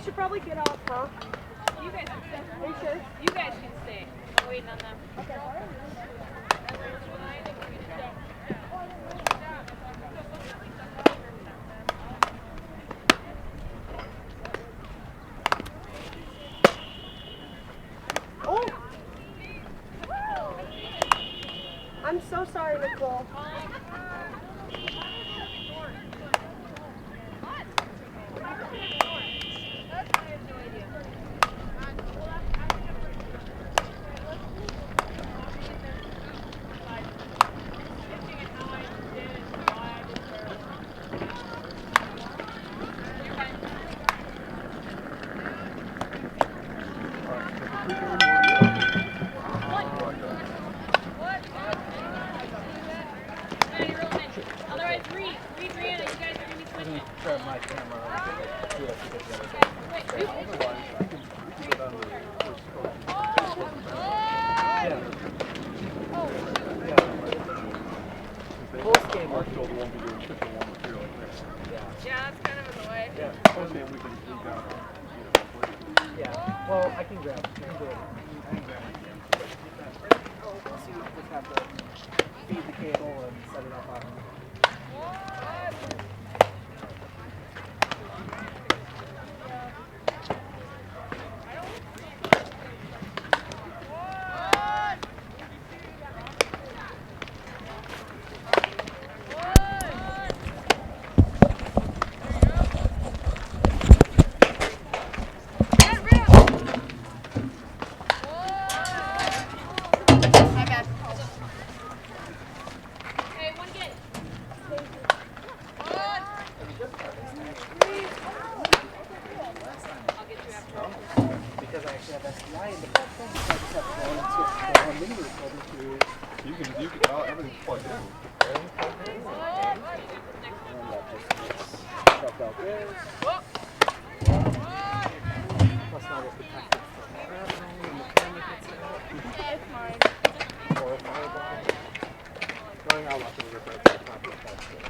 should probably get off, huh? You guys can stay. Are you sure? You guys can stay. I'm waiting on them. Okay. Oh! I'm so sorry, Nicole. Postgame Marshfield won't be doing such a warm material like this. Yeah, that's kind of in the way. Yeah, Postgame we can grab. Yeah, well, I can grab it. I can grab it. Oh, we'll see. We'll just have to feed the cable and set it up on. Everything's plugged in. Plus now we're protected from gravity and the camera gets it. It's mine. Or a fireball. Going out left and rip right to the top of the basket.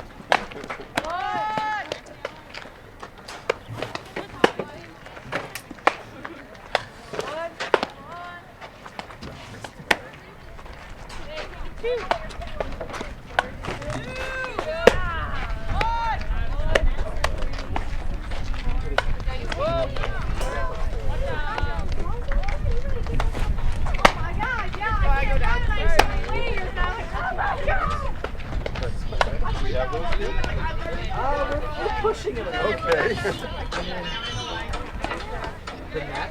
We're pushing it a little. Okay. The net?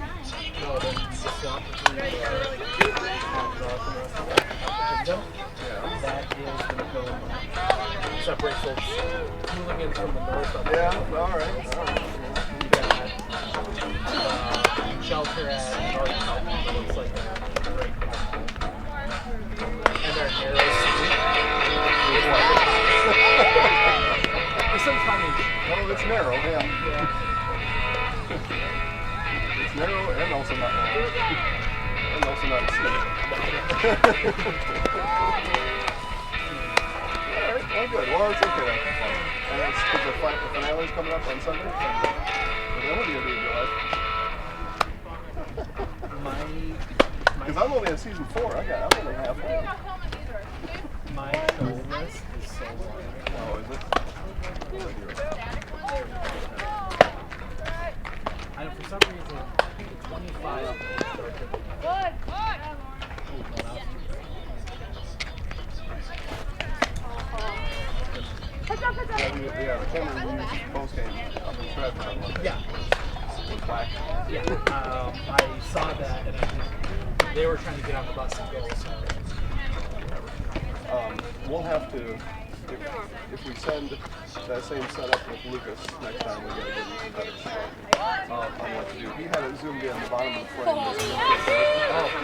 No, the swamp between the that is going to go separate, so it's cooling in from the north up. Yeah, alright. Shelter at North South, it looks like right now. And our narrow street. There's some tiny. Oh, it's narrow, yeah. It's narrow and also not long. And also not a sea. Alright, well good. Well, it's okay then. And it's because the finale's coming up on Sunday. But then what are you going to do with your life? Because I'm only in season 4. I'm only halfway. My show list is so long. Oh, is it? I know for some reason, 25 started. Yeah, the camera used Postgame up in Stratford. Yeah. Yeah. I saw that and they were trying to get on the bus and go. So. We'll have to, if we send that same setup with Lucas next time, we gotta give him some better stuff on what to do. He had it zoomed in, the bottom of the frame was and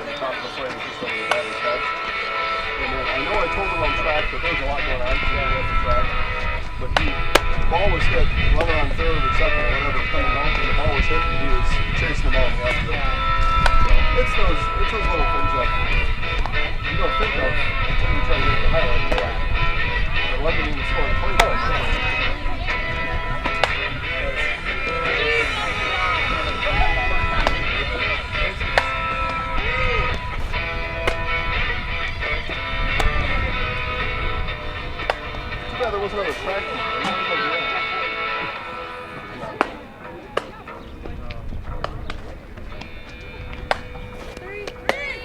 the top of the frame was just over the batter's head. And then I know I told him on track that there's a lot going on because he was the track, but the ball was hit, whether on third or second or whatever, coming home, and the ball was hit, and he was chasing the ball in the left. So it's those little things that you don't think of until you try to make the highlight. They're limiting the score to 25. was another track meet.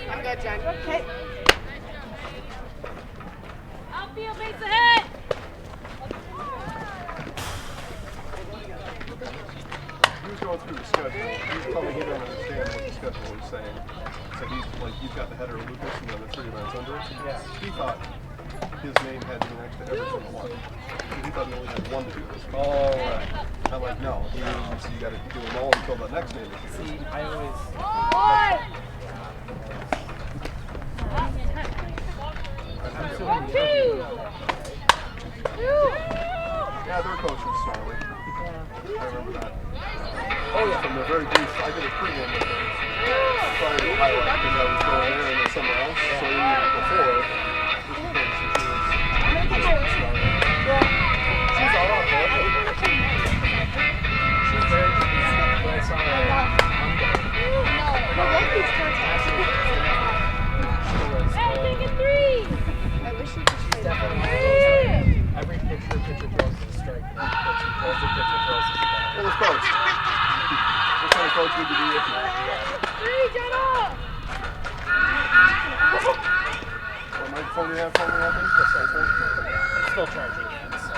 I'm good, Jen. Okay. Outfield, base ahead! He was going through the schedule. He was telling me he didn't understand what the schedule was saying. So he's got the header of Lucas and then the 3 events under it. Yeah. He thought his name had to be next to every single one. He thought he only had one to do this. Oh, right. I'm like, no. You got to do them all until the next name is yours. See, I always. I'm assuming the Yeah, their coach was snarly. Yeah. I remember that. Oh, yeah. From the very brief, I did a pregame with him prior to highlight because I was going there and then somewhere else. So even before, just because she was snarly. She's all on board. She's very decent. When I saw her on Monday, I wish you could play that. every pitcher throws is a strike. But she throws the pitcher throws is a ball. Well, it's coach. What kind of coach would you be if you? What microphone do you have for me, Anthony? Yes, sir. I'm still charging it, so.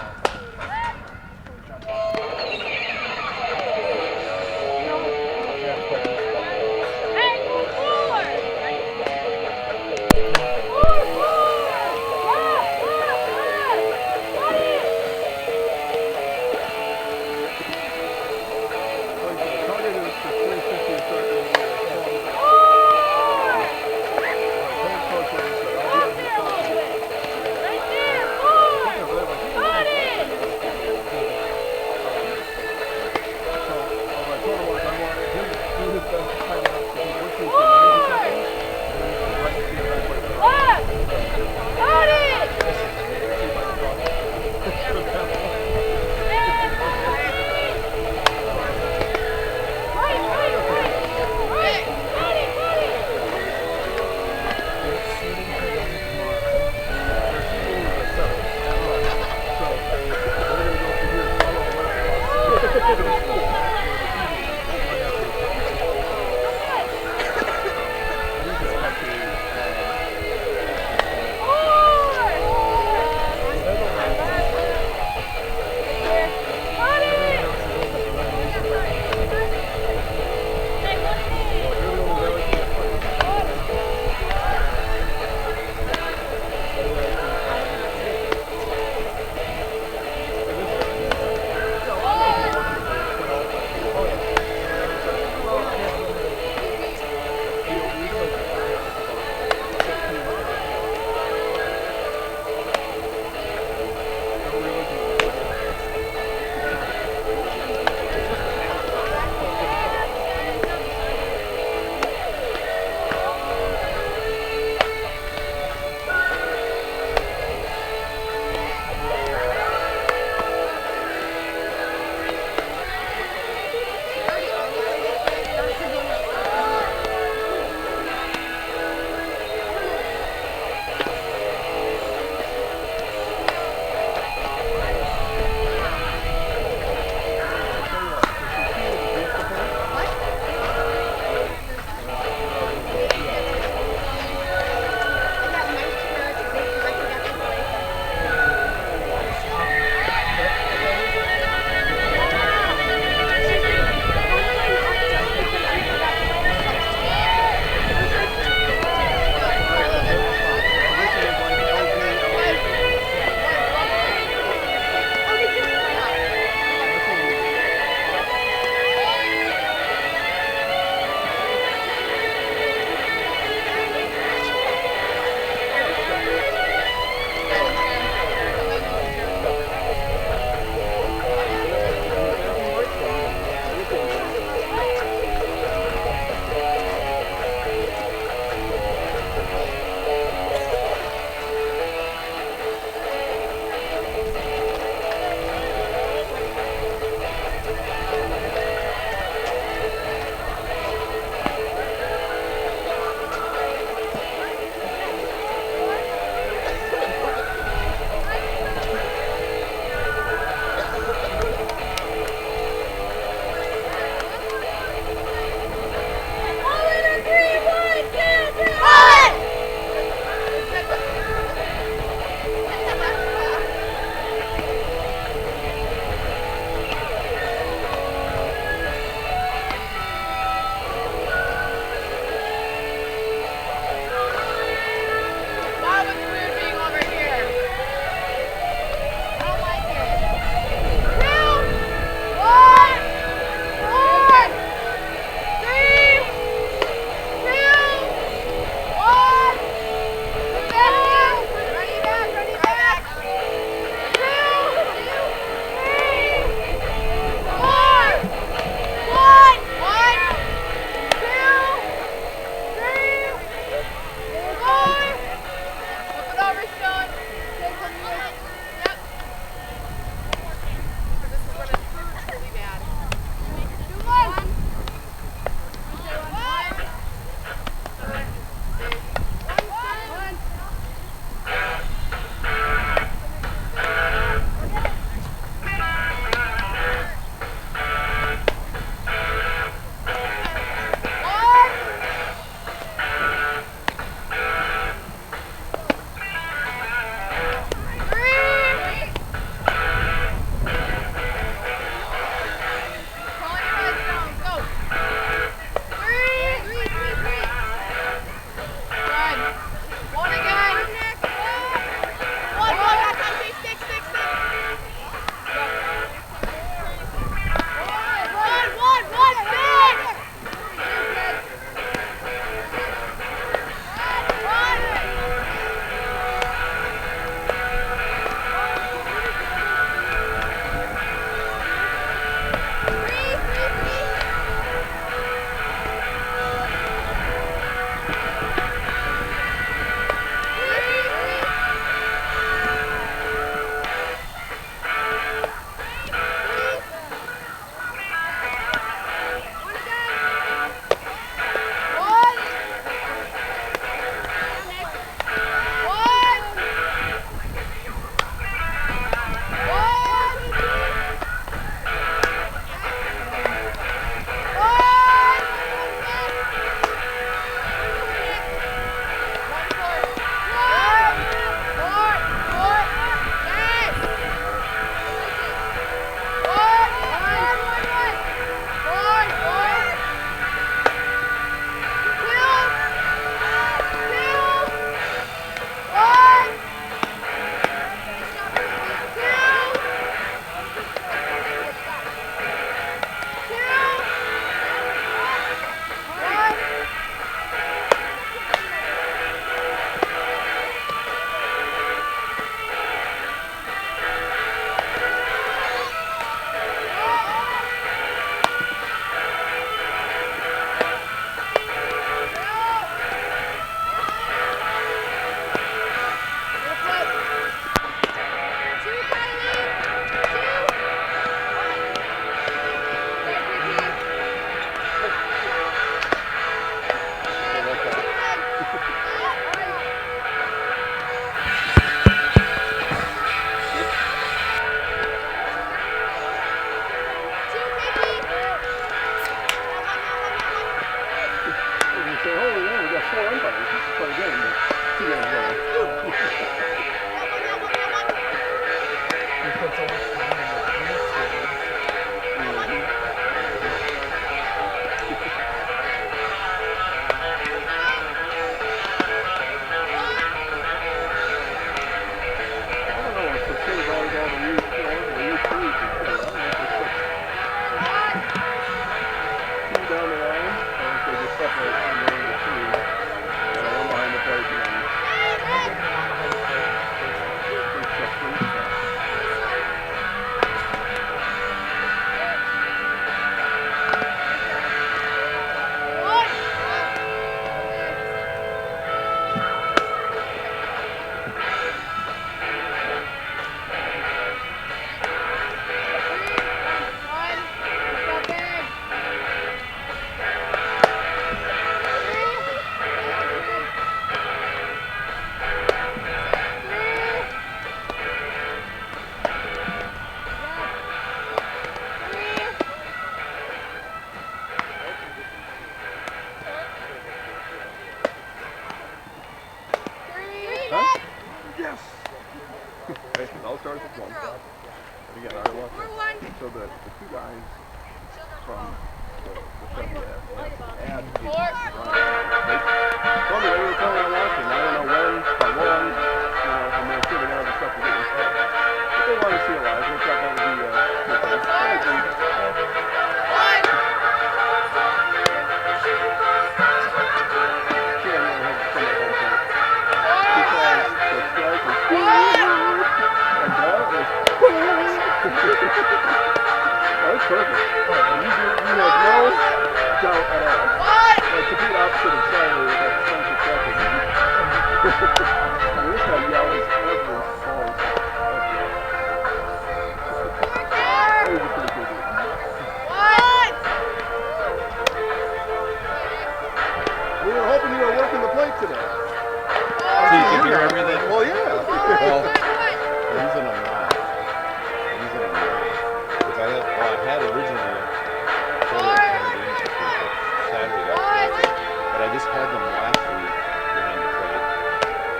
Coach Basically, all started with one. And again, I want so the two guys from the Chevrolet and told me they were planning on watching. I don't know when, how long, and they're shooting out of the stuff to do. But they want to see it live. They thought that would be good. That was perfect. You had no doubt at all. Like, to be opposite of Charlie with that sense of pressure. I mean, this guy yells every voice. We were hoping you were working the plate today. So you can hear everything? Well, yeah. Well, he's in a lot. Because I had originally Saturday, but I just had them last week behind the plate.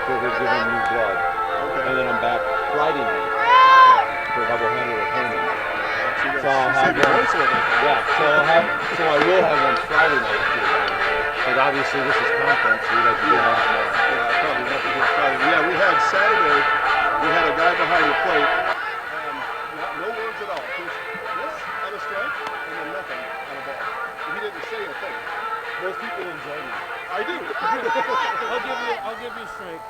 So they're giving me blood. Okay. And then I'm back Friday night for a doubleheader with Herman. So I'll have one. Yeah, so I will have one Friday night here down there. But obviously this is conference, so you'd have to do a lot more. Yeah, probably have to do Friday. Yeah, we had Saturday, we had a guy behind the plate, and no words at all. Just this on a strike, and then nothing on a ball. He didn't say a thing. Most people enjoy me. I do. I'll give you a strike.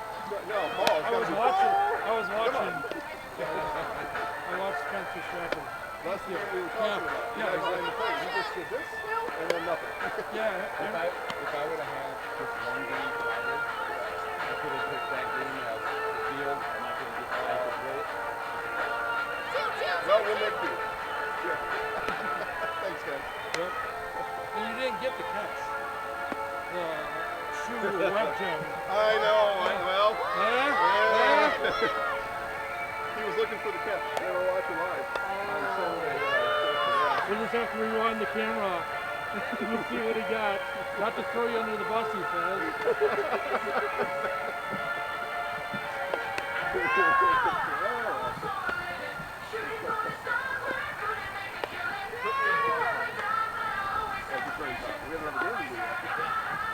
No, Paul. I was watching. I watched Spencer Stratton. That's the one we were talking about. Yeah. Behind the plate. He just did this, and then nothing. Yeah. If I would have had just one game Friday, I could have picked that game as the field, and I could have just had the plate. Well, we'll make do. Yeah. Thanks, guys. Yep. And you didn't get the catch. The shoe web gem. I know. Well. Yeah. He was looking for the catch. They were watching live. We'll just have to rewind the camera. We'll see what he got. Not to throw you under the bus, he says.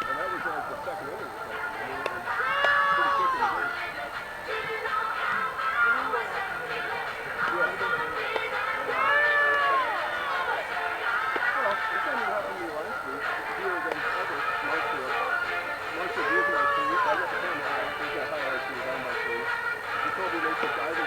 And that was like the second inning or something. I mean, it was pretty quick in the game. Well, it's only happened to me last week. Here against Marshfield. Marshfield was my three. I got the camera out. He got highlights. He was on my three. He told me they should dive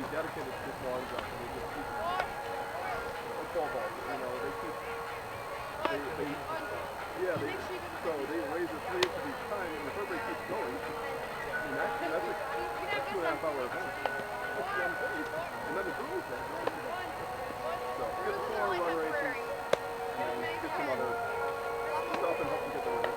be dedicated to this long jump, and they just keep like pole vault. You know, they keep so they raise the 3 inches each time, and if everybody keeps going, I mean that's a 2.5 hour event. And then the girls have so get the 4 run races, and then get some other stuff and hope to get the winner.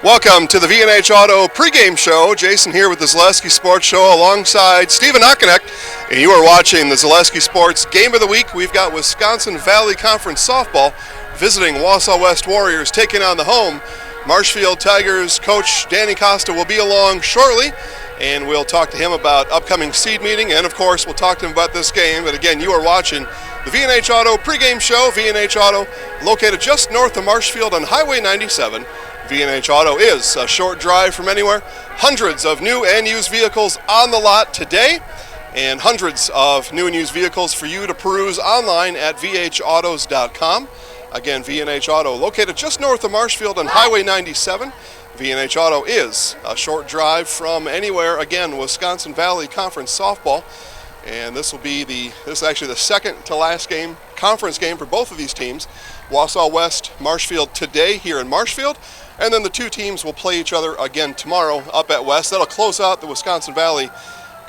Welcome to the V&H Auto pregame show. Jason here with the Zaleski Sports Show alongside Stephen Okonek, and you are watching the Zaleski Sports Game of the Week. We've got Wisconsin Valley Conference softball visiting Wausau West Warriors, taking on the home Marshfield Tigers. Coach Danny Costa will be along shortly, and we'll talk to him about upcoming seed meeting, and of course we'll talk to him about this game. But again, you are watching the V&H Auto pregame show. V&H Auto located just north of Marshfield on Highway 97. V&H Auto is a short drive from anywhere. Hundreds of new and used vehicles on the lot today, and hundreds of new and used vehicles for you to peruse online at vhautos.com. Again, V&H Auto located just north of Marshfield on Highway 97. V&H Auto is a short drive from anywhere. Again, Wisconsin Valley Conference softball, and this is actually the second to last game, conference game for both of these teams. Wausau West, Marshfield today here in Marshfield. And then the two teams will play each other again tomorrow up at West. That'll close out the Wisconsin Valley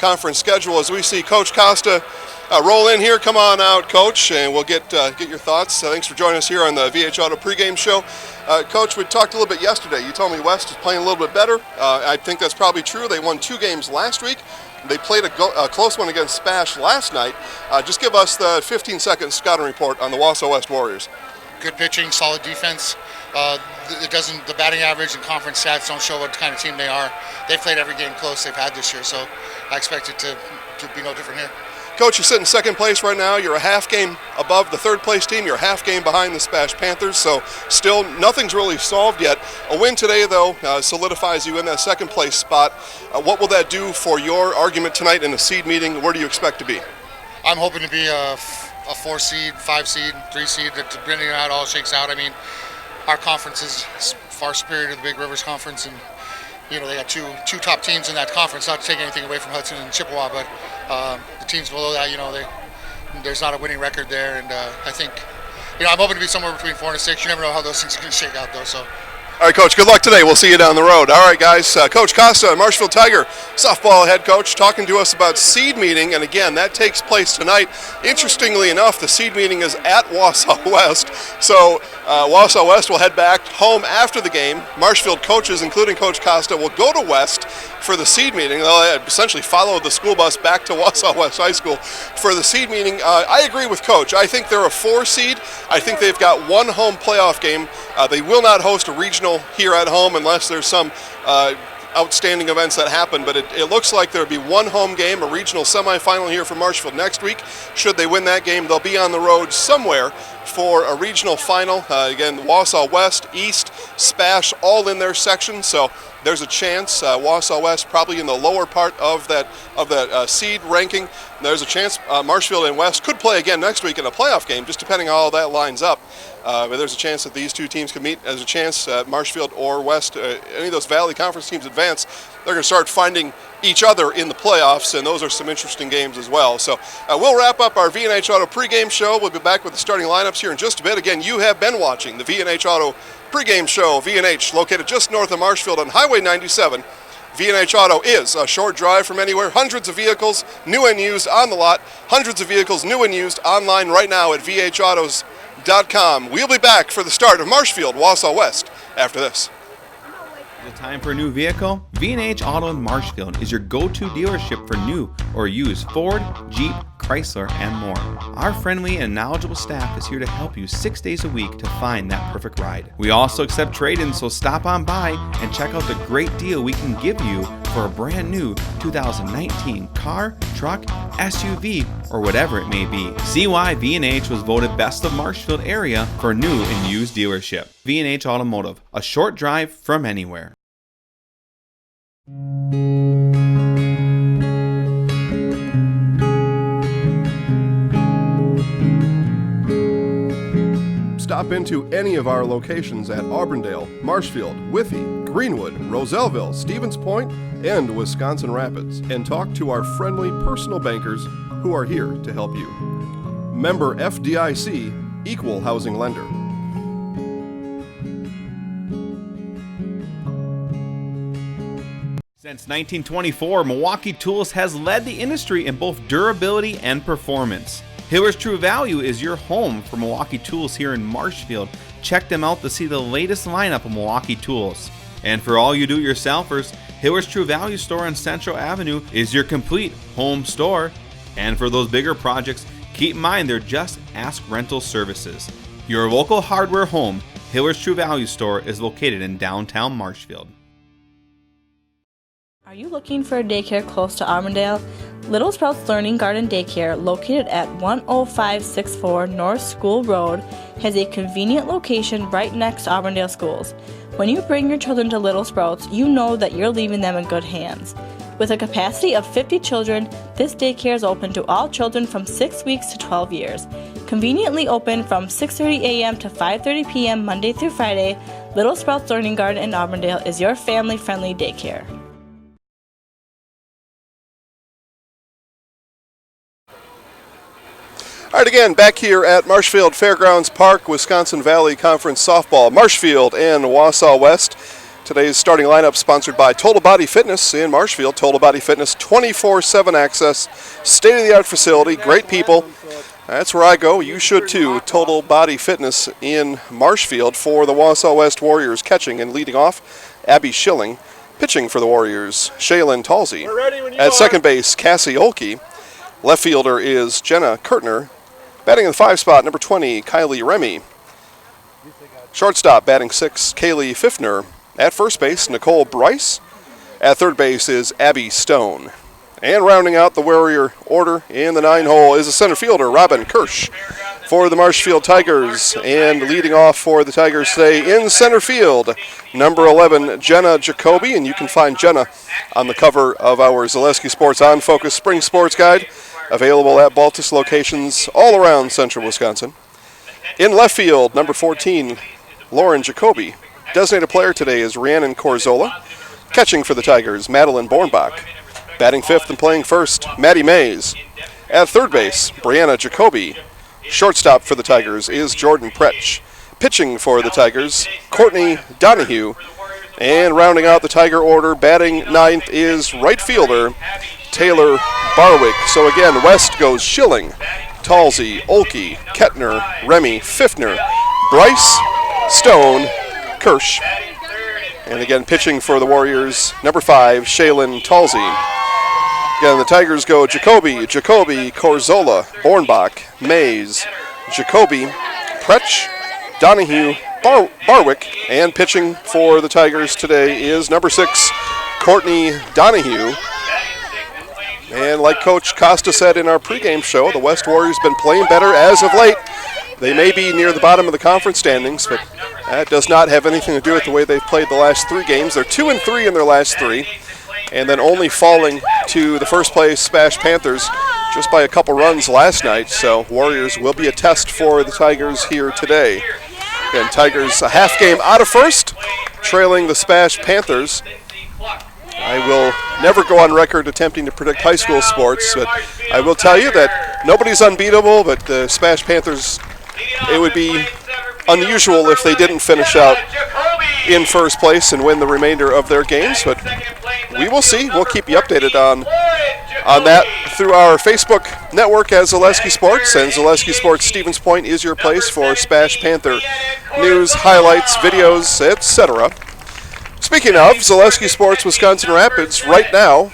Conference schedule as we see Coach Costa roll in here. Come on out, Coach, and we'll get your thoughts. Thanks for joining us here on the VH Auto pregame show. Coach, we talked a little bit yesterday. You told me West is playing a little bit better. I think that's probably true. They won 2 games last week. They played a close one against Spash last night. Just give us the 15-second scouting report on the Wausau West Warriors. Good pitching, solid defense. The batting average and conference stats don't show what kind of team they are. They've played every game close they've had this year, so I expect it to be no different here. Coach, you're sitting second place right now. You're a half game above the third place team. You're a half game behind the Spash Panthers, so still nothing's really solved yet. A win today, though, solidifies you in that second place spot. What will that do for your argument tonight in the seed meeting? Where do you expect to be? I'm hoping to be a 4 seed, 5 seed, 3 seed, depending on how it all shakes out. I mean, our conference is far superior to the Big Rivers Conference, and you know they got two top teams in that conference. Not to take anything away from Hudson and Chippewa, but the teams below that, you know, there's not a winning record there, and I think, you know, I'm hoping to be somewhere between 4 and 6. You never know how those things are going to shake out, though. So. All right, Coach, good luck today. We'll see you down the road. All right, guys, Coach Costa, Marshfield Tiger softball head coach, talking to us about seed meeting, and again, that takes place tonight. Interestingly enough, the seed meeting is at Wausau West, so Wausau West will head back home after the game. Marshfield coaches, including Coach Costa, will go to West for the seed meeting. They'll essentially follow the school bus back to Wausau West High School for the seed meeting. I agree with Coach. I think they're a 4 seed. I think they've got one home playoff game. They will not host a regional here at home unless there's some outstanding events that happen, but it looks like there'll be one home game, a regional semifinal here for Marshfield next week. Should they win that game, they'll be on the road somewhere for a regional final. Again, Wausau West, East, Spash, all in their section, so there's a chance Wausau West probably in the lower part of that seed ranking. There's a chance Marshfield and West could play again next week in a playoff game, just depending on how all that lines up. But there's a chance that these two teams could meet. There's a chance Marshfield or West, any of those Valley Conference teams advance, they're going to start finding each other in the playoffs, and those are some interesting games as well. So we'll wrap up our V&H Auto pregame show. We'll be back with the starting lineups here in just a bit. Again, you have been watching the V&H Auto pregame show. V&H, located just north of Marshfield on Highway 97. V&H Auto is a short drive from anywhere. Hundreds of vehicles, new and used, on the lot. Hundreds of vehicles, new and used, online right now at vhautos.com. We'll be back for the start of Marshfield, Wausau West after this. Is it time for a new vehicle? V&H Auto in Marshfield is your go-to dealership for new or used Ford, Jeep, Chrysler, and more. Our friendly and knowledgeable staff is here to help you 6 days a week to find that perfect ride. We also accept trade-ins, so stop on by and check out the great deal we can give you for a brand new 2019 car, truck, SUV, or whatever it may be. See why V&H was voted Best of Marshfield area for new and used dealership. V&H Automotive, a short drive from anywhere. Stop into any of our locations at Auburndale, Marshfield, Withee, Greenwood, Roselleville, Stevens Point, and Wisconsin Rapids, and talk to our friendly personal bankers who are here to help you. Member FDIC, Equal Housing Lender. Since 1924, Milwaukee Tools has led the industry in both durability and performance. Hiller's True Value is your home for Milwaukee Tools here in Marshfield. Check them out to see the latest lineup of Milwaukee Tools. And for all you do-it-yourselfers, Hiller's True Value store on Central Avenue is your complete home store. And for those bigger projects, keep in mind they're just Ask Rental Services. Your local hardware home, Hiller's True Value store, is located in downtown Marshfield. Are you looking for a daycare close to Auburndale? Little Sprouts Learning Garden Daycare, located at 10564 North School Road, has a convenient location right next to Auburndale schools. When you bring your children to Little Sprouts, you know that you're leaving them in good hands. With a capacity of 50 children, this daycare is open to all children from 6 weeks to 12 years. Conveniently open from 6:30 a.m. to 5:30 p.m. Monday through Friday, Little Sprouts Learning Garden in Auburndale is your family-friendly daycare. All right, again, back here at Marshfield Fairgrounds Park, Wisconsin Valley Conference Softball, Marshfield and Wausau West. Today's starting lineup sponsored by Total Body Fitness in Marshfield. Total Body Fitness, 24/7 access, state-of-the-art facility, great people. That's where I go. You should too. Total Body Fitness in Marshfield. For the Wausau West Warriors, catching and leading off, Abby Schilling. Pitching for the Warriors, Shaylin Talsey. At second base, Cassie Olkey. Left fielder is Jenna Kepner. Batting in the 5 spot, number 20, Kylie Remy. Shortstop, batting 6, Kaylee Pfiffner. At first base, Nicole Bryce. At third base is Abby Stone. And rounding out the Warrior order in the 9-hole is the center fielder, Robin Kirsch, for the Marshfield Tigers. And leading off for the Tigers today in center field, number 11, Jenna Jacoby. And you can find Jenna on the cover of our Zaleski Sports On Focus Spring Sports Guide, available at Baltus locations all around central Wisconsin. In left field, number 14, Lauren Jacoby. Designated player today is Rhiannon Corzola. Catching for the Tigers, Madeline Bornbach. Batting fifth and playing first, Maddie Mays. At third base, Brianna Jacoby. Shortstop for the Tigers is Jordan Pretch. Pitching for the Tigers, Courtney Donahue. And rounding out the Tiger order, batting ninth is right fielder Taylor Barwick. So again, West goes Schilling, Talsey, Olkey, Kettner, Remy, Pfiffner, Bryce, Stone, Kirsch. And again, pitching for the Warriors, number 5, Shaylin Talsey. Again, the Tigers go Jacoby, Corzola, Bornbach, Mays, Jacoby, Pretch, Donahue, Barwick. And pitching for the Tigers today is number 6, Courtney Donahue. And like Coach Costa said in our pregame show, the West Warriors have been playing better as of late. They may be near the bottom of the conference standings, but that does not have anything to do with the way they've played the last 3 games. They're 2-3 in their last 3, and then only falling to the first place Smash Panthers just by a couple runs last night. So Warriors will be a test for the Tigers here today. Again, Tigers a half game out of first, trailing the Spash Panthers. I will never go on record attempting to predict high school sports, but I will tell you that nobody's unbeatable, but the Spash Panthers, it would be unusual if they didn't finish out in first place and win the remainder of their games, but we will see. We'll keep you updated on that through our Facebook network as Zaleski Sports, and Zaleski Sports Stevens Point is your place for Spash Panther news, highlights, videos, etc. Speaking of Zaleski Sports Wisconsin Rapids, right now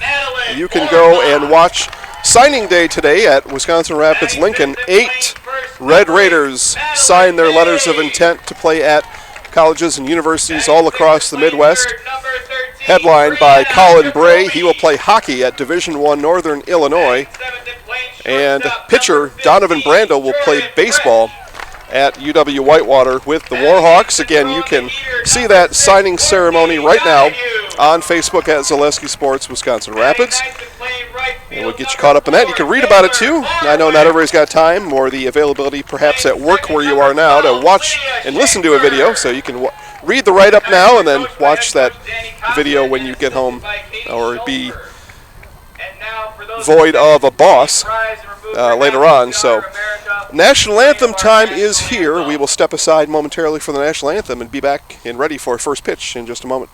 you can go and watch signing day today at Wisconsin Rapids Lincoln. 8 Red Raiders sign their letters of intent to play at colleges and universities all across the Midwest. Headlined by Colin Bray. He will play hockey at Division I Northern Illinois. And pitcher Donovan Brandel will play baseball at UW-Whitewater with the Warhawks. Again, you can see that signing ceremony right now on Facebook at Zaleski Sports Wisconsin Rapids. And we'll get you caught up in that. You can read about it too. I know not everybody's got time or the availability perhaps at work where you are now to watch and listen to a video, so you can read the write-up now and then watch that video when you get home, or be void of a boss later on. So national anthem time is here. We will step aside momentarily for the national anthem and be back and ready for first pitch in just a moment.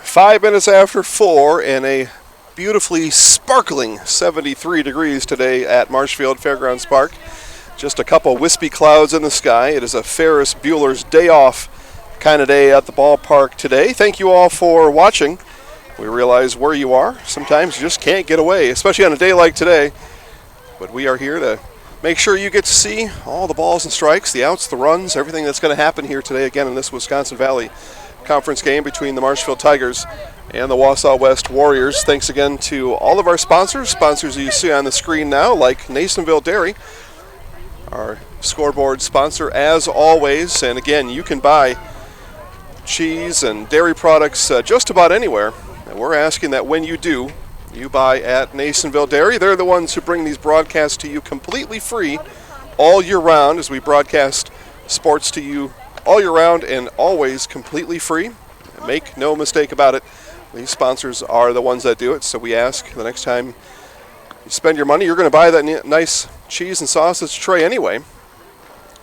Five minutes after 4 and a beautifully sparkling 73 degrees today at Marshfield Fairgrounds Park. Just a couple wispy clouds in the sky. It is a Ferris Bueller's day off kind of day at the ballpark today. Thank you all for watching. We realize where you are. Sometimes you just can't get away, especially on a day like today. But we are here to make sure you get to see all the balls and strikes, the outs, the runs, everything that's going to happen here today again in this Wisconsin Valley Conference game between the Marshfield Tigers and the Wausau West Warriors. Thanks again to all of our sponsors you see on the screen now, like Nasonville Dairy, our scoreboard sponsor as always. And again, you can buy cheese and dairy products just about anywhere. And we're asking that when you do, you buy at Nasonville Dairy. They're the ones who bring these broadcasts to you completely free all year round, as we broadcast sports to you all year round and always completely free. Make no mistake about it. These sponsors are the ones that do it, so we ask the next time you spend your money, you're going to buy that nice cheese and sausage tray anyway.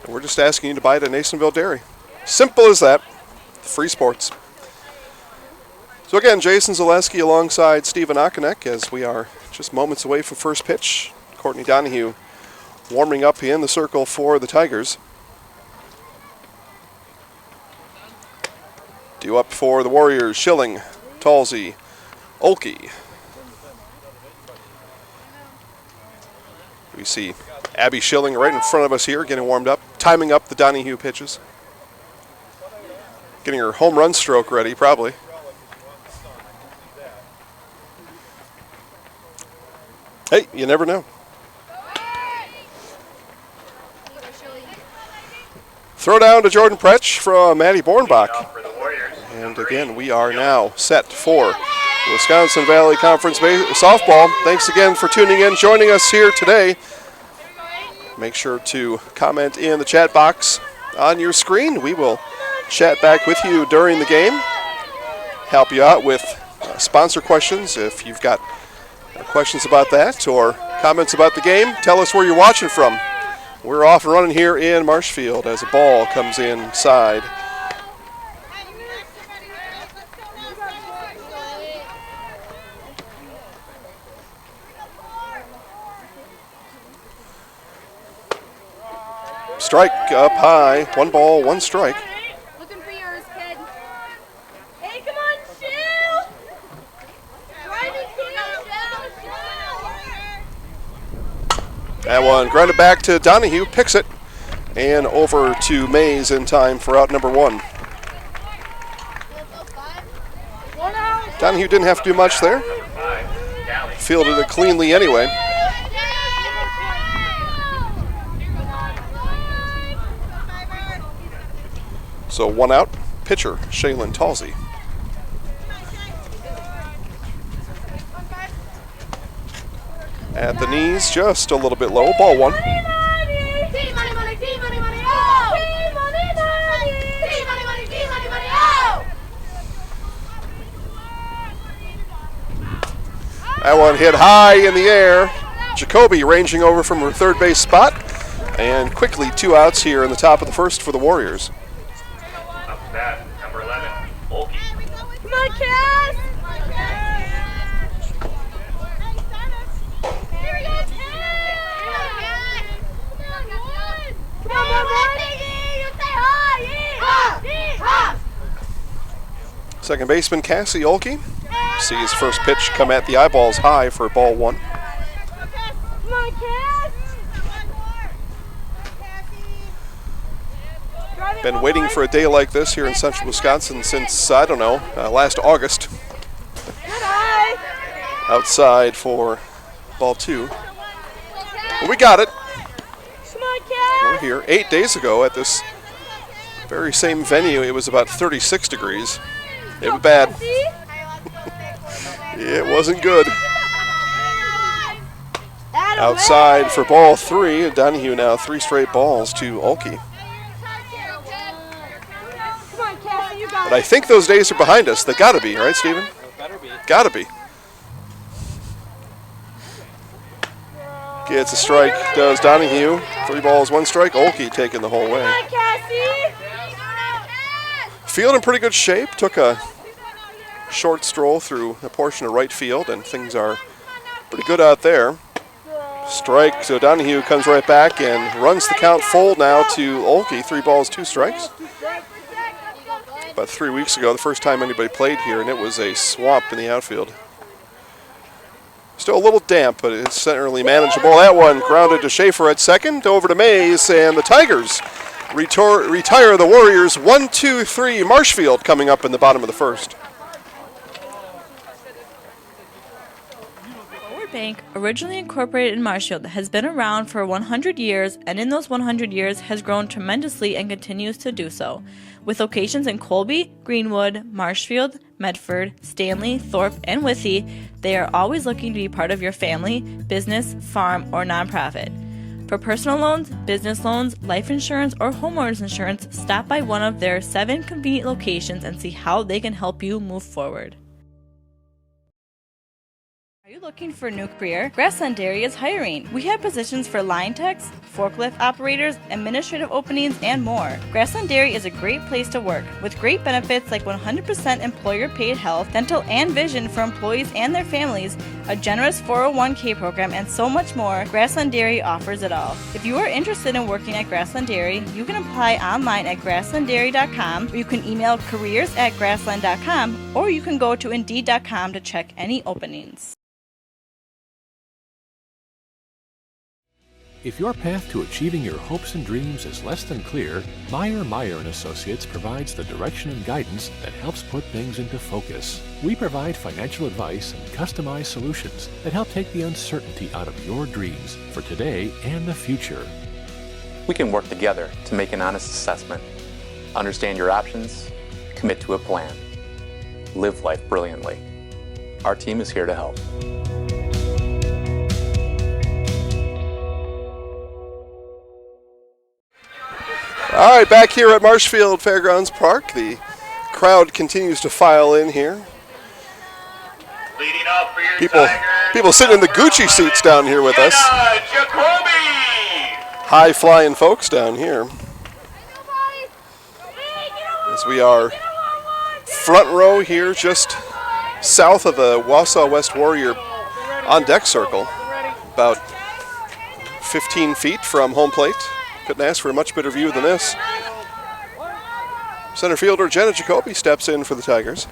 And we're just asking you to buy it at Nasonville Dairy. Simple as that. Free sports. So again, Jason Zaleski alongside Stephen Okonek as we are just moments away from first pitch. Courtney Donahue warming up in the circle for the Tigers. Due up for the Warriors, Schilling, Talsey, Olkey. We see Abby Schilling right in front of us here getting warmed up, timing up the Donahue pitches. Getting her home run stroke ready, probably. Hey, you never know. Throw down to Jordan Pretsch from Maddie Bornbach. And again, we are now set for the Wisconsin Valley Conference softball. Thanks again for tuning in, joining us here today. Make sure to comment in the chat box on your screen. We will chat back with you during the game, help you out with sponsor questions if you've got questions about that or comments about the game. Tell us where you're watching from. We're off and running here in Marshfield as a ball comes inside. Strike up high. 1 ball, 1 strike. Looking for yours, kid. Hey, come on, Shell! Driving That one grounded back to Donahue, picks it, and over to Mays in time for out number 1. Donahue didn't have to do much there. Fielded it cleanly anyway. So 1 out, pitcher Shaylin Talsey. At the knees, just a little bit low, ball 1. That one hit high in the air. Jacoby ranging over from her third base spot. And quickly 2 outs here in the top of the first for the Warriors. Up to bat, number 11, Olkey. Come on, Cass! Here we go, Cass! Come on, baby! You say hi! Second baseman Cassie Olkey see his first pitch come at the eyeballs high for ball 1. Come on, Cass! Been waiting for a day like this here in central Wisconsin since, I don't know, last August. Outside for ball 2. But we got it. We're here 8 days ago at this very same venue. It was about 36 degrees. It was bad. It wasn't good. Outside for ball 3. Donahue now 3 straight balls to Olkey. But I think those days are behind us. They gotta be, right, Steven? Gotta be. Gets a strike, does Donahue. 3 balls, 1 strike. Olkey taking the whole way. Field in pretty good shape. Took a short stroll through a portion of right field, and things are pretty good out there. Strike, so Donahue comes right back and runs the count full now to Olkey. 3 balls, 2 strikes. About 3 weeks ago, the first time anybody played here, and it was a swamp in the outfield. Still a little damp, but it's certainly manageable. That one grounded to Schaefer at second, over to Mays, and the Tigers retire the Warriors. 1-2-3 Marshfield coming up in the bottom of the first. Bank, originally incorporated in Marshfield, has been around for 100 years, and in those 100 years has grown tremendously and continues to do so. With locations in Colby, Greenwood, Marshfield, Medford, Stanley, Thorpe, and Withee, they are always looking to be part of your family, business, farm, or nonprofit. For personal loans, business loans, life insurance, or homeowners insurance, stop by one of their 7 convenient locations and see how they can help you move forward. Are you looking for a new career? Grassland Dairy is hiring. We have positions for line techs, forklift operators, administrative openings, and more. Grassland Dairy is a great place to work, with great benefits like 100% employer-paid health, dental, and vision for employees and their families, a generous 401k program, and so much more. Grassland Dairy offers it all. If you are interested in working at Grassland Dairy, you can apply online at grasslanddairy.com, or you can email careers@grassland.com, or you can go to indeed.com to check any openings. If your path to achieving your hopes and dreams is less than clear, Meyer & Associates provides the direction and guidance that helps put things into focus. We provide financial advice and customized solutions that help take the uncertainty out of your dreams for today and the future. We can work together to make an honest assessment, understand your options, commit to a plan, live life brilliantly. Our team is here to help. All right, back here at Marshfield Fairgrounds Park, the crowd continues to file in here. Leading up for your People sitting in the Gucci seats down here with us. High flying folks down here. As we are front row here, just south of the Wausau West Warrior on deck circle, about 15 feet from home plate. Couldn't ask for a much better view than this. Center fielder Jenna Jacoby steps in for the Tigers.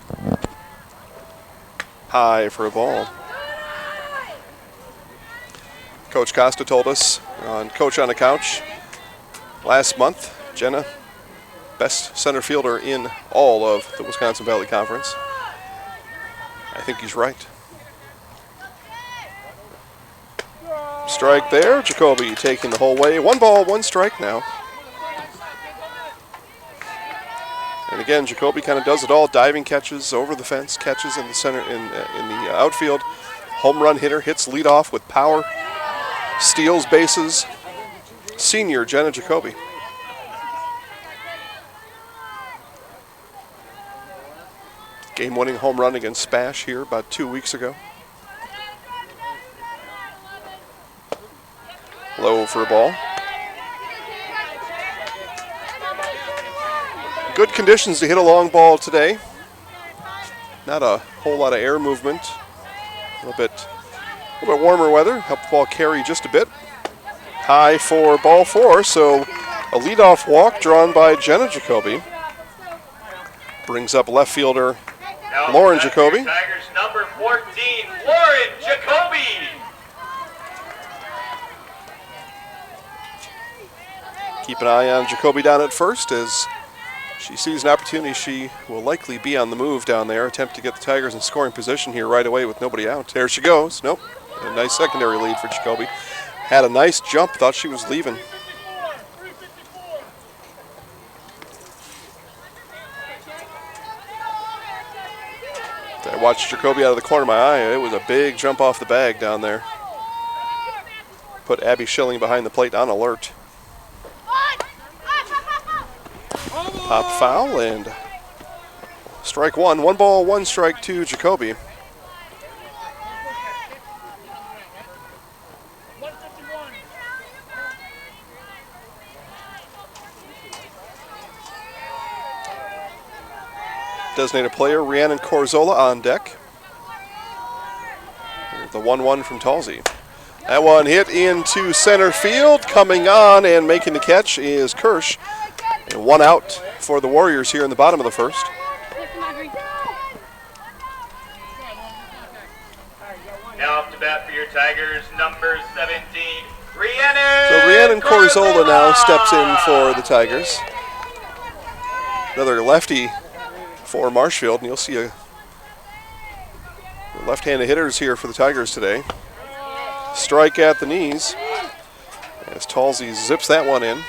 High for a ball. Coach Costa told us on Coach on the Couch last month, Jenna, best center fielder in all of the Wisconsin Valley Conference. I think he's right. Strike there, Jacoby taking the whole way. 1 ball, 1 strike now. And again, Jacoby kind of does it all. Diving catches, over the fence, catches in the center, in the outfield. Home run hitter, hits leadoff with power. Steals bases. Senior Jenna Jacoby. Game-winning home run against Spash here about 2 weeks ago. Low for a ball. Good conditions to hit a long ball today. Not a whole lot of air movement. A little bit warmer weather. Helped the ball carry just a bit. High for ball 4, so a leadoff walk drawn by Jenna Jacoby. Brings up left fielder Lauren Jacoby. Tigers number 14, Lauren Jacoby. Keep an eye on Jacoby down at first as she sees an opportunity. She will likely be on the move down there. Attempt to get the Tigers in scoring position here right away with nobody out. There she goes. Nope. A nice secondary lead for Jacoby. Had a nice jump. Thought she was leaving. I watched Jacoby out of the corner of my eye. It was a big jump off the bag down there. Put Abby Schilling behind the plate on alert. Pop foul and strike 1. 1 ball, 1 strike to Jacoby. Designated player Rhiannon Corzola on deck. The 1-1 from Talsey. That one hit into center field. Coming on and making the catch is Kirsch. And 1 out for the Warriors here in the bottom of the first. Now up to bat for your Tigers, number 17, Rhiannon. So Rhiannon Corzola now steps in for the Tigers. Another lefty for Marshfield, and you'll see a left-handed hitters here for the Tigers today. Strike at the knees as Talsey zips that one in.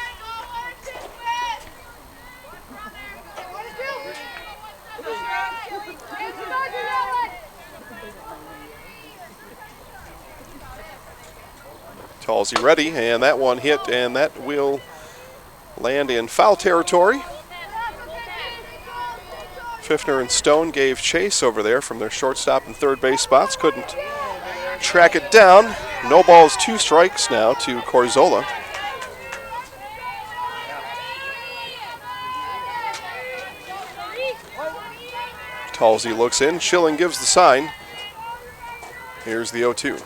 Talsey ready, and that one hit, and that will land in foul territory. Pfiffner and Stone gave chase over there from their shortstop and third base spots. Couldn't track it down. No balls, 2 strikes now to Corzola. Talsey looks in. Schilling gives the sign. Here's the 0-2.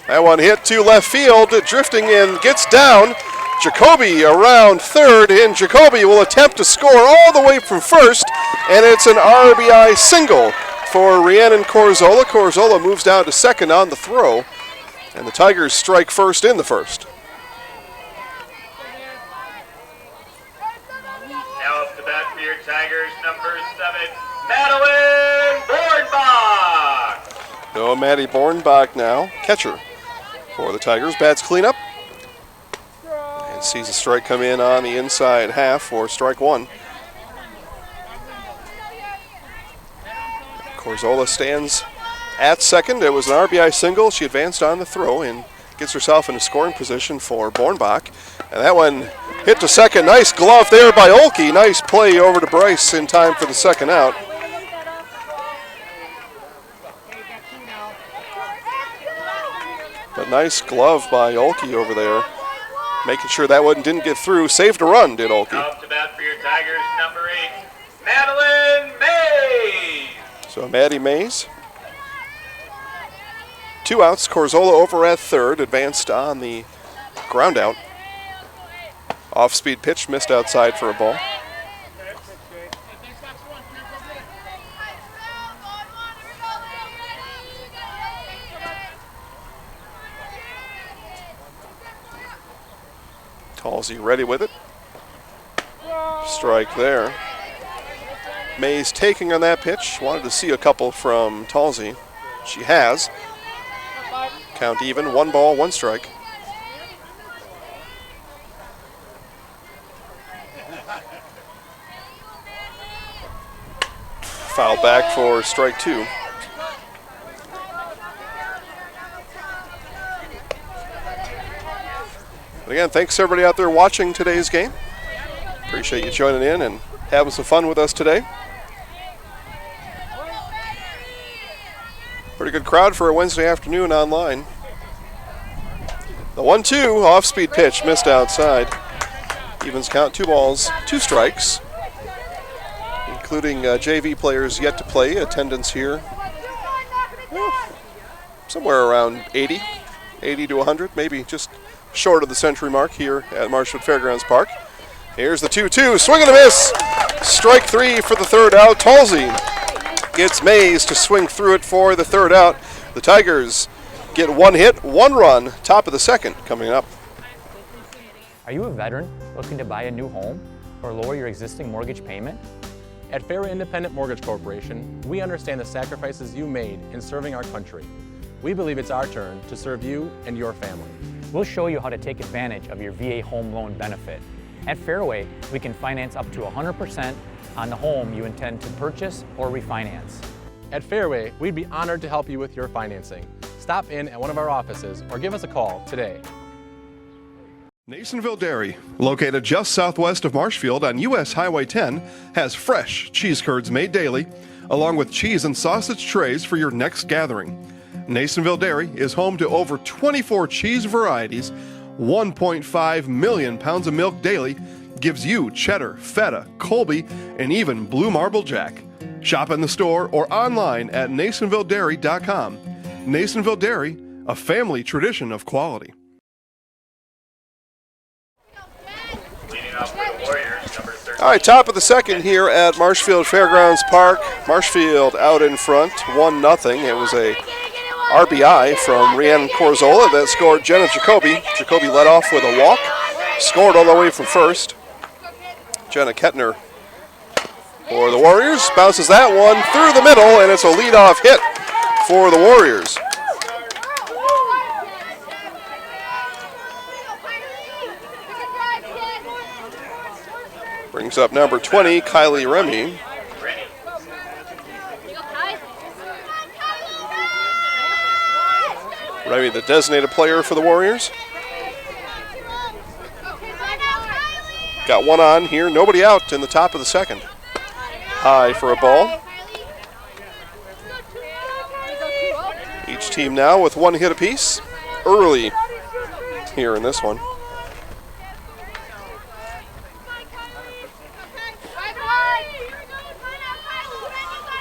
That one hit to left field, drifting in, gets down. Jacoby around third, and Jacoby will attempt to score all the way from first, and it's an RBI single for Rhiannon Corzola. Corzola moves down to second on the throw, and the Tigers strike first in the first. Now up to bat for your Tigers, number 7, Madeline Bornbach. So Maddie Bornbach now, catcher for the Tigers. Bats cleanup. And sees a strike come in on the inside half for strike 1. Corzola stands at second. It was an RBI single. She advanced on the throw, and gets herself into scoring position for Bornbach. And that one hit to second. Nice glove there by Olkey. Nice play over to Bryce in time for the second out. But nice glove by Olkey over there, making sure that one didn't get through. Saved a run, did Olkey. Off to bat for your Tigers, number 8, Madeline Mays. So Maddie Mays. 2 outs. Corzola over at third, advanced on the ground out. Off-speed pitch, missed outside for a ball. Halsey ready with it. Strike there. Mays taking on that pitch. Wanted to see a couple from Halsey. She has. Count even. 1 ball, 1 strike. Foul back for strike 2. But again, thanks everybody out there watching today's game. Appreciate you joining in and having some fun with us today. Pretty good crowd for a Wednesday afternoon online. The 1-2 off-speed pitch missed outside. Evens count, 2 balls, 2 strikes, including JV players yet to play. Attendance here, somewhere around 80 to 100, maybe just short of the century mark here at Marshfield Fairgrounds Park. Here's the 2-2, swing and a miss. Strike 3 for the third out. Halsey gets Mays to swing through it for the third out. The Tigers get 1 hit, 1 run, top of the second coming up. Are you a veteran looking to buy a new home or lower your existing mortgage payment? At Fairway Independent Mortgage Corporation, we understand the sacrifices you made in serving our country. We believe it's our turn to serve you and your family. We'll show you how to take advantage of your VA home loan benefit. At Fairway, we can finance up to 100% on the home you intend to purchase or refinance. At Fairway, we'd be honored to help you with your financing. Stop in at one of our offices or give us a call today. Nasonville Dairy, located just southwest of Marshfield on US Highway 10, has fresh cheese curds made daily, along with cheese and sausage trays for your next gathering. Nasonville Dairy is home to over 24 cheese varieties. 1.5 million pounds of milk daily gives you cheddar, feta, Colby, and even Blue Marble Jack. Shop in the store or online at NasonvilleDairy.com. Nasonville Dairy, a family tradition of quality. All right, top of the second here at Marshfield Fairgrounds Park. Marshfield out in front, 1-0. It was a RBI from Rhiannon Corzola that scored Jenna Jacoby. Jacoby led off with a walk, scored all the way from first. Jenna Kepner for the Warriors bounces that one through the middle, and it's a leadoff hit for the Warriors. Brings up number 20, Kylie Remy. Remy, the designated player for the Warriors. Got 1 on here, nobody out in the top of the second. High for a ball. Each team now with 1 hit apiece. Early here in this one.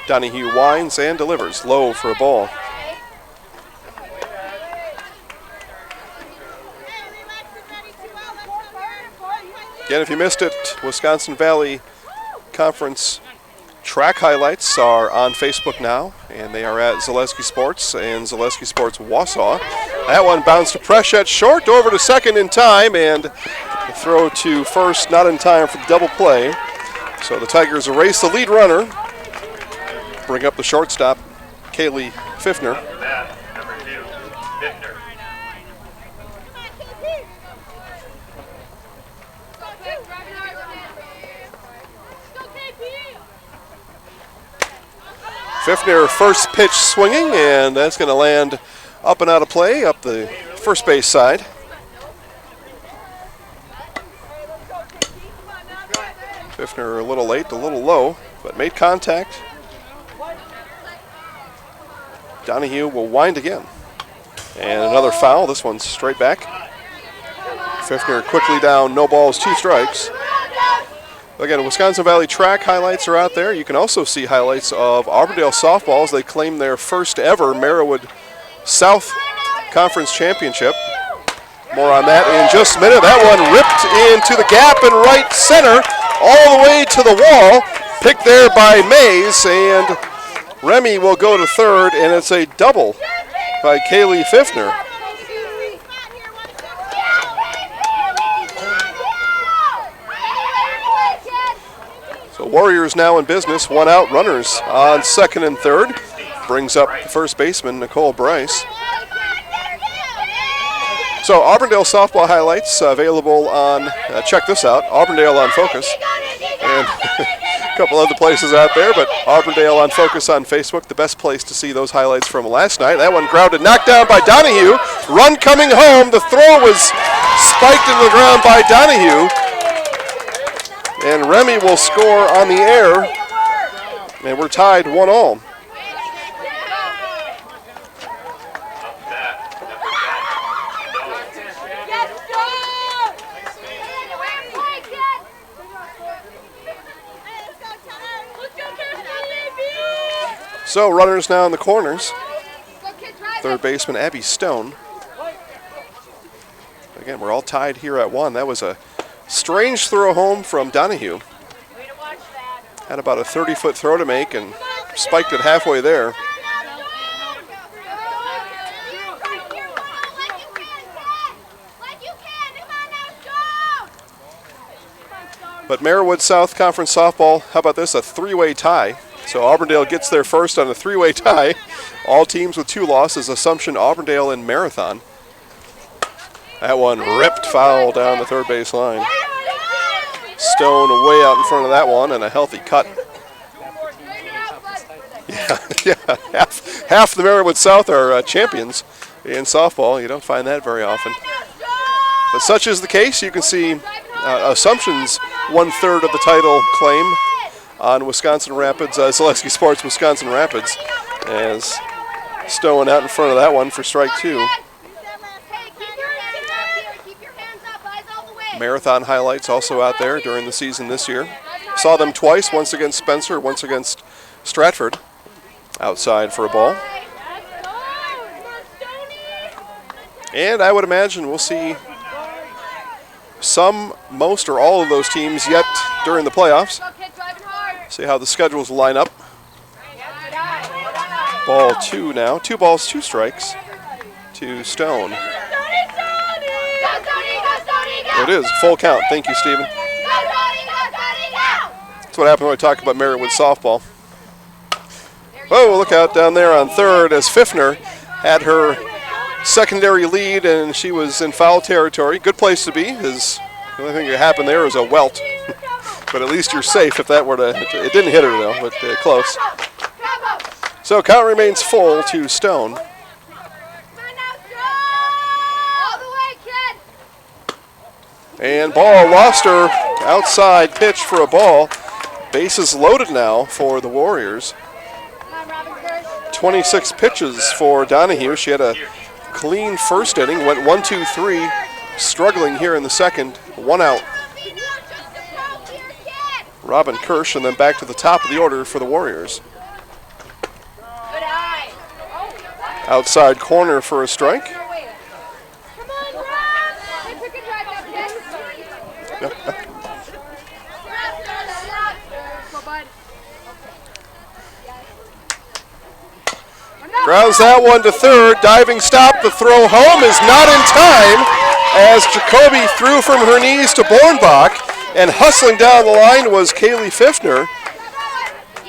Donahue winds and delivers low for a ball. Again, if you missed it, Wisconsin Valley Conference track highlights are on Facebook now, and they are at Zaleski Sports and Zaleski Sports Wausau. That one bounced to Presh at short, over to second in time, and the throw to first not in time for the double play. So the Tigers erase the lead runner, bring up the shortstop, Kaylee Pfiffner. Number 2, Pfiffner. Pfiffner first pitch swinging, and that's going to land up and out of play, up the first base side. Pfiffner a little late, a little low, but made contact. Donahue will wind again. And another foul. This one's straight back. Pfiffner quickly down, no balls, 2 strikes. Again, Wisconsin Valley track highlights are out there. You can also see highlights of Auburndale softball as they claim their first ever Merriwood South Conference Championship. More on that in just a minute. That one ripped into the gap in right center, all the way to the wall. Picked there by Mays, and Remy will go to third, and it's a double by Kaylee Pfiffner. So Warriors now in business, 1 out, runners on second and third. Brings up the first baseman, Nicole Bryce. So Auburndale softball highlights available on, check this out, Auburndale on Focus. And a couple other places out there, but Auburndale on Focus on Facebook, the best place to see those highlights from last night. That one grounded, knocked down by Donahue. Run coming home. The throw was spiked into the ground by Donahue. And Remy will score on the air. And we're tied 1-1. So runners now in the corners. Third baseman Abby Stone. Again, we're all tied here at 1. That was a strange throw home from Donahue. Had about a 30-foot throw to make and spiked it halfway there. But Merriwood South Conference softball, how about this, a 3-way tie. So Auburndale gets there first on a 3-way tie. All teams with 2 losses, Assumption, Auburndale, and Marathon. That one ripped foul down the third base line. Stone way out in front of that one, and a healthy cut. Yeah, half the Merriwood South are champions in softball. You don't find that very often. But such is the case. You can see Assumption's 1/3 of the title claim on Wisconsin Rapids, Zaleski Sports Wisconsin Rapids, as Stone out in front of that one for strike 2. Marathon highlights also out there during the season this year. Saw them twice, once against Spencer, once against Stratford. Outside for a ball. And I would imagine we'll see some, most, or all of those teams yet during the playoffs. See how the schedules line up. Ball 2 now. 2 balls, 2 strikes to Stone. There it is, full count. Thank you, Stephen. That's what happened when I talked about Merriwood softball. Oh, look out down there on third as Pfiffner had her secondary lead and she was in foul territory. Good place to be. The only thing that happened there is a welt. But at least you're safe if that were to, it didn't hit her though, but close. So count remains full to Stone. And ball lost her, outside pitch for a ball. Bases loaded now for the Warriors. 26 pitches for Donahue. She had a clean first inning, went 1-2-3, struggling here in the second, 1 out. Robin Kirsch, and then back to the top of the order for the Warriors. Outside corner for a strike. Grounds that one to third. Diving stop. The throw home is not in time as Jacoby threw from her knees to Bornbach. And hustling down the line was Kaylee Pfiffner.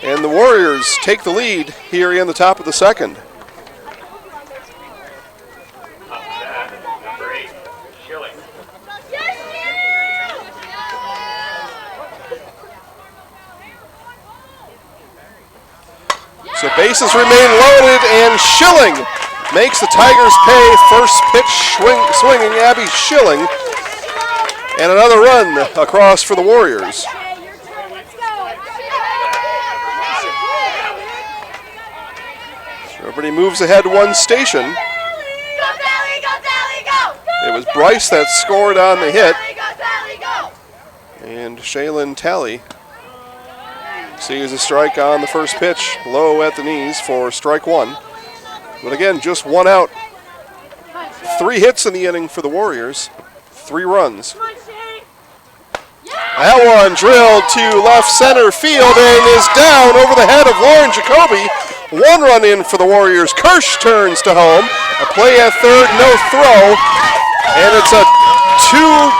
And the Warriors take the lead here in the top of the second. So bases remain loaded, and Schilling makes the Tigers pay. First pitch swinging Abby Schilling. And another run across for the Warriors. So everybody moves ahead one station. It was Bryce that scored on the hit. And Shaylin Talley sees a strike on the first pitch, low at the knees for strike one. But again, just one out. 3 hits in the inning for the Warriors, 3 runs. That one drilled to left center field and is down over the head of Lauren Jacoby. 1 run in for the Warriors. Kirsch turns to home. A play at third, no throw. And it's a 2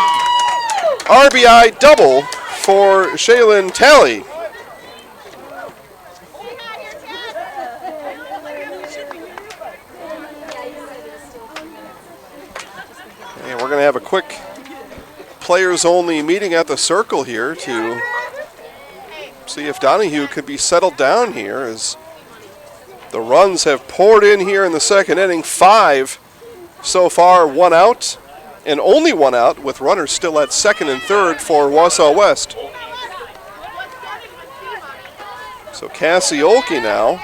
RBI double for Shaylin Talley. And we're going to have a quick players-only meeting at the circle here to see if Donahue could be settled down here, as the runs have poured in here in the second inning. 5 so far, 1 out, and only 1 out with runners still at second and third for Wausau West. So Cassie Olkey now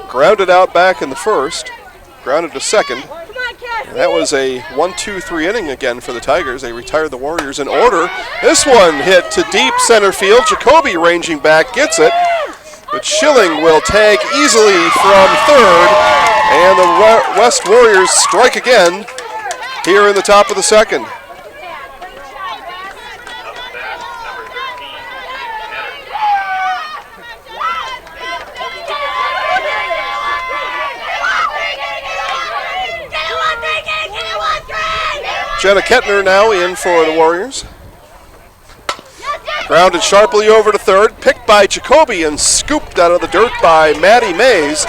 grounded out back in the first, grounded to second. And that was a 1-2-3 inning again for the Tigers. They retired the Warriors in order. This one hit to deep center field. Jacoby ranging back, gets it. But Schilling will tag easily from third. And the West Warriors strike again here in the top of the second. Jenna Kepner now in for the Warriors. Grounded sharply over to third, picked by Jacoby and scooped out of the dirt by Maddie Mays.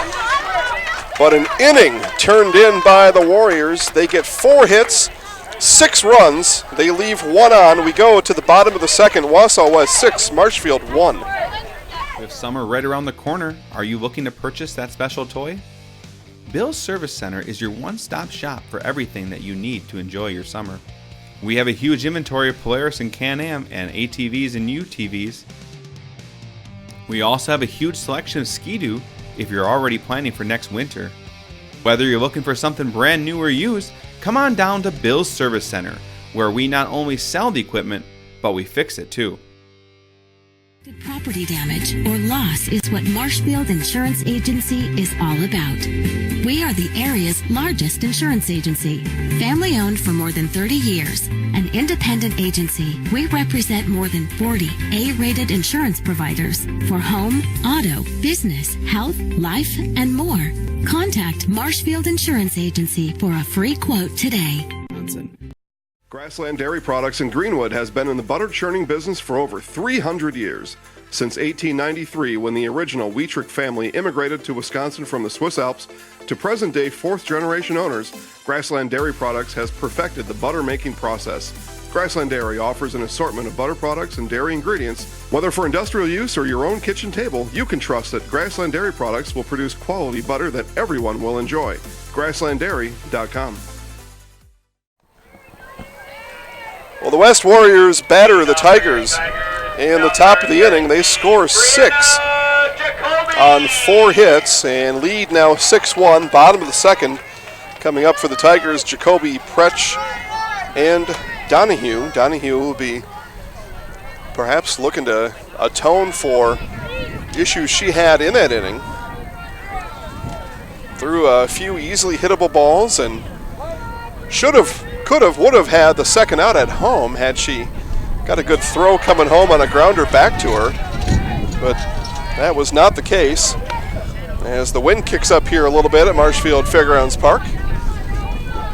But an inning turned in by the Warriors. They get 4 hits, 6 runs. They leave 1 on. We go to the bottom of the second. Wausau West 6, Marshfield 1. With summer right around the corner, are you looking to purchase that special toy? Bill's Service Center is your one-stop shop for everything that you need to enjoy your summer. We have a huge inventory of Polaris and Can-Am and ATVs and UTVs. We also have a huge selection of Ski-Doo if you're already planning for next winter. Whether you're looking for something brand new or used, come on down to Bill's Service Center, where we not only sell the equipment, but we fix it too. Property damage or loss is what Marshfield Insurance Agency is all about. We are the area's largest insurance agency, family owned for more than 30 years. An independent agency, we represent more than 40 A-rated insurance providers for home, auto, business, health, life, and more. Contact Marshfield Insurance Agency for a free quote today. Grassland Dairy Products in Greenwood has been in the butter churning business for over 300 years. Since 1893, when the original Wietrich family immigrated to Wisconsin from the Swiss Alps, to present-day 4th-generation owners, Grassland Dairy Products has perfected the butter-making process. Grassland Dairy offers an assortment of butter products and dairy ingredients. Whether for industrial use or your own kitchen table, you can trust that Grassland Dairy Products will produce quality butter that everyone will enjoy. GrasslandDairy.com. Well, the West Warriors batter the Tigers in the top of the inning. They score 6 on 4 hits and lead now 6-1. Bottom of the second. Coming up for the Tigers, Jacoby, Pretsch, and Donahue. Donahue will be perhaps looking to atone for issues she had in that inning. Threw a few easily hittable balls and would have had the second out at home had she got a good throw coming home on a grounder back to her. But that was not the case. As the wind kicks up here a little bit at Marshfield Fairgrounds Park.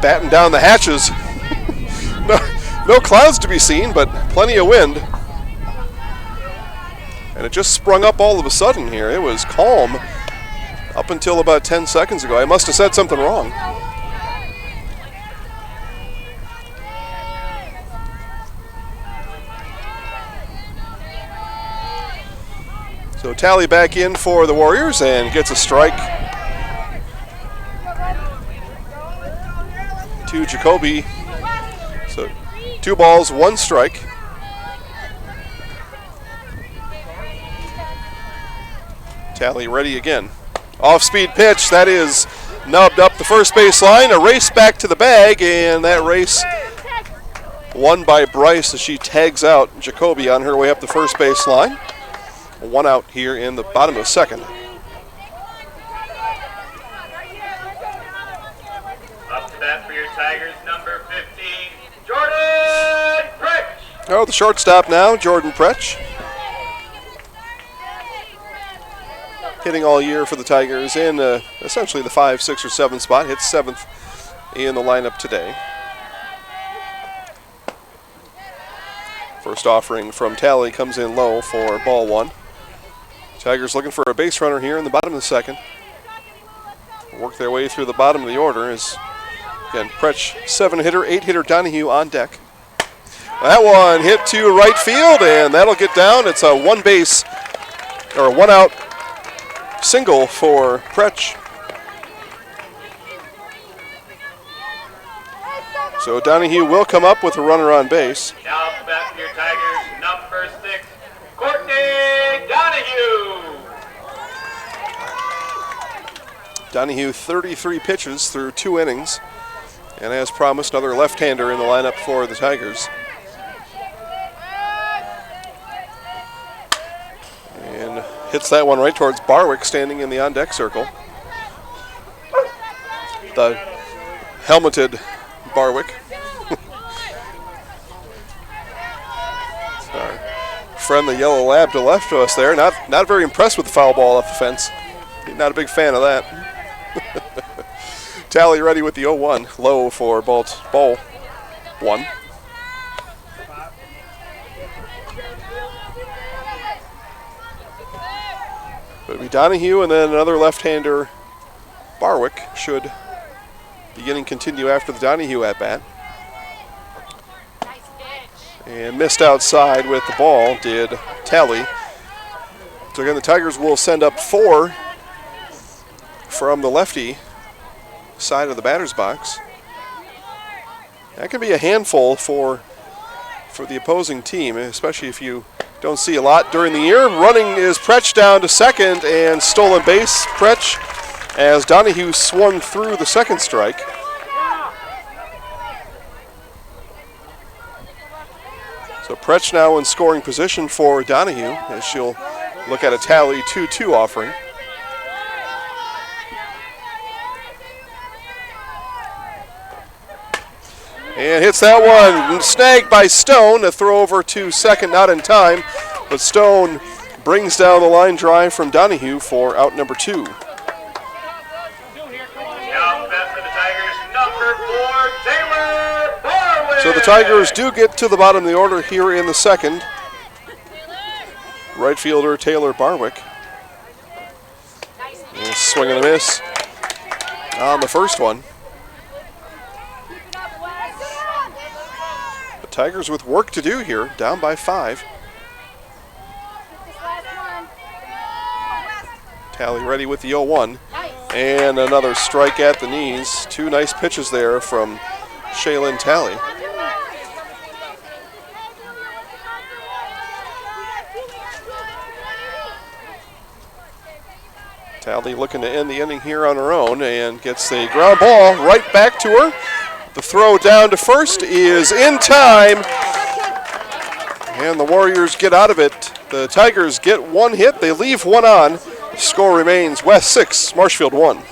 Batting down the hatches. No clouds to be seen, but plenty of wind. And it just sprung up all of a sudden here. It was calm up until about 10 seconds ago. I must have said something wrong. So Talley back in for the Warriors and gets a strike to Jacoby. So 2 balls, 1 strike. Tally ready again. Off-speed pitch, that is nubbed up the first base line. A race back to the bag, and that race won by Bryce as she tags out Jacoby on her way up the first base line. 1 out here in the bottom of the second. Up to bat for your Tigers, number 15, Jordan Pritch. Oh, the shortstop now, Jordan Pritch. Hitting all year for the Tigers in essentially the 5, 6, or 7 spot. Hits 7th in the lineup today. First offering from Tally comes in low for ball 1. Tigers looking for a base runner here in the bottom of the second. Work their way through the bottom of the order as, again, Pritch 7-hitter, 8-hitter Donahue on deck. That one hit to right field, and that'll get down. It's a 1-base, or 1-out single for Pritch. So Donahue will come up with a runner on base. Now up to bat for your Tigers, number 6, Courtney Donahue. Donahue 33 pitches through 2 innings. And as promised, another left-hander in the lineup for the Tigers. And hits that one right towards Barwick, standing in the on-deck circle. The helmeted Barwick. Our friend, the yellow lab to the left of us there. Not very impressed with the foul ball off the fence. Not a big fan of that. Tally ready with the 0-1. Low for ball 1. It'll be Donahue and then another left-hander, Barwick, should beginning continue after the Donahue at-bat. And missed outside with the ball did Tally. So again, the Tigers will send up 4 from the lefty side of the batter's box. That can be a handful for the opposing team, especially if you don't see a lot during the year. Running is Pritch down to second, and stolen base Pritch as Donahue swung through the second strike. So Pritch now in scoring position for Donahue as she'll look at a Tally 2-2 offering. And hits that one, snagged by Stone. A throw over to second, not in time, but Stone brings down the line drive from Donahue for out number 2. Now bat for the Tigers, number 4, Taylor Barwick. So the Tigers do get to the bottom of the order here in the second. Right fielder Taylor Barwick. And swing and a miss on the first one. The Tigers with work to do here, down by 5. Tally ready with the 0-1. And another strike at the knees. 2 nice pitches there from Shaylin Tally. Tally looking to end the inning here on her own and gets the ground ball right back to her. The throw down to first is in time. And the Warriors get out of it. The Tigers get 1 hit. They leave 1 on. The score remains West 6, Marshfield 1.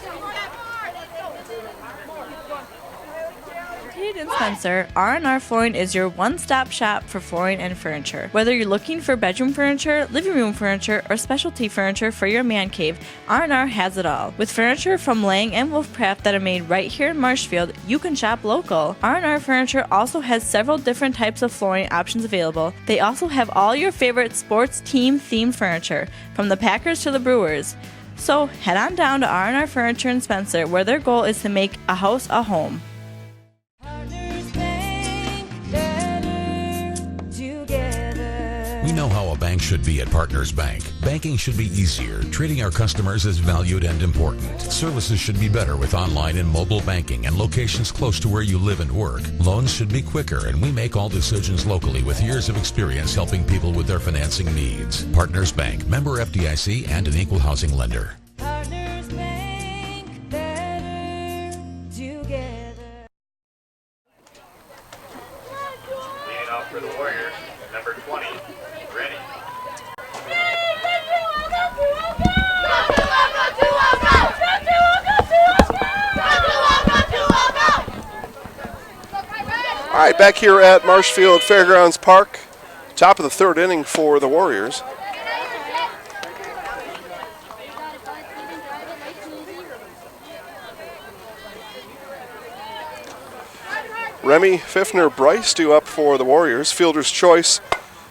In Spencer, R&R Flooring is your one-stop shop for flooring and furniture. Whether you're looking for bedroom furniture, living room furniture, or specialty furniture for your man cave, R&R has it all. With furniture from Lang and Wolfcraft that are made right here in Marshfield, you can shop local. R&R Furniture also has several different types of flooring options available. They also have all your favorite sports team-themed furniture, from the Packers to the Brewers. So head on down to R&R Furniture in Spencer, where their goal is to make a house a home. We know how a bank should be at Partners Bank. Banking should be easier, treating our customers as valued and important. Services should be better with online and mobile banking and locations close to where you live and work. Loans should be quicker, and we make all decisions locally with years of experience helping people with their financing needs. Partners Bank, member FDIC, and an equal housing lender. Partners Bank, better together. Leading off for the Warriors, number 20, ready. All right, back here at Marshfield Fairgrounds Park, top of the third inning for the Warriors. Remy, Pfiffner, Bryce due up for the Warriors. Fielder's choice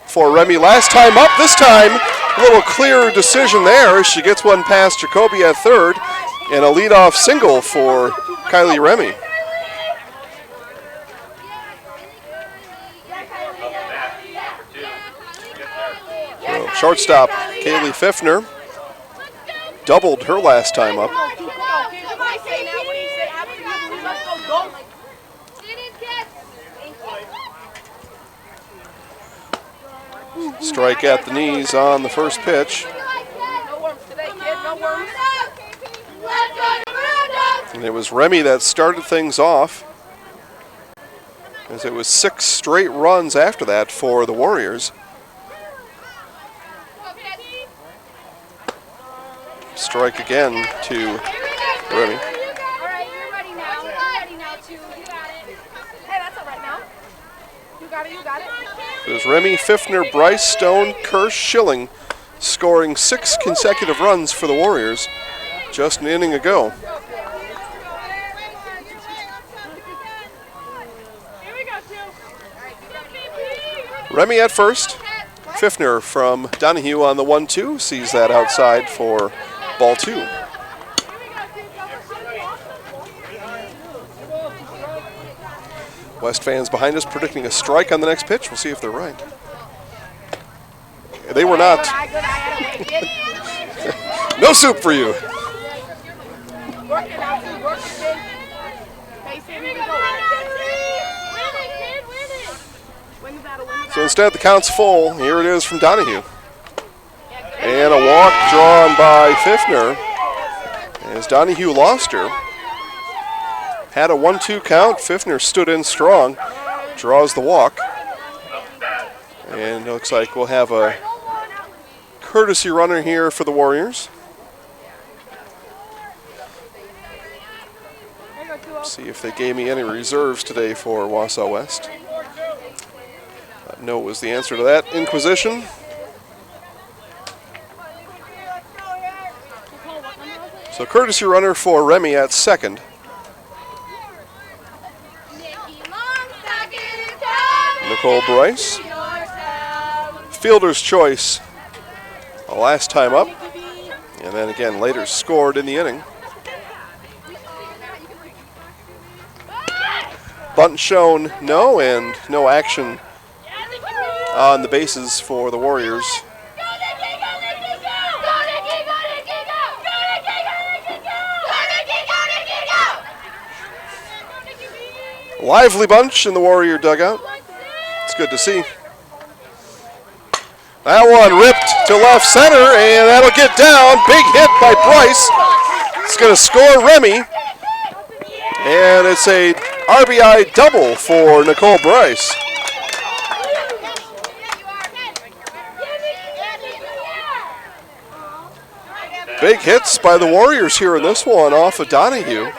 for Remy. Last time up, this time a little clearer decision there. She gets one past Jacoby at third, and a leadoff single for Kylie Remy. So shortstop Kaylee Pfiffner doubled her last time up. Strike at the knees on the first pitch. And it was Remy that started things off, as it was 6 straight runs after that for the Warriors. Strike again to Remy. It was Remy, Pfiffner, Bryce, Stone, Kirsch, Schilling scoring 6 consecutive runs for the Warriors just an inning ago. Remy at first. Pfiffner from Donahue on the 1-2 sees that outside for ball 2. West fans behind us predicting a strike on the next pitch. We'll see if they're right. They were not. No soup for you. So instead the count's full. Here it is from Donahue. And a walk drawn by Pfiffner as Donahue lost her. Had a 1-2 count. Pfiffner stood in strong, draws the walk. And it looks like we'll have a courtesy runner here for the Warriors. See if they gave me any reserves today for Wausau West. No was the answer to that inquisition. So courtesy runner for Remy at second. Nicole Bryce. Fielder's choice last time up. And then again later scored in the inning. Bunt shown no, and no action on the bases for the Warriors. Lively bunch in the Warrior dugout. It's good to see. That one ripped to left center, and that'll get down. Big hit by Bryce. It's going to score Remy. And it's a RBI double for Nicole Bryce. Big hits by the Warriors here in this one off of Donahue.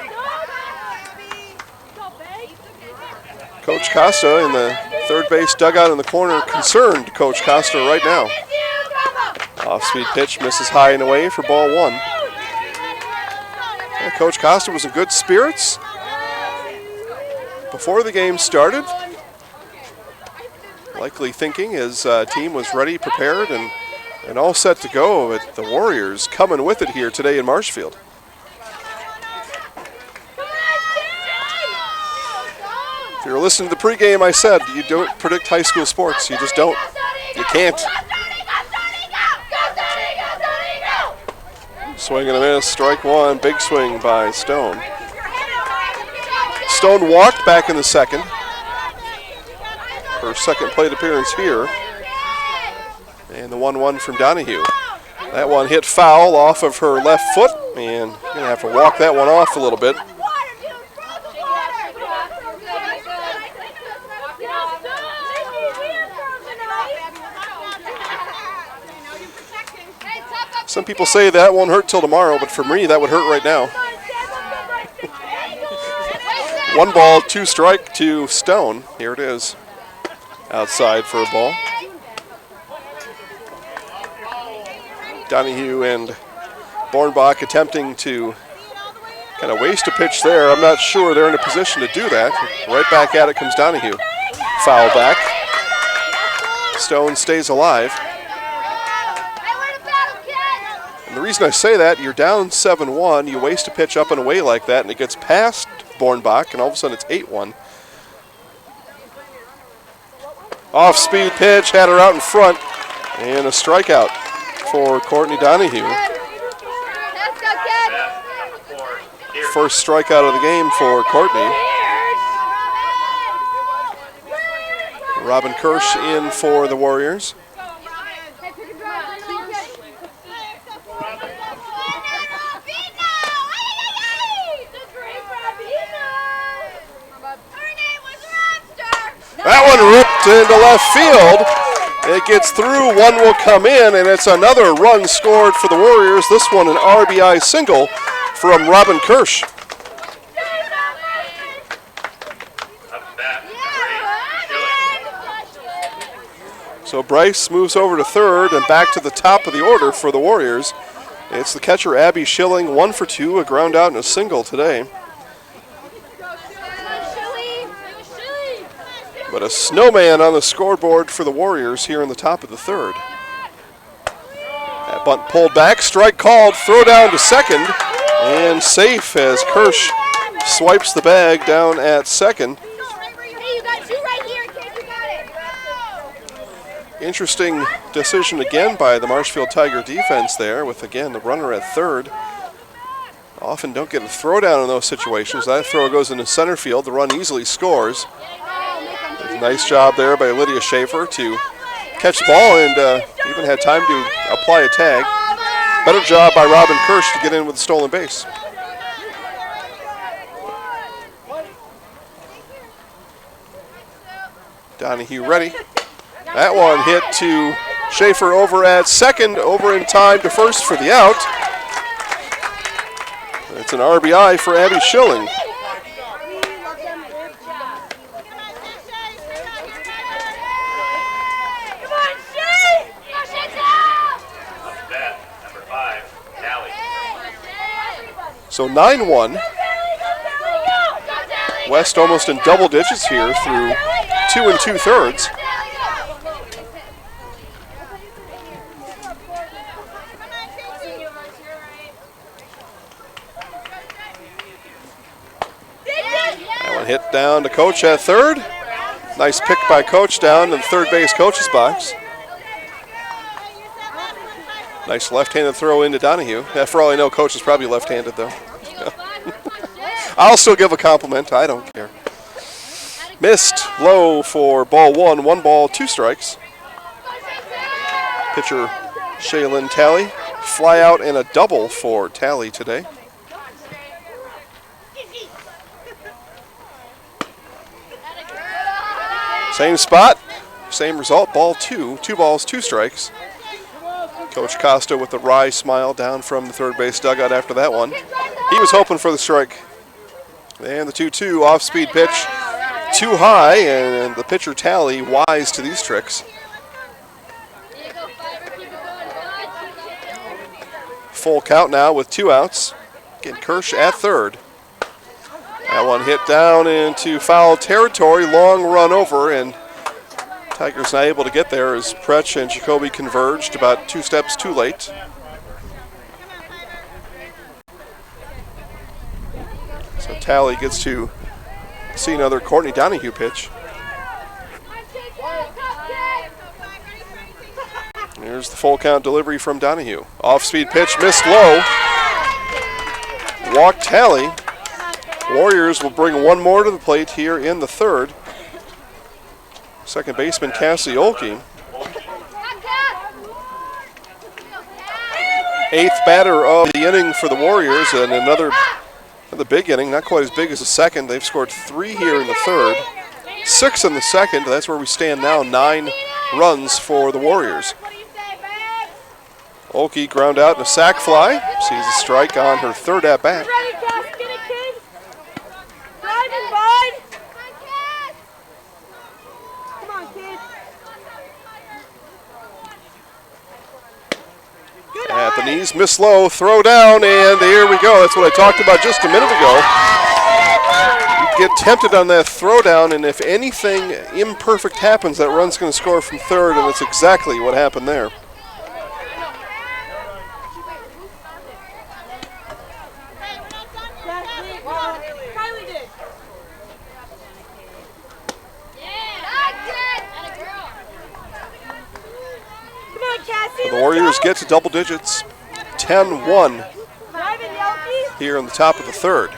Coach Costa in the third base dugout in the corner, concerned Coach Costa right now. Off-speed pitch misses high and away for ball 1. Yeah, Coach Costa was in good spirits before the game started. Likely thinking his team was ready, prepared, and all set to go, but the Warriors coming with it here today in Marshfield. If you're listening to the pregame, I said you don't predict high school sports. You just don't. You can't. Swing and a miss, strike one, big swing by Stone. Stone walked back in the second. Her second plate appearance here. And the 1-1 from Donahue. That one hit foul off of her left foot, and you're going to have to walk that one off a little bit. Some people say that won't hurt till tomorrow, but for me, that would hurt right now. 1 ball, 2 strike to Stone. Here it is. Outside for a ball. Donahue and Bornbach attempting to kind of waste a pitch there. I'm not sure they're in a position to do that. Right back at it comes Donahue. Foul back. Stone stays alive. And the reason I say that, you're down 7-1, you waste a pitch up and away like that, and it gets past Bornbach, and all of a sudden it's 8-1. Off-speed pitch, had her out in front, and a strikeout for Courtney Donahue. First strikeout of the game for Courtney. Robin Kirsch in for the Warriors. That one ripped into left field. It gets through, one will come in, and it's another run scored for the Warriors. This one an RBI single from Robin Kirsch. So Bryce moves over to third and back to the top of the order for the Warriors. It's the catcher Abby Schilling, 1 for 2, a ground out and a single today. But a snowman on the scoreboard for the Warriors here in the top of the third. That bunt pulled back, strike called, throw down to second, and safe as Kirsch swipes the bag down at second. Interesting decision again by the Marshfield Tiger defense there with, again, the runner at third. Often don't get a throw down in those situations. That throw goes into center field. The run easily scores. Nice job there by Lydia Schaefer to catch the ball and even had time to apply a tag. Better job by Robin Kirsch to get in with the stolen base. Donahue ready. That one hit to Schaefer over at second, over in time to first for the out. It's an RBI for Abby Schilling. So 9-1. West almost in double digits here through 2 2/3. That one hit down to Coach at third. Nice pick by Coach down to the third base coach's box. Nice left-handed throw into Donahue. Yeah, for all I know, Coach is probably left-handed, though. I'll still give a compliment. I don't care. Missed low for ball 1. 1 ball, 2 strikes. Pitcher Shaylin Talley. Fly out and a double for Talley today. Same spot, same result. Ball 2. 2 balls, 2 strikes. Coach Costa with a wry smile down from the third base dugout after that one. He was hoping for the strike. And the 2-2 off-speed pitch too high, and the pitcher Talley wise to these tricks. Full count now with 2 outs. Again, Kirsch at third. That one hit down into foul territory, long run over, and Tigers not able to get there as Pretsch and Jacoby converged about 2 steps too late. So Talley gets to see another Courtney Donahue pitch. Here's the full count delivery from Donahue. Off-speed pitch, missed low. walk tally. Warriors will bring one more to the plate here in the third. Second baseman Cassie Olkey. Eighth batter of the inning for the Warriors, and another big inning, not quite as big as the second. They've scored 3 here in the third, 6 in the second. That's where we stand now, 9 runs for the Warriors. Olkey ground out in a sac fly, sees a strike on her third at bat. At the knees, miss low, throw down, and here we go. That's what I talked about just a minute ago. You get tempted on that throw down, and if anything imperfect happens, that run's going to score from third, and that's exactly what happened there. The Warriors get to double digits, 10-1 here in the top of the third.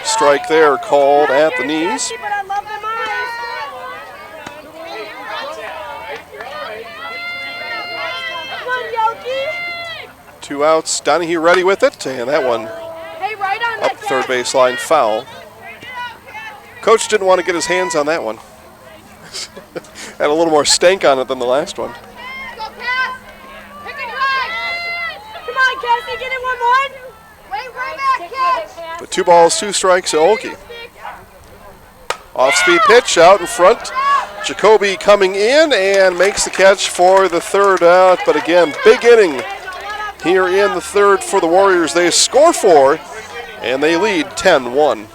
Strike there called at the knees. Two outs, Donahue ready with it, and that one up the third baseline, foul. Coach didn't want to get his hands on that one. Had a little more stank on it than the last one. Come on, Cassie, get it one more. Wait, right back, catch. But 2 balls, 2 strikes to Olkey. Off-speed pitch out in front. Jacoby coming in and makes the catch for the third out. But again, big inning here in the third for the Warriors. They score 4 and they lead 10-1.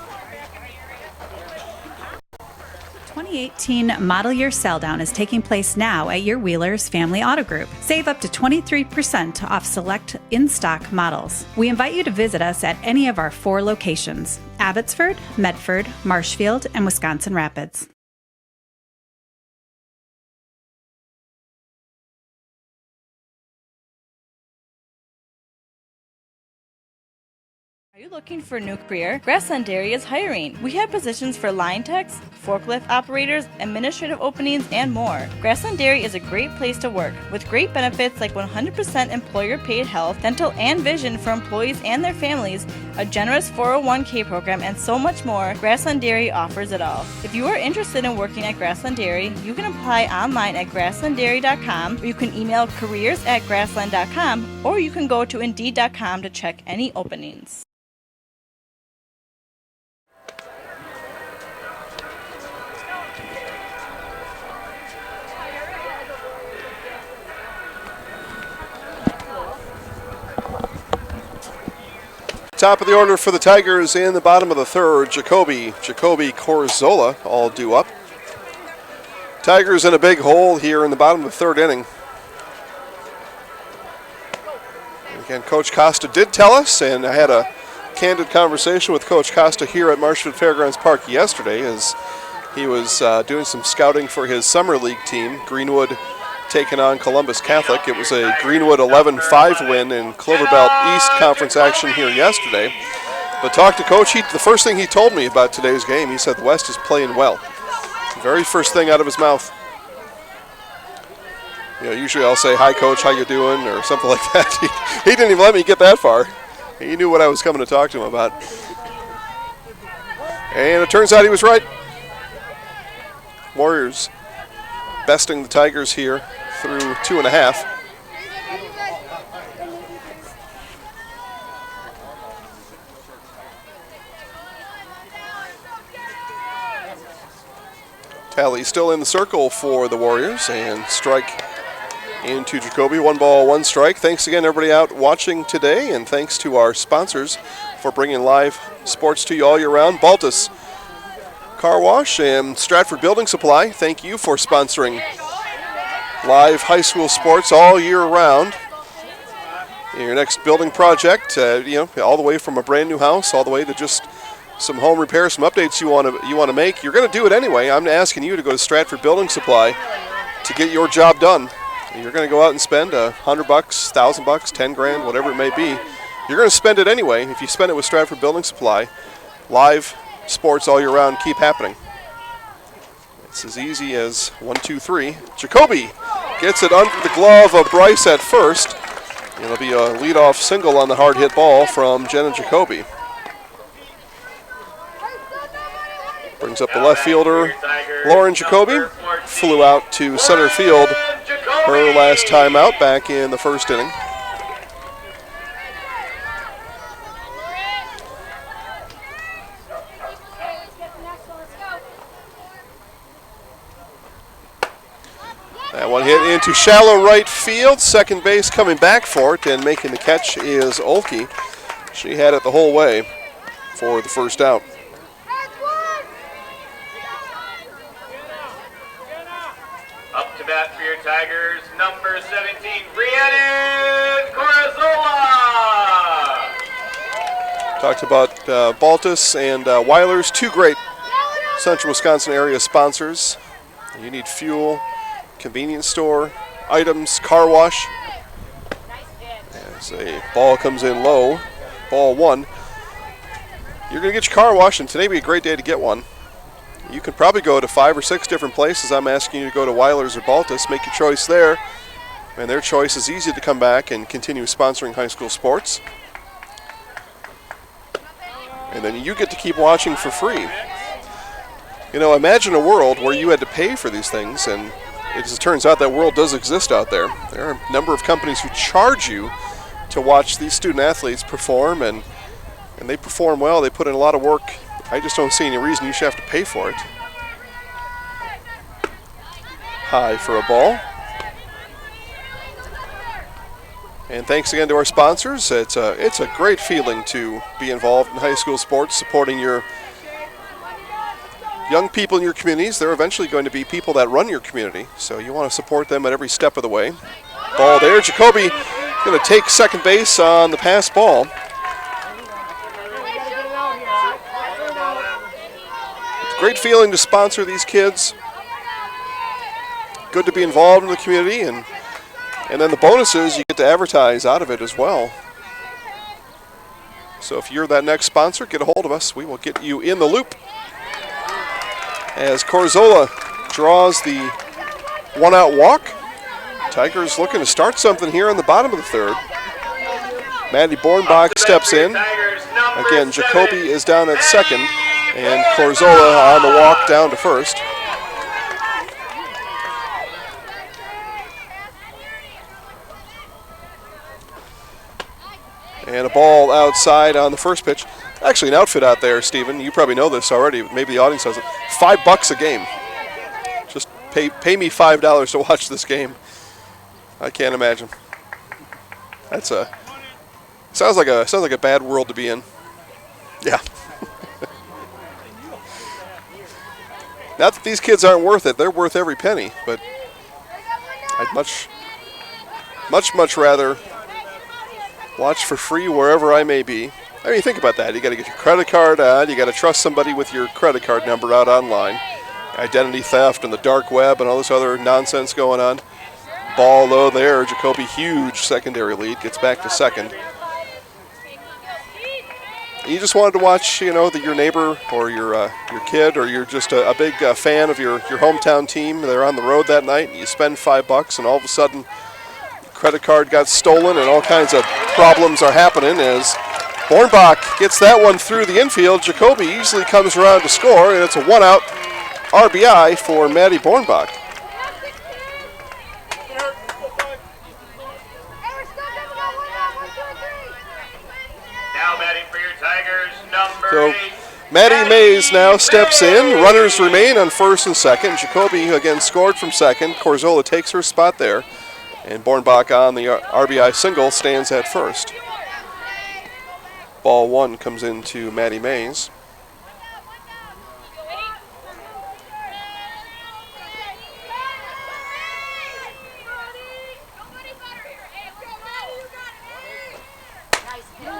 2018 model year sell down is taking place now at your Wheelers Family Auto Group. Save up to 23% off select in-stock models. We invite you to visit us at any of our 4 locations: Abbotsford, Medford, Marshfield, and Wisconsin Rapids. Are you looking for a new career? Grassland Dairy is hiring. We have positions for line techs, forklift operators, administrative openings, and more. Grassland Dairy is a great place to work with great benefits like 100% employer-paid health, dental, and vision for employees and their families, a generous 401k program, and so much more. Grassland Dairy offers it all. If you are interested in working at Grassland Dairy, you can apply online at grasslanddairy.com, or you can email careers@grassland.com, or you can go to indeed.com to check any openings. Top of the order for the Tigers in the bottom of the third, Jacoby Corzola, all due up. Tigers in a big hole here in the bottom of the third inning. And again, Coach Costa did tell us, and I had a candid conversation with Coach Costa here at Marshfield Fairgrounds Park yesterday as he was doing some scouting for his summer league team, Greenwood taking on Columbus Catholic. It was a Greenwood 11-5 win in Cloverbelt East Conference action here yesterday. But talked to Coach, the first thing he told me about today's game, he said the West is playing well. Very first thing out of his mouth. You know, usually I'll say, "Hi, Coach, how you doing?" or something like that. He didn't even let me get that far. He knew what I was coming to talk to him about. And it turns out he was right. Warriors besting the Tigers here through 2.5. Tally still in the circle for the Warriors, and strike into Jacoby. 1 ball, 1 strike. Thanks again, everybody out watching today, and thanks to our sponsors for bringing live sports to you all year round. Baltus Car Wash and Stratford Building Supply, thank you for sponsoring live high school sports all year round. Your next building project, all the way from a brand new house all the way to just some home repair, some updates you want to make. You're going to do it anyway. I'm asking you to go to Stratford Building Supply to get your job done. You're going to go out and spend $100, $1,000, 10 grand, whatever it may be. You're going to spend it anyway. If you spend it with Stratford Building Supply, live sports all year round keep happening. It's as easy as 1, 2, 3. Jacoby gets it under the glove of Bryce at first. It'll be a leadoff single on the hard hit ball from Jenna Jacoby. Brings up the left fielder, Lauren Jacoby. Flew out to center field her last time out back in the first inning. That one hit into shallow right field. Second base coming back for it, and making the catch is Olke. She had it the whole way for the first out. Up to bat for your Tigers, number 17, Rhiannon Corazola. Talked about Baltus and Weilers, two great Central Wisconsin area sponsors. You need fuel, convenience store, items, car wash. As a ball comes in low, ball 1. You're going to get your car washed, and today would be a great day to get one. You could probably go to 5 or 6 different places. I'm asking you to go to Weilers or Baltus. Make your choice there. And their choice is easy to come back and continue sponsoring high school sports. And then you get to keep watching for free. You know, imagine a world where you had to pay for these things, and as it turns out, that world does exist out there. There are a number of companies who charge you to watch these student athletes perform, and they perform well. They put in a lot of work. I just don't see any reason you should have to pay for it. High for a ball. And thanks again to our sponsors. It's a great feeling to be involved in high school sports, supporting your young people in your communities. They're eventually going to be people that run your community, so you want to support them at every step of the way. Ball there. Jacoby going to take second base on the pass ball. Great feeling to sponsor these kids. Good to be involved in the community, and then the bonuses, you get to advertise out of it as well. So if you're that next sponsor, get a hold of us. We will get you in the loop. As Corzola draws the one-out walk, Tigers looking to start something here in the bottom of the third. Maddie Bornbach steps in. Again, Jacoby is down at second, and Corzola on the walk down to first. And a ball outside on the first pitch. Actually, an outfit out there, Stephen. You probably know this already, but maybe the audience doesn't. $5 a game. Just pay me $5 to watch this game. I can't imagine. That's sounds like a bad world to be in. Yeah. Not that these kids aren't worth it. They're worth every penny, but I'd much rather watch for free wherever I may be. I mean, think about that. You got to get your credit card on. You got to trust somebody with your credit card number out online. Identity theft and the dark web and all this other nonsense going on. Ball low there. Jacoby, huge secondary lead. Gets back to second. You just wanted to watch, your neighbor or your kid, or you're just a big fan of your hometown team. They're on the road that night. And you spend $5, and all of a sudden, your credit card got stolen, and all kinds of problems are happening as Bornbach gets that one through the infield. Jacoby easily comes around to score, and it's a one-out RBI for Maddie Bornbach. Now batting for your Tigers, number So 8. Maddie Mays now steps in. Runners remain on first and second. Jacoby again scored from second. Corzola takes her spot there. And Bornbach on the RBI single stands at first. Ball 1 comes into Maddie Mays.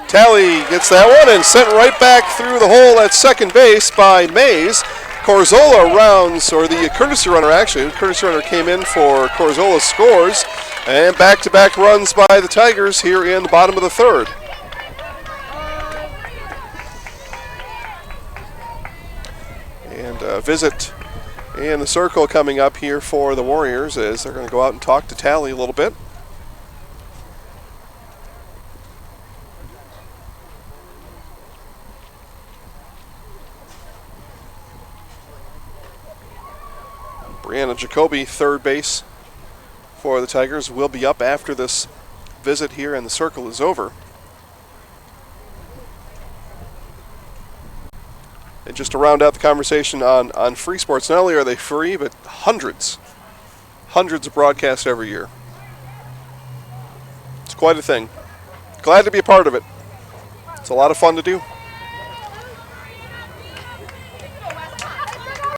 Talley gets that one and sent right back through the hole at second base by Mays. Corzola rounds, or the courtesy runner actually. The courtesy runner came in for Corzola, scores. And back-to-back runs by the Tigers here in the bottom of the third. And a visit in the circle coming up here for the Warriors as they're going to go out and talk to Tally a little bit. Brianna Jacoby, third base for the Tigers, will be up after this visit here and the circle is over. And just to round out the conversation on free sports, not only are they free, but hundreds of broadcasts every year. It's quite a thing. Glad to be a part of it. It's a lot of fun to do.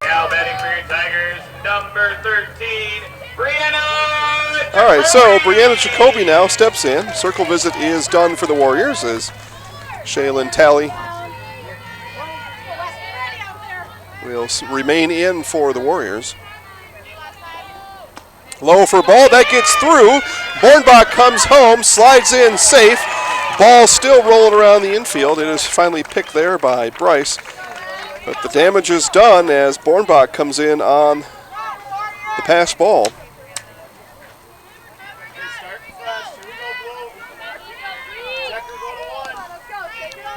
Now batting for your Tigers, number 13, Brianna. All right, so Brianna Jacoby now steps in. Circle visit is done for the Warriors as Shaylin Talley will remain in for the Warriors. Low for ball, that gets through. Bornbach comes home, slides in safe. Ball still rolling around the infield. It is finally picked there by Bryce. But the damage is done as Bornbach comes in on the pass ball.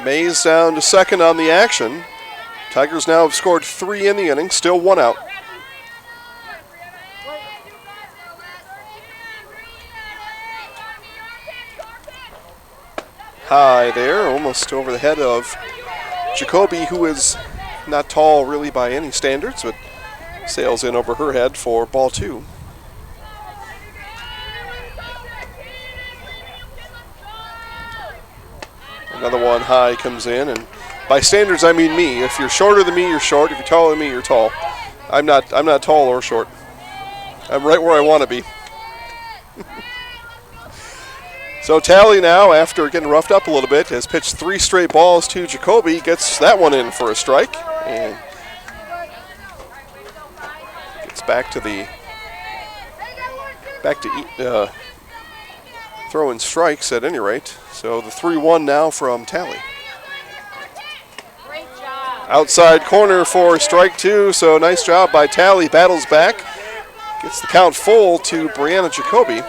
Mays down to second on the action. Tigers now have scored 3 in the inning, still 1 out. High there, almost over the head of Jacoby, who is not tall really by any standards, but sails in over her head for ball 2. Another one high comes in, and by standards I mean me. If you're shorter than me, you're short. If you're taller than me, you're tall. I'm not tall or short. I'm right where I want to be. So Tally now, after getting roughed up a little bit, has pitched 3 straight balls to Jacoby, gets that one in for a strike, and gets back to throwing strikes at any rate. So the 3-1 now from Tally. Outside corner for strike 2, so nice job by Tally. Battles back, gets the count full to Brianna Jacoby.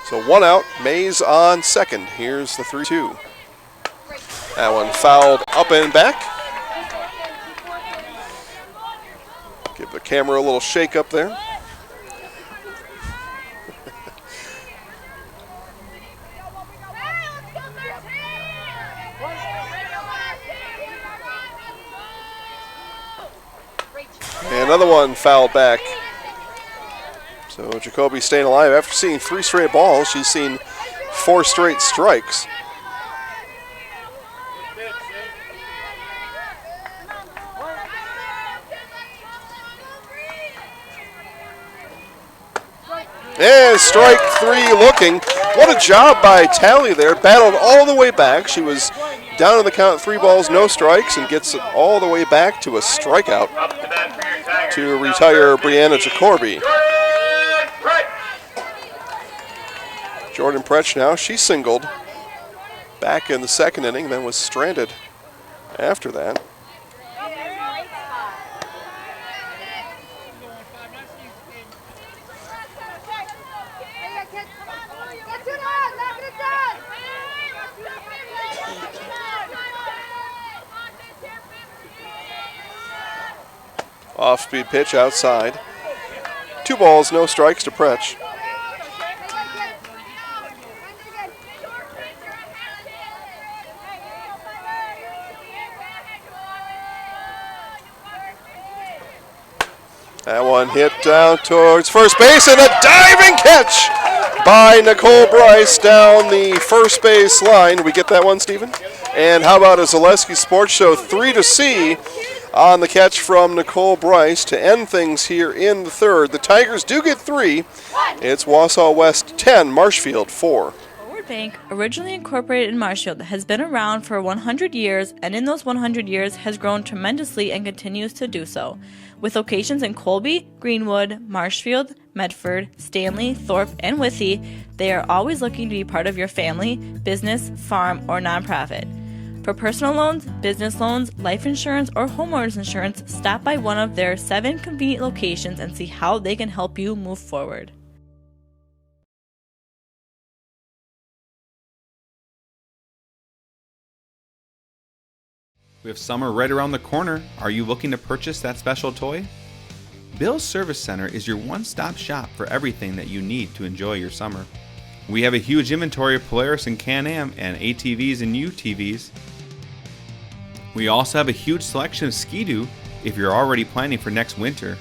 So 1 out, Mays on second. Here's the 3-2. That one fouled up and back. Give the camera a little shake up there. And another one fouled back. So Jacoby staying alive. After seeing 3 straight balls, she's seen 4 straight strikes. And strike 3 looking. What a job by Tally there. Battled all the way back. She was down in the count, 3 balls, no strikes, and gets it all the way back to a strikeout to retire Brianna Jacoby. Jordan Pretsch now, she singled back in the second inning, then was stranded after that. Off-speed pitch outside. 2 balls, no strikes to Pretsch. That one hit down towards first base, and a diving catch by Nicole Bryce down the first base line. We get that one, Stephen? And how about a Zaleski Sports Show 3-C on the catch from Nicole Bryce to end things here in the third. The Tigers do get 3. It's Wausau West 10, Marshfield 4. Forward Bank, originally incorporated in Marshfield, has been around for 100 years, and in those 100 years has grown tremendously and continues to do so. With locations in Colby, Greenwood, Marshfield, Medford, Stanley, Thorpe, and Withee, they are always looking to be part of your family, business, farm, or nonprofit. For personal loans, business loans, life insurance, or homeowners insurance, stop by one of their 7 convenient locations and see how they can help you move forward. We have summer right around the corner. Are you looking to purchase that special toy? Bill's Service Center is your one-stop shop for everything that you need to enjoy your summer. We have a huge inventory of Polaris and Can-Am and ATVs and UTVs. We also have a huge selection of Ski-Doo if you're already planning for next winter.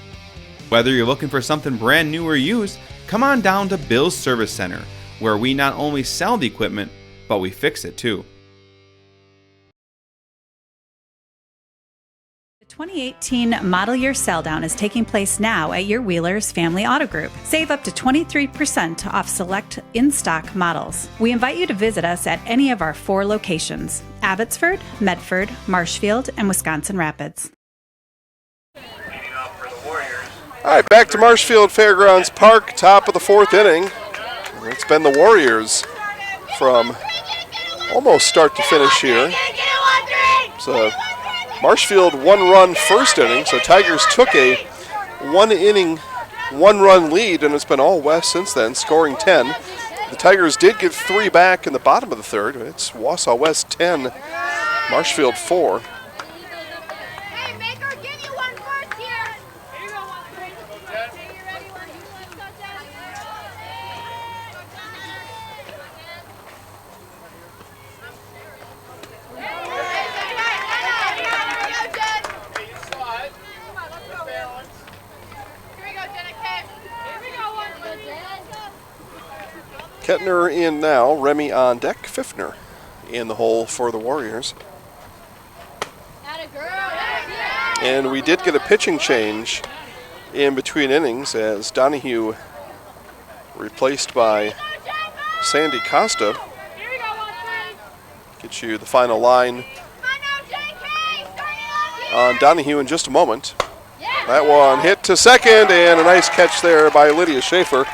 Whether you're looking for something brand new or used, come on down to Bill's Service Center, where we not only sell the equipment, but we fix it too. The 2018 model year sell down is taking place now at your Wheelers Family Auto Group. Save up to 23% off select in-stock models. We invite you to visit us at any of our 4 locations: Abbotsford, Medford, Marshfield, and Wisconsin Rapids. All right, back to Marshfield Fairgrounds Park, top of the 4th inning. It's been the Warriors from almost start to finish here. So Marshfield 1-run first inning, so Tigers took a 1-inning, 1-run lead, and it's been all West since then, scoring 10. The Tigers did get 3 back in the bottom of the 3rd. It's Wausau West 10, Marshfield 4. Kepner in now, Remy on deck, Pfiffner in the hole for the Warriors. And we did get a pitching change in between innings as Donahue replaced by Sandy Costa. Get you the final line on Donahue in just a moment. That one hit to second, and a nice catch there by Lydia Schaefer.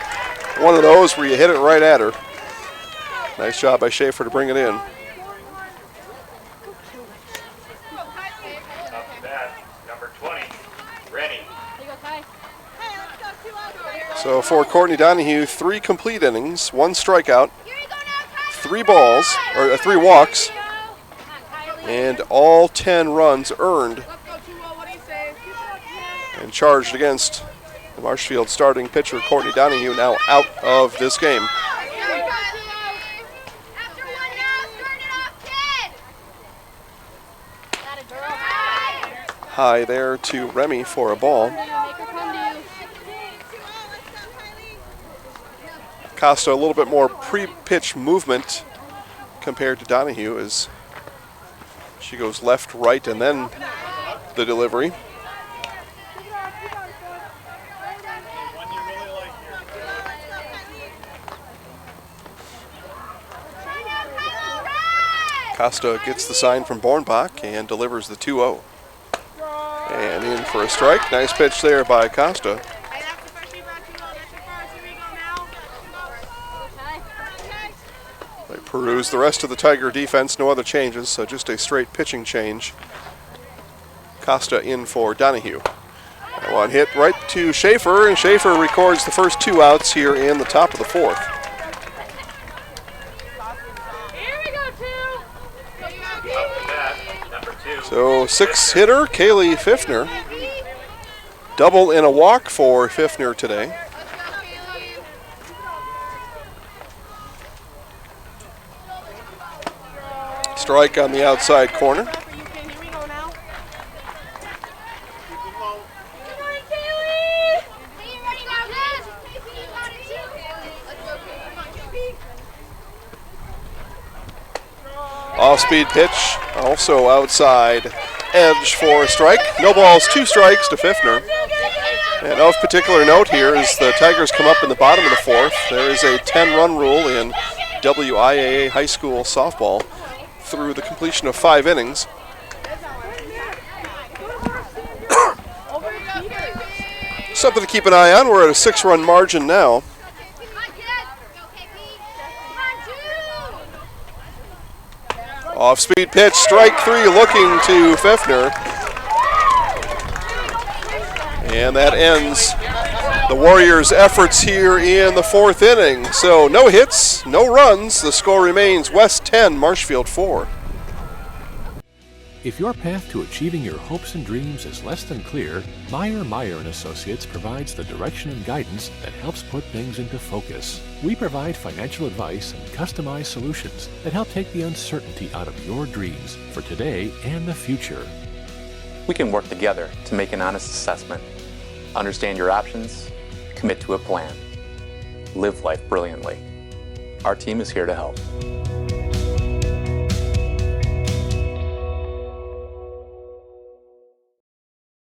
One of those where you hit it right at her. Nice job by Schaefer to bring it in. Number 20, Rennie. So for Courtney Donahue, 3 complete innings, 1 strikeout, 3 balls, or 3 walks, and all 10 runs earned and charged against the Marshfield starting pitcher Courtney Donahue, now out of this game. High there to Remy for a ball. Costa a little bit more pre-pitch movement compared to Donahue as she goes left, right, and then the delivery. Costa gets the sign from Bornbach and delivers the 2-0. And in for a strike. Nice pitch there by Costa. They peruse the rest of the Tiger defense, no other changes, so just a straight pitching change. Costa in for Donahue. That one hit right to Schaefer, and Schaefer records the first 2 outs here in the top of the 4th. So 6-hitter, Kaylee Pfiffner. Double and a walk for Pfiffner today. Strike on the outside corner. Off-speed pitch, also outside edge for a strike. No balls, 2 strikes to Pfiffner. And of particular note here is the Tigers come up in the bottom of the 4th. There is a 10-run rule in WIAA high school softball through the completion of 5 innings. Something to keep an eye on. We're at a 6-run margin now. Off-speed pitch, strike 3, looking to Kepner. And that ends the Warriors' efforts here in the 4th inning. So no hits, no runs. The score remains West 10, Marshfield 4. If your path to achieving your hopes and dreams is less than clear, Meyer & Associates provides the direction and guidance that helps put things into focus. We provide financial advice and customized solutions that help take the uncertainty out of your dreams for today and the future. We can work together to make an honest assessment, understand your options, commit to a plan, live life brilliantly. Our team is here to help.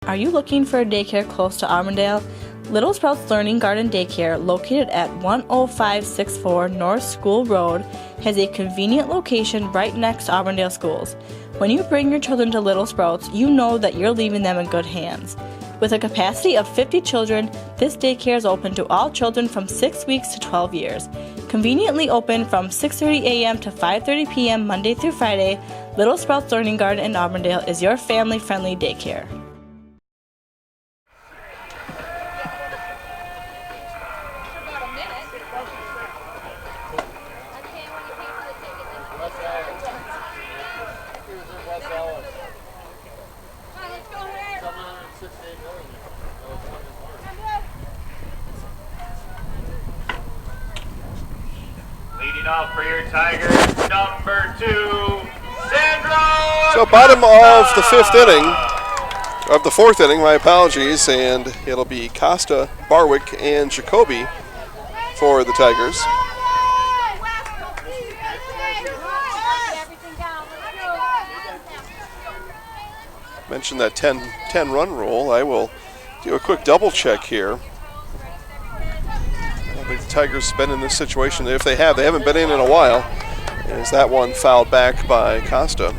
Are you looking for a daycare close to Auburndale? Little Sprouts Learning Garden Daycare, located at 10564 North School Road, has a convenient location right next to Auburndale schools. When you bring your children to Little Sprouts, you know that you're leaving them in good hands. With a capacity of 50 children, this daycare is open to all children from 6 weeks to 12 years. Conveniently open from 6:30 a.m. to 5:30 p.m. Monday through Friday, Little Sprouts Learning Garden in Auburndale is your family-friendly daycare. Leading off for your Tigers, number 2, Sandro. So bottom of the 5th inning, of the 4th inning, my apologies, and it'll be Costa, Barwick, and Jacoby for the Tigers. Mentioned that 10-run rule. I will do a quick double check here. I don't think the Tigers have been in this situation. If they have, they haven't been in a while. As that one fouled back by Costa.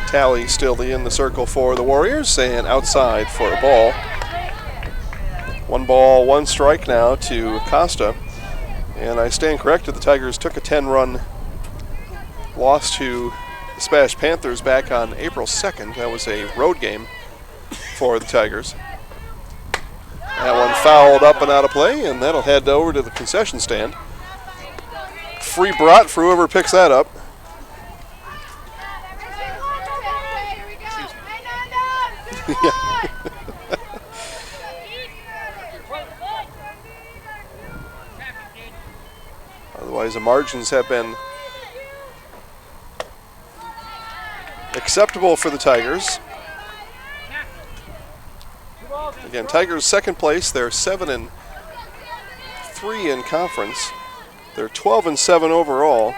Tally still in the circle for the Warriors, and outside for a ball. 1 ball, 1 strike now to Costa. And I stand corrected, the Tigers took a 10-run loss to the Spanish Panthers back on April 2nd. That was a road game for the Tigers. That one fouled up and out of play, and that'll head over to the concession stand. Free brat for whoever picks that up. Otherwise, the margins have been acceptable for the Tigers. Again, Tigers second place. They're 7-3 in conference. They're 12-7 overall.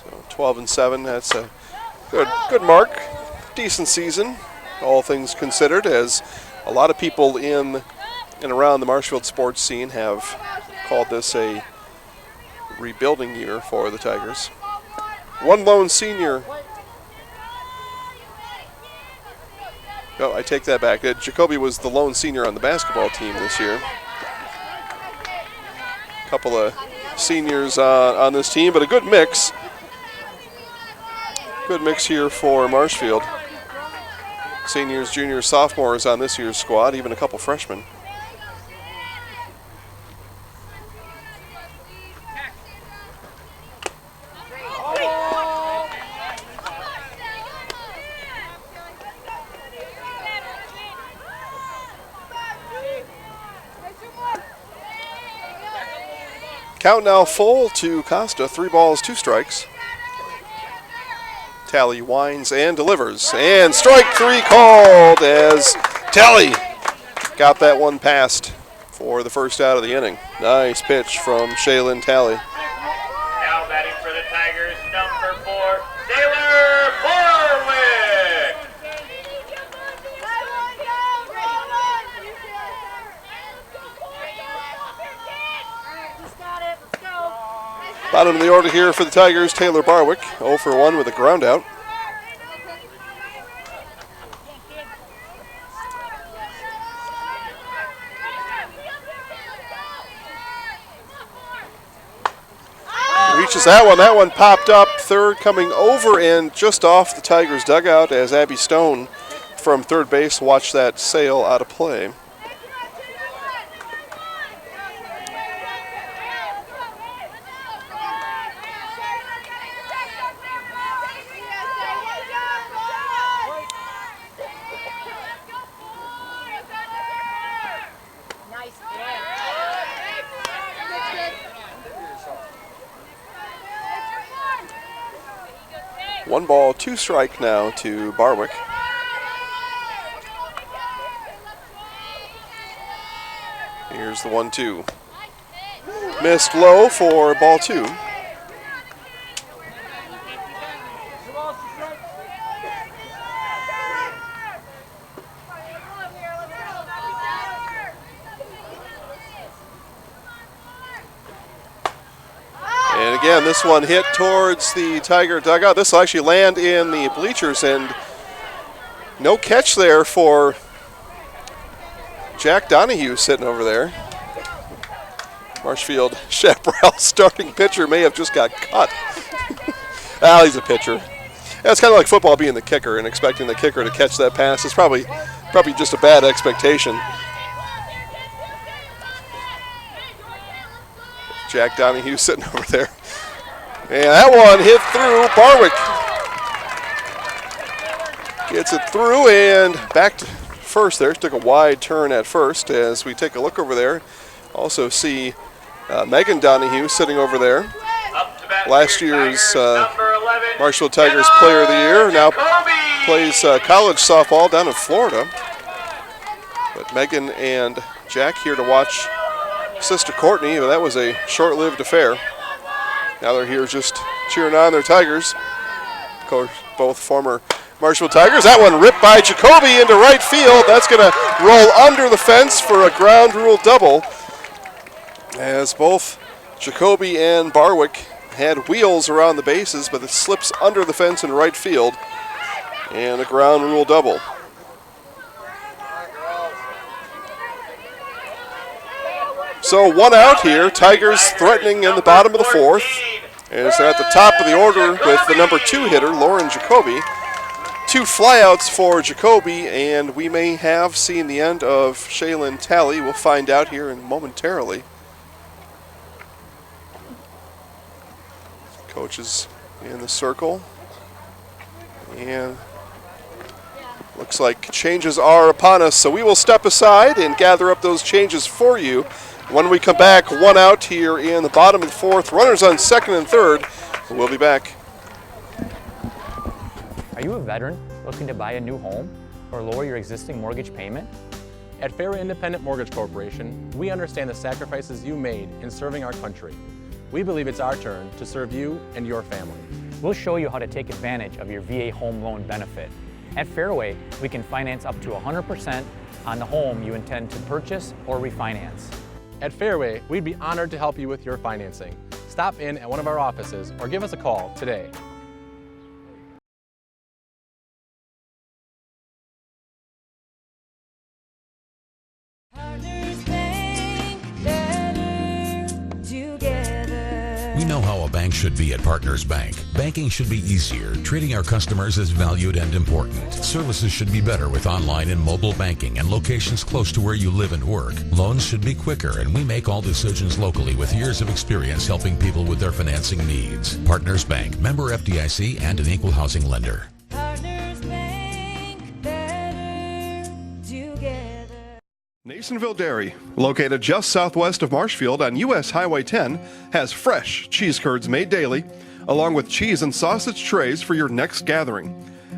So 12-7. That's a good mark. Decent season, all things considered, as a lot of people in and around the Marshfield sports scene have called this a rebuilding year for the Tigers. 1 lone senior. Oh, I take that back. Jacoby was the lone senior on the basketball team this year. A couple of seniors on this team, but a good mix. Good mix here for Marshfield. Seniors, juniors, sophomores on this year's squad, even a couple freshmen. Count now full to Costa. 3 balls, 2 strikes. Tally winds and delivers. And strike 3 called as Tally got that one passed for the first out of the inning. Nice pitch from Shaylin Tally. Now batting for the Tigers, number 4, Taylor Borwick. Bottom of the order here for the Tigers, Taylor Barwick, 0 for 1 with a ground out. Reaches that one. That one popped up. Third coming over and just off the Tigers' dugout as Abby Stone from third base watched that sail out of play. One ball, two strike now to Barwick. Here's the 1-2. Missed low for ball 2. And again, this one hit towards the Tiger dugout. This will actually land in the bleachers, and no catch there for Jack Donahue sitting over there. Marshfield Chaparral starting pitcher may have just got cut. Well, he's a pitcher. Yeah, it's kind of like football being the kicker and expecting the kicker to catch that pass. It's probably just a bad expectation. Jack Donahue sitting over there. And that one hit through. Barwick gets it through and back to first there. Took a wide turn at first as we take a look over there. Also see Megan Donahue sitting over there. Last year's Marshfield Tigers Player of the Year. Now plays college softball down in Florida. But Megan and Jack here to watch Sister Courtney, but that was a short-lived affair. Now they're here just cheering on their Tigers. Of course, both former Marshfield Tigers. That one ripped by Jacoby into right field. That's going to roll under the fence for a ground rule double, as both Jacoby and Barwick had wheels around the bases, but it slips under the fence in right field, and a ground rule double. So one out here. Tigers threatening in the bottom of the fourth. As they're at the top of the order with the number 2 hitter, Lauren Jacoby. 2 flyouts for Jacoby, and we may have seen the end of Shaylin Talley. We'll find out here momentarily. Coaches in the circle. And looks like changes are upon us, so we will step aside and gather up those changes for you. When we come back, one out here in the bottom of the fourth. Runners on second and third. We'll be back. Are you a veteran looking to buy a new home or lower your existing mortgage payment? At Fairway Independent Mortgage Corporation, we understand the sacrifices you made in serving our country. We believe it's our turn to serve you and your family. We'll show you how to take advantage of your VA home loan benefit. At Fairway, we can finance up to 100% on the home you intend to purchase or refinance. At Fairway, we'd be honored to help you with your financing. Stop in at one of our offices or give us a call today. We know how a bank should be at Partners Bank. Banking should be easier, treating our customers as valued and important. Services should be better with online and mobile banking and locations close to where you live and work. Loans should be quicker, and we make all decisions locally with years of experience helping people with their financing needs. Partners Bank, member FDIC, and an equal housing lender. Nasonville Dairy, located just southwest of Marshfield on U.S. Highway 10, has fresh cheese curds made daily, along with cheese and sausage trays for your next gathering.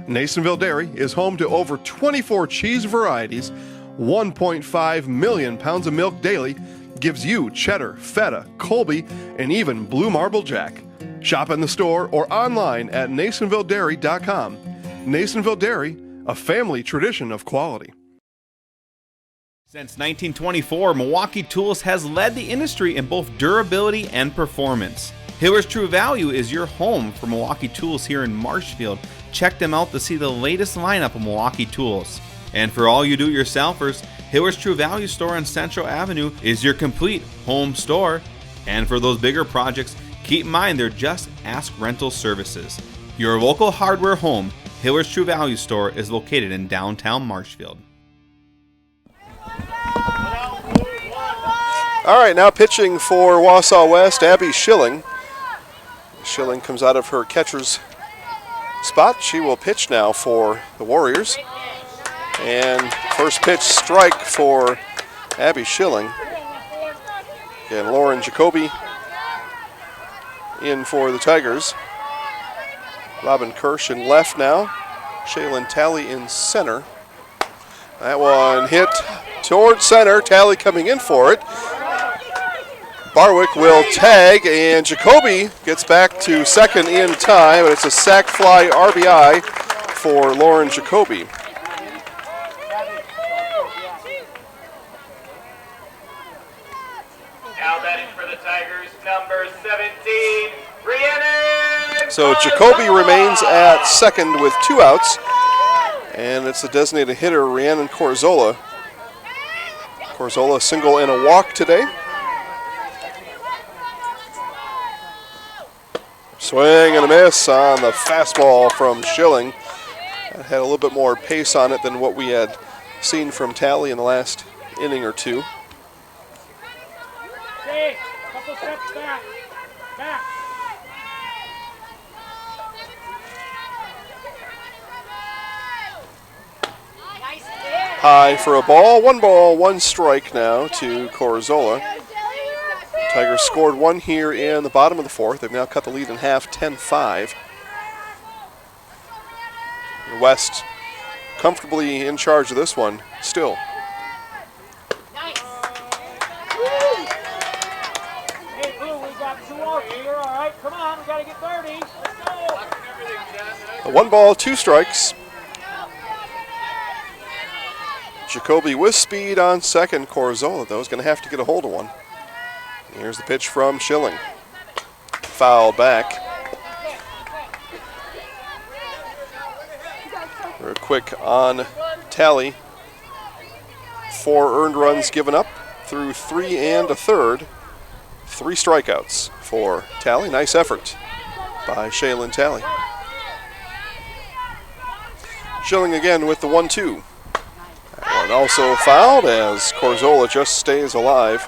Nasonville Dairy is home to over 24 cheese varieties. 1.5 million pounds of milk daily gives you cheddar, feta, Colby, and even Blue Marble Jack. Shop in the store or online at NasonvilleDairy.com. Nasonville Dairy, a family tradition of quality. Since 1924, Milwaukee Tools has led the industry in both durability and performance. Hiller's True Value is your home for Milwaukee tools here in Marshfield. Check them out to see the latest lineup of Milwaukee tools. And for all you do-it-yourselfers, Hiller's True Value store on Central Avenue is your complete home store. And for those bigger projects, keep in mind they're just Ask Rental Services. Your local hardware home, Hiller's True Value store, is located in downtown Marshfield. All right, now pitching for Wausau West, Abby Schilling. Schilling comes out of her catcher's spot. She will pitch now for the Warriors. And first pitch strike for Abby Schilling. Again, Lauren Jacoby in for the Tigers. Robin Kirsch in left now. Shaylin Talley in center. That one hit toward center. Talley coming in for it. Barwick will tag, and Jacoby gets back to second in time, but it's a sac fly RBI for Lauren Jacoby. Now batting for the Tigers, number 17, Rhiannon. So Jacoby remains at second with 2 outs, and it's the designated hitter, Rhiannon Corzola. Corzola single and a walk today. Swing and a miss on the fastball from Schilling. That had a little bit more pace on it than what we had seen from Talley in the last inning or two. Okay, couple steps back. Back. High for a ball, 1 strike now to Corzola. Tigers scored 1 here in the bottom of the 4th. They've now cut the lead in half, 10-5. West comfortably in charge of this one still. Hey, Blue, we got 2 outs here, all right? Come on, we got to get 30. Let's go. A 1 ball, 2 strikes. Jacoby with speed on second. Corzola, though, is going to have to get a hold of one. Here's the pitch from Schilling. Foul back. Real quick on Tally. 4 earned runs given up through 3 1/3. 3 strikeouts for Tally. Nice effort by Shaylin Talley. Schilling again with the 1-2. That one also fouled as Corzola just stays alive.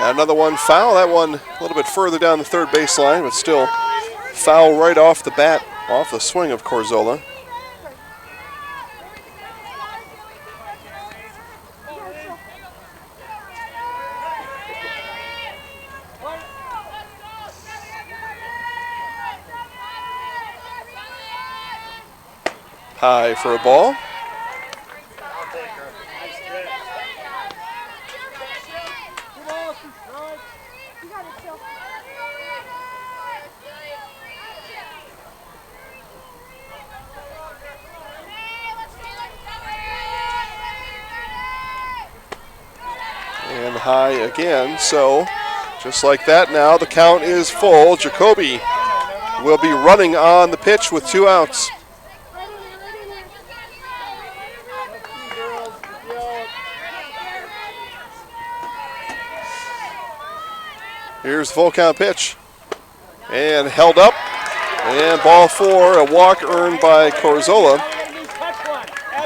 Another one foul. That one a little bit further down the third baseline, but still foul right off the bat, off the swing of Corzola. High for a ball. And high again, so just like that now, the count is full. Jacoby will be running on the pitch with 2 outs. Here's the full count pitch. And held up. And ball 4, a walk earned by Corzola.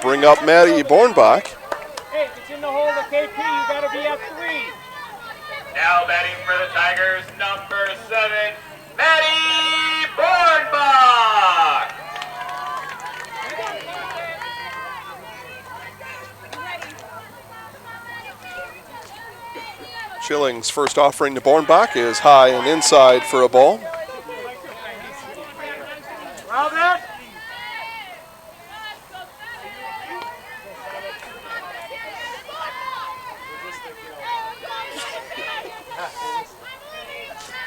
Bring up Maddie Bornbach. Hey, if it's in the hole of KP, you got to be at 3. Now batting for the Tigers, number 7, Maddie Bornbach. Schilling's first offering to Bornbach is high and inside for a ball.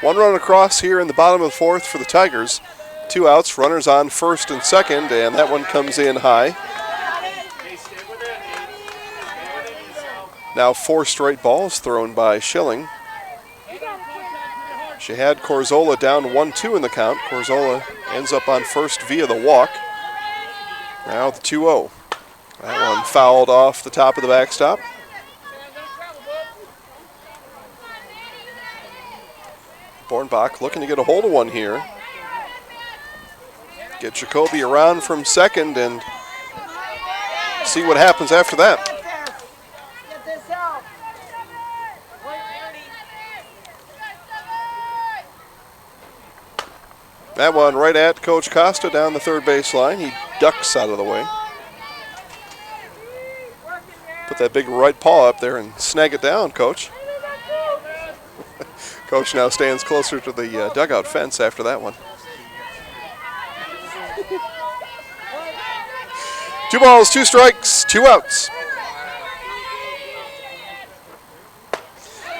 One run across here in the bottom of the fourth for the Tigers. 2 outs, runners on first and second, and that one comes in high. Now 4 straight balls thrown by Schilling. She had Corzola down 1-2 in the count. Corzola ends up on first via the walk. Now the 2-0. That one fouled off the top of the backstop. Bornbach looking to get a hold of one here. Get Jacoby around from second and see what happens after that. That one right at Coach Costa down the third base line. He ducks out of the way. Put that big right paw up there and snag it down, Coach. Coach now stands closer to the dugout fence after that one. 2 balls, 2 strikes, 2 outs.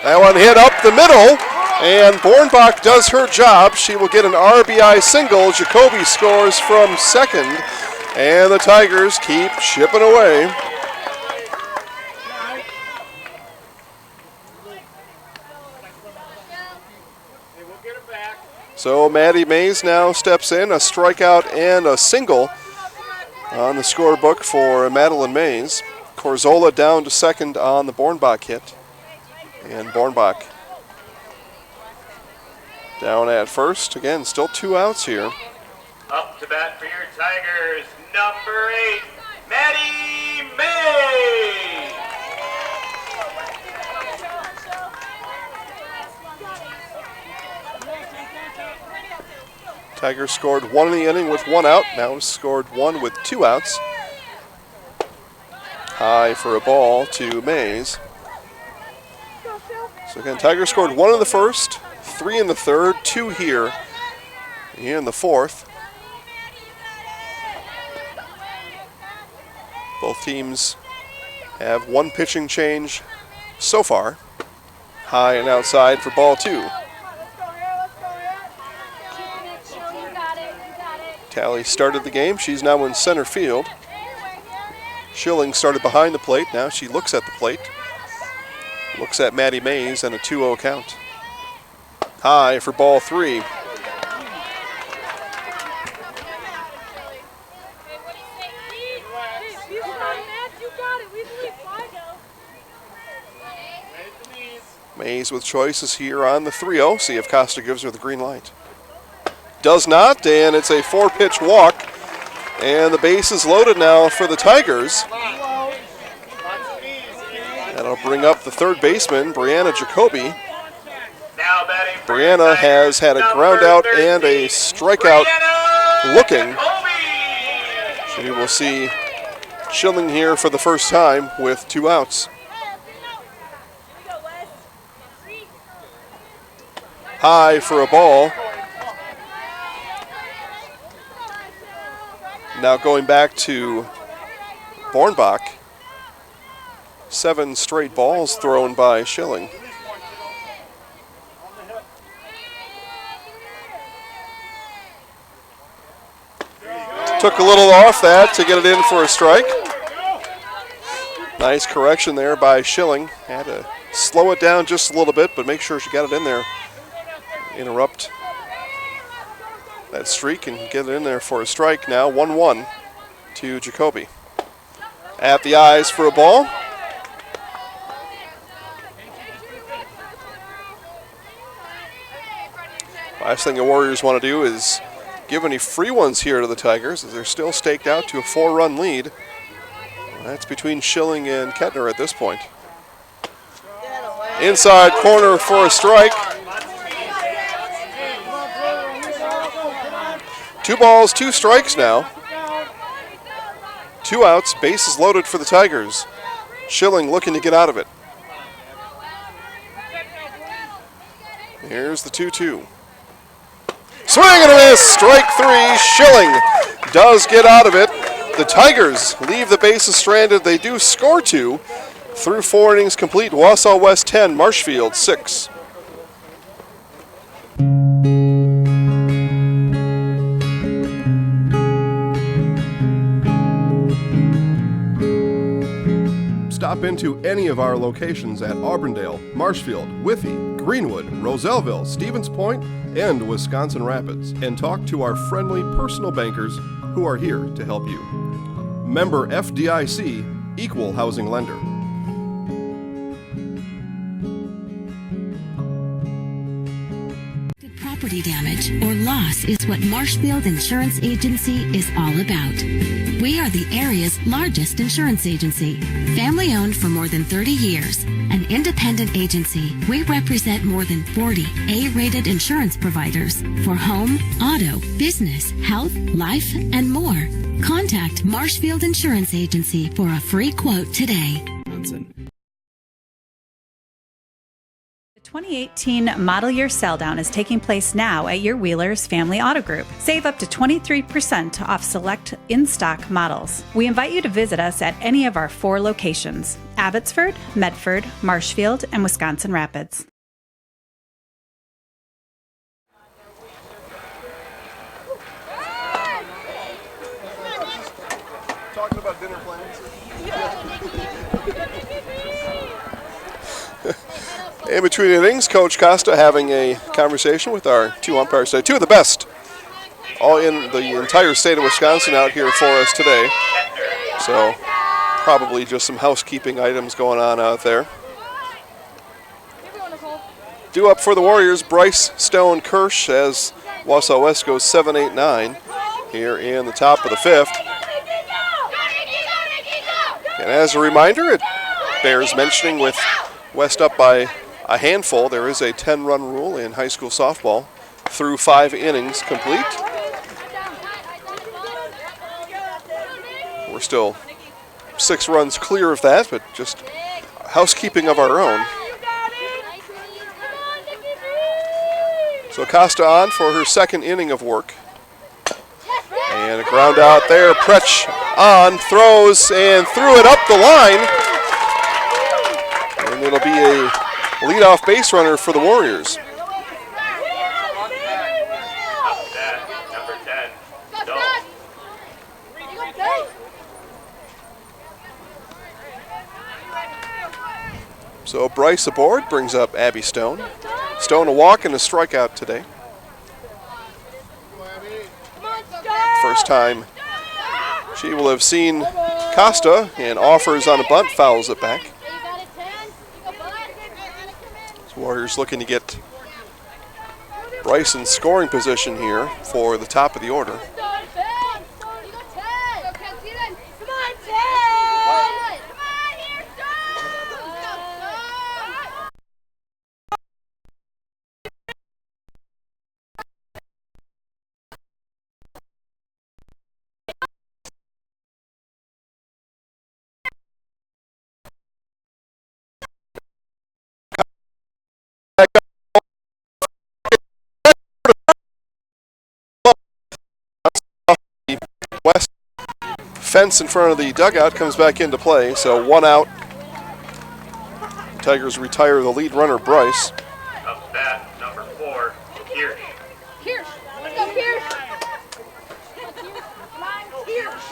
That one hit up the middle, and Bornbach does her job. She will get an RBI single. Jacoby scores from second, and the Tigers keep chipping away. So Maddie Mays now steps in, a strikeout and a single on the scorebook for Madeline Mays. Corzola down to second on the Bornbach hit. And Bornbach down at first. Again, still 2 outs here. Up to bat for your Tigers, number 8, Maddie May. Tigers scored 1 in the inning with 1 out. Now scored 1 with 2 outs. High for a ball to Mays. So again, Tigers scored 1 in the first, 3 in the third, 2 here in the fourth. Both teams have 1 pitching change so far. High and outside for ball 2. Tally started the game. She's now in center field. Schilling started behind the plate. Now she looks at the plate. Looks at Maddie Mays and a 2-0 count. High for ball 3. Mays with choices here on the 3-0. See if Costa gives her the green light. Does not, and it's a 4-pitch walk. And the base is loaded now for the Tigers. That'll bring up the third baseman, Brianna Jacoby. Brianna has had a ground out and a strikeout looking. We will see Schilling here for the first time with 2 outs. High for a ball. Now going back to Bornbach. 7 straight balls thrown by Schilling. Took a little off that to get it in for a strike. Nice correction there by Schilling. Had to slow it down just a little bit, but make sure she got it in there. Interrupt that streak and get it in there for a strike. Now 1-1 to Jacoby. At the eyes for a ball. Last thing the Warriors want to do is give any free ones here to the Tigers, as they're still staked out to a 4-run lead. That's between Schilling and Kepner at this point. Inside corner for a strike. 2 balls, 2 strikes now. 2 outs, bases loaded for the Tigers. Schilling looking to get out of it. Here's the 2-2. Swing and a miss, strike 3. Schilling does get out of it. The Tigers leave the bases stranded. They do score 2 through 4 innings complete. Wausau West 10, Marshfield 6. Stop into any of our locations at Auburndale, Marshfield, Withee, Greenwood, Roselleville, Stevens Point, and Wisconsin Rapids, and talk to our friendly personal bankers who are here to help you. Member FDIC, Equal Housing Lender. Property damage or loss is what Marshfield Insurance Agency is all about. We are the area's largest insurance agency. Family owned for more than 30 years. An independent agency, we represent more than 40 A-rated insurance providers for home, auto, business, health, life, and more. Contact Marshfield Insurance Agency for a free quote today. The 2018 model year sell down is taking place now at your Wheeler's Family Auto Group. Save up to 23% off select in-stock models. We invite you to visit us at any of our 4 locations: Abbotsford, Medford, Marshfield, and Wisconsin Rapids. Talking about dinner plans. In between innings, Coach Costa having a conversation with our 2 umpires today. 2 of the best all in the entire state of Wisconsin out here for us today. So probably just some housekeeping items going on out there. Due up for the Warriors, Bryce Stone Kirsch, as Wausau West goes 7-8-9 here in the top of the 5th. And as a reminder, it bears mentioning with West up by a handful, there is a 10-run rule in high school softball through 5 innings complete. We're still 6 runs clear of that, but just housekeeping of our own. So Costa on for her 2nd inning of work. And a ground out there. Pretsch on, throws, and threw it up the line. And it'll be a leadoff base runner for the Warriors. So Bryce aboard, brings up Abby Stone. Stone a walk and a strikeout today. First time she will have seen Costa, and offers on a bunt, fouls it back. Warriors looking to get Bryce in scoring position here for the top of the order. West fence in front of the dugout comes back into play, so 1 out. Tigers retire the lead runner, Bryce. Up bat, number 4, Kirsch. Kirsch, let's go Kirsch. Come on, Kirsch.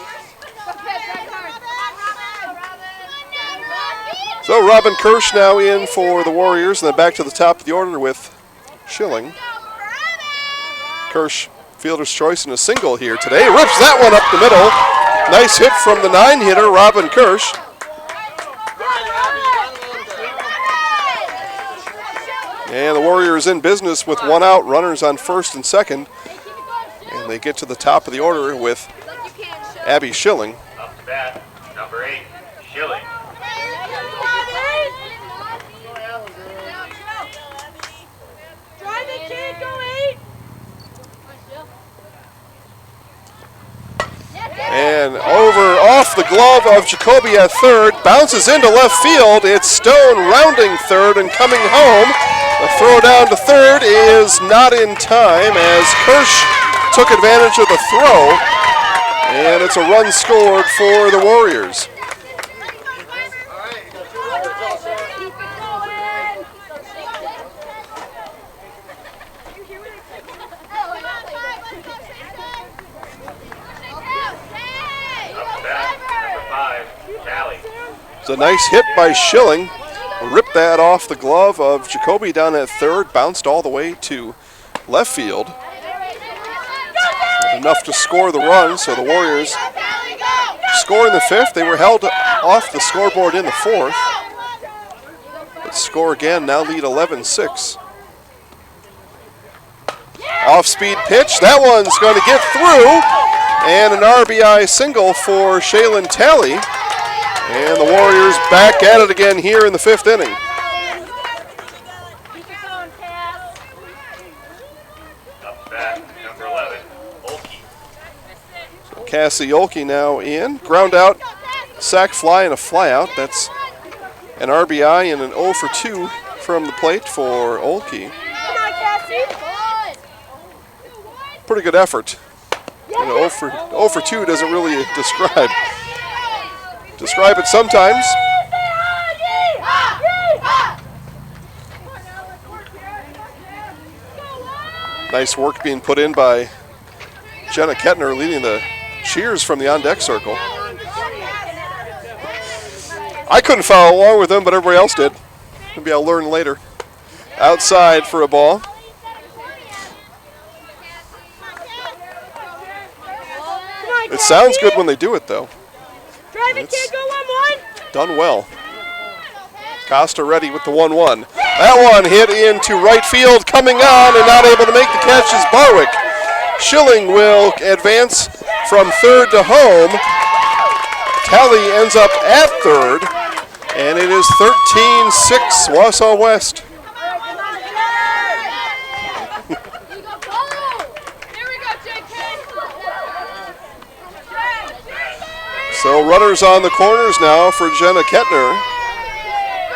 Go catch right hard. So Robin Kirsch now in for the Warriors, and then back to the top of the order with Schilling. Kirsch, fielder's choice in a single here today. Rips that one up the middle. Nice hit from the 9-hitter, Robin Kirsch. And the Warriors in business with 1 out, runners on 1st and 2nd. And they get to the top of the order with Abby Schilling. Up bat, number 8, Schilling. Drive it, kid, go 8. And over off the glove of Jacoby at 3rd, bounces into left field. It's Stone rounding 3rd and coming home. The throw down to 3rd is not in time as Kirsch took advantage of the throw, and it's a run scored for the Warriors. It's a nice hit by Schilling. Ripped that off the glove of Jacoby down at third. Bounced all the way to left field. Enough to score the run, so the Warriors score in the fifth. They were held off the scoreboard in the fourth. But score again, now lead 11-6. Off-speed pitch, that one's going to get through. And an RBI single for Shaylin Talley. And the Warriors back at it again here in the fifth inning. Up bat, number 11, Olkey. So Cassie Olkey now in. Ground out, sac fly, and a fly out. That's an RBI and an 0 for 2 from the plate for Olkey. Come on, Cassie. Pretty good effort. And 0 for 2 doesn't really describe it sometimes. Nice work being put in by Jenna Kepner, leading the cheers from the on-deck circle. I couldn't follow along with them, but everybody else did. Maybe I'll learn later. Outside for a ball. It sounds good when they do it, though. Drive it, kid, go 1-1. Done well. Costa ready with the 1-1. That one hit into right field, coming on and not able to make the catch is Barwick. Schilling will advance from third to home. Tally ends up at third, and it is 13-6 Wausau West. So runners on the corners now for Jenna Kepner.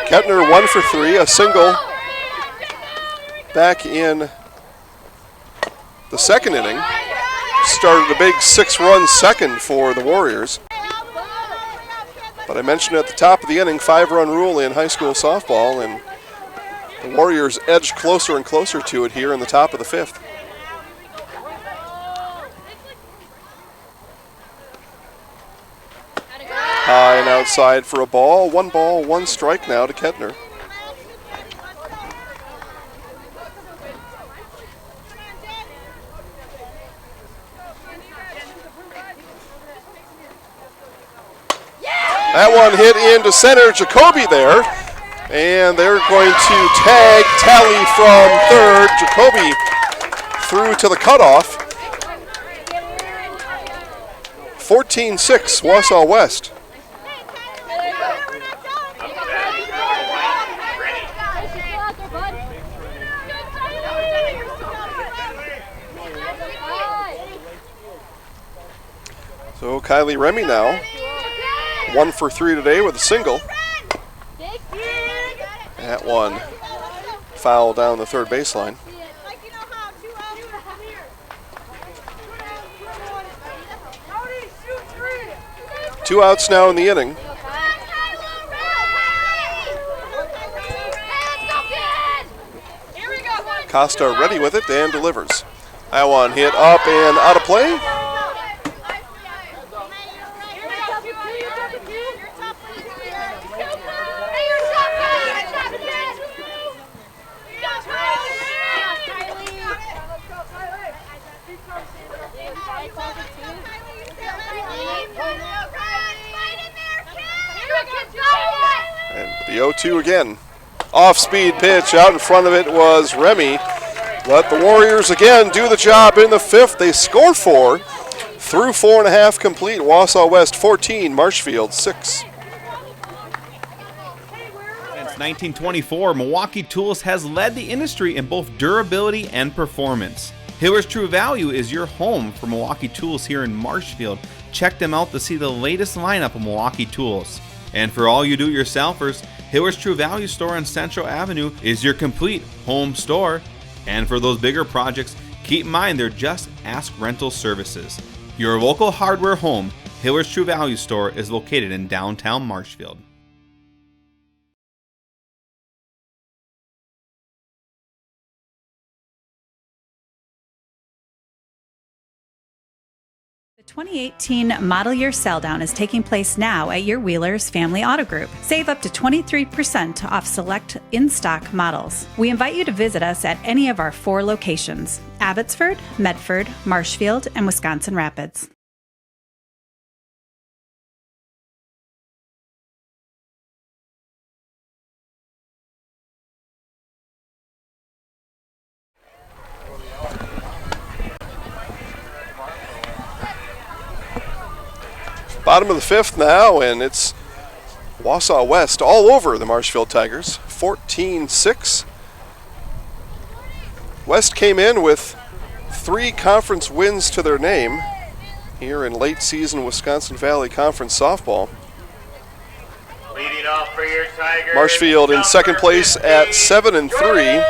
Kepner 1 for 3, a single back in the second inning. Started a big 6-run second for the Warriors. But I mentioned at the top of the inning, 5-run rule in high school softball, and the Warriors edge closer and closer to it here in the top of the fifth. High and outside for a ball. 1 strike now to Kepner. That one hit into center, Jacoby there. And they're going to tag Tally from third. Jacoby through to the cutoff. 14-6 Wausau West. So Kylie Remy now, 1 for 3 today with a single. That one foul down the third baseline. 2 outs now in the inning. Costa ready with it and delivers. That one hit up and out of play. And the 0-2 again. Off-speed pitch out in front of it was Remy. Let the Warriors again do the job in the fifth. They score 4 through 4.5 complete. Wausau West 14, Marshfield 6. Since 1924, Milwaukee Tools has led the industry in both durability and performance. Hiller's True Value is your home for Milwaukee Tools here in Marshfield. Check them out to see the latest lineup of Milwaukee Tools. And for all you do-it-yourselfers, Hiller's True Value store on Central Avenue is your complete home store. And for those bigger projects, keep in mind they're just Ask Rental Services. Your local hardware home, Hiller's True Value store, is located in downtown Marshfield. The 2018 model year sell down is taking place now at your Wheelers Family Auto Group. Save up to 23% off select in-stock models. We invite you to visit us at any of our 4 locations: Abbotsford, Medford, Marshfield, and Wisconsin Rapids. Bottom of the 5th now, and it's Wausau West all over the Marshfield Tigers, 14-6. West came in with 3 conference wins to their name here in late season Wisconsin Valley Conference softball. Leading off for your Tigers, Marshfield in second place at 7-3.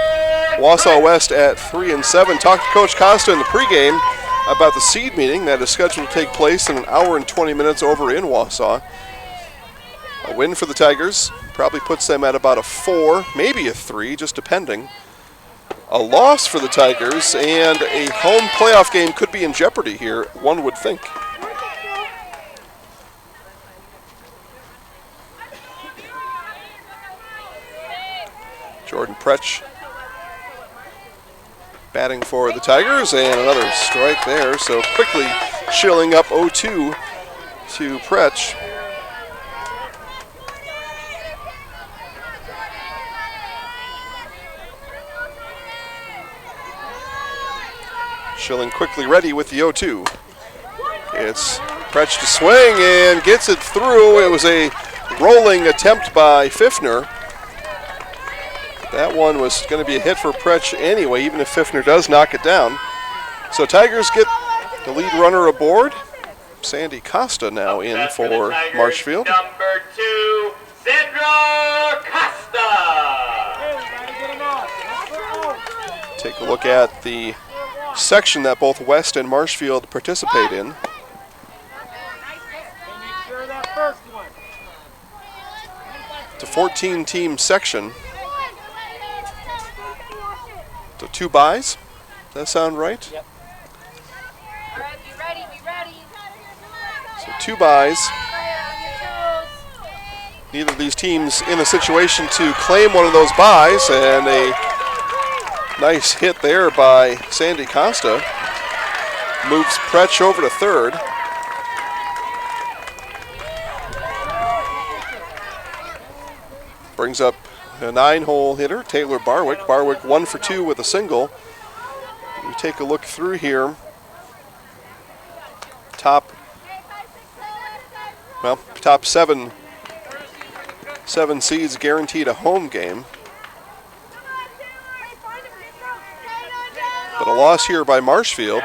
Wausau West at 3-7. Talked to Coach Costa in the pregame about the seed meeting that is scheduled to take place in an hour and 20 minutes over in Wausau. A win for the Tigers probably puts them at about a 4, maybe a 3, just depending. A loss for the Tigers and a home playoff game could be in jeopardy here, one would think. Jordan Pretsch batting for the Tigers, and another strike there, so quickly Schilling up 0-2 to Pretsch. Schilling quickly ready with the 0-2. It's Pretsch to swing and gets it through. It was a rolling attempt by Pfiffner. That one was going to be a hit for Pretsch anyway, even if Pfiffner does knock it down. So Tigers get the lead runner aboard. Sandy Costa now in for Marshfield. Number 2, Sandra Costa. Take a look at the section that both West and Marshfield participate in. It's a 14-team section. So 2 byes. Does that sound right? Yep. Be ready, be ready. So 2 byes. Neither of these teams in a situation to claim one of those byes, and a nice hit there by Sandy Costa. Moves Pretsch over to third. Brings up a 9-hole hitter, Taylor Barwick. Barwick 1 for 2 with a single. We take a look through here. Top 7 seeds guaranteed a home game. But a loss here by Marshfield.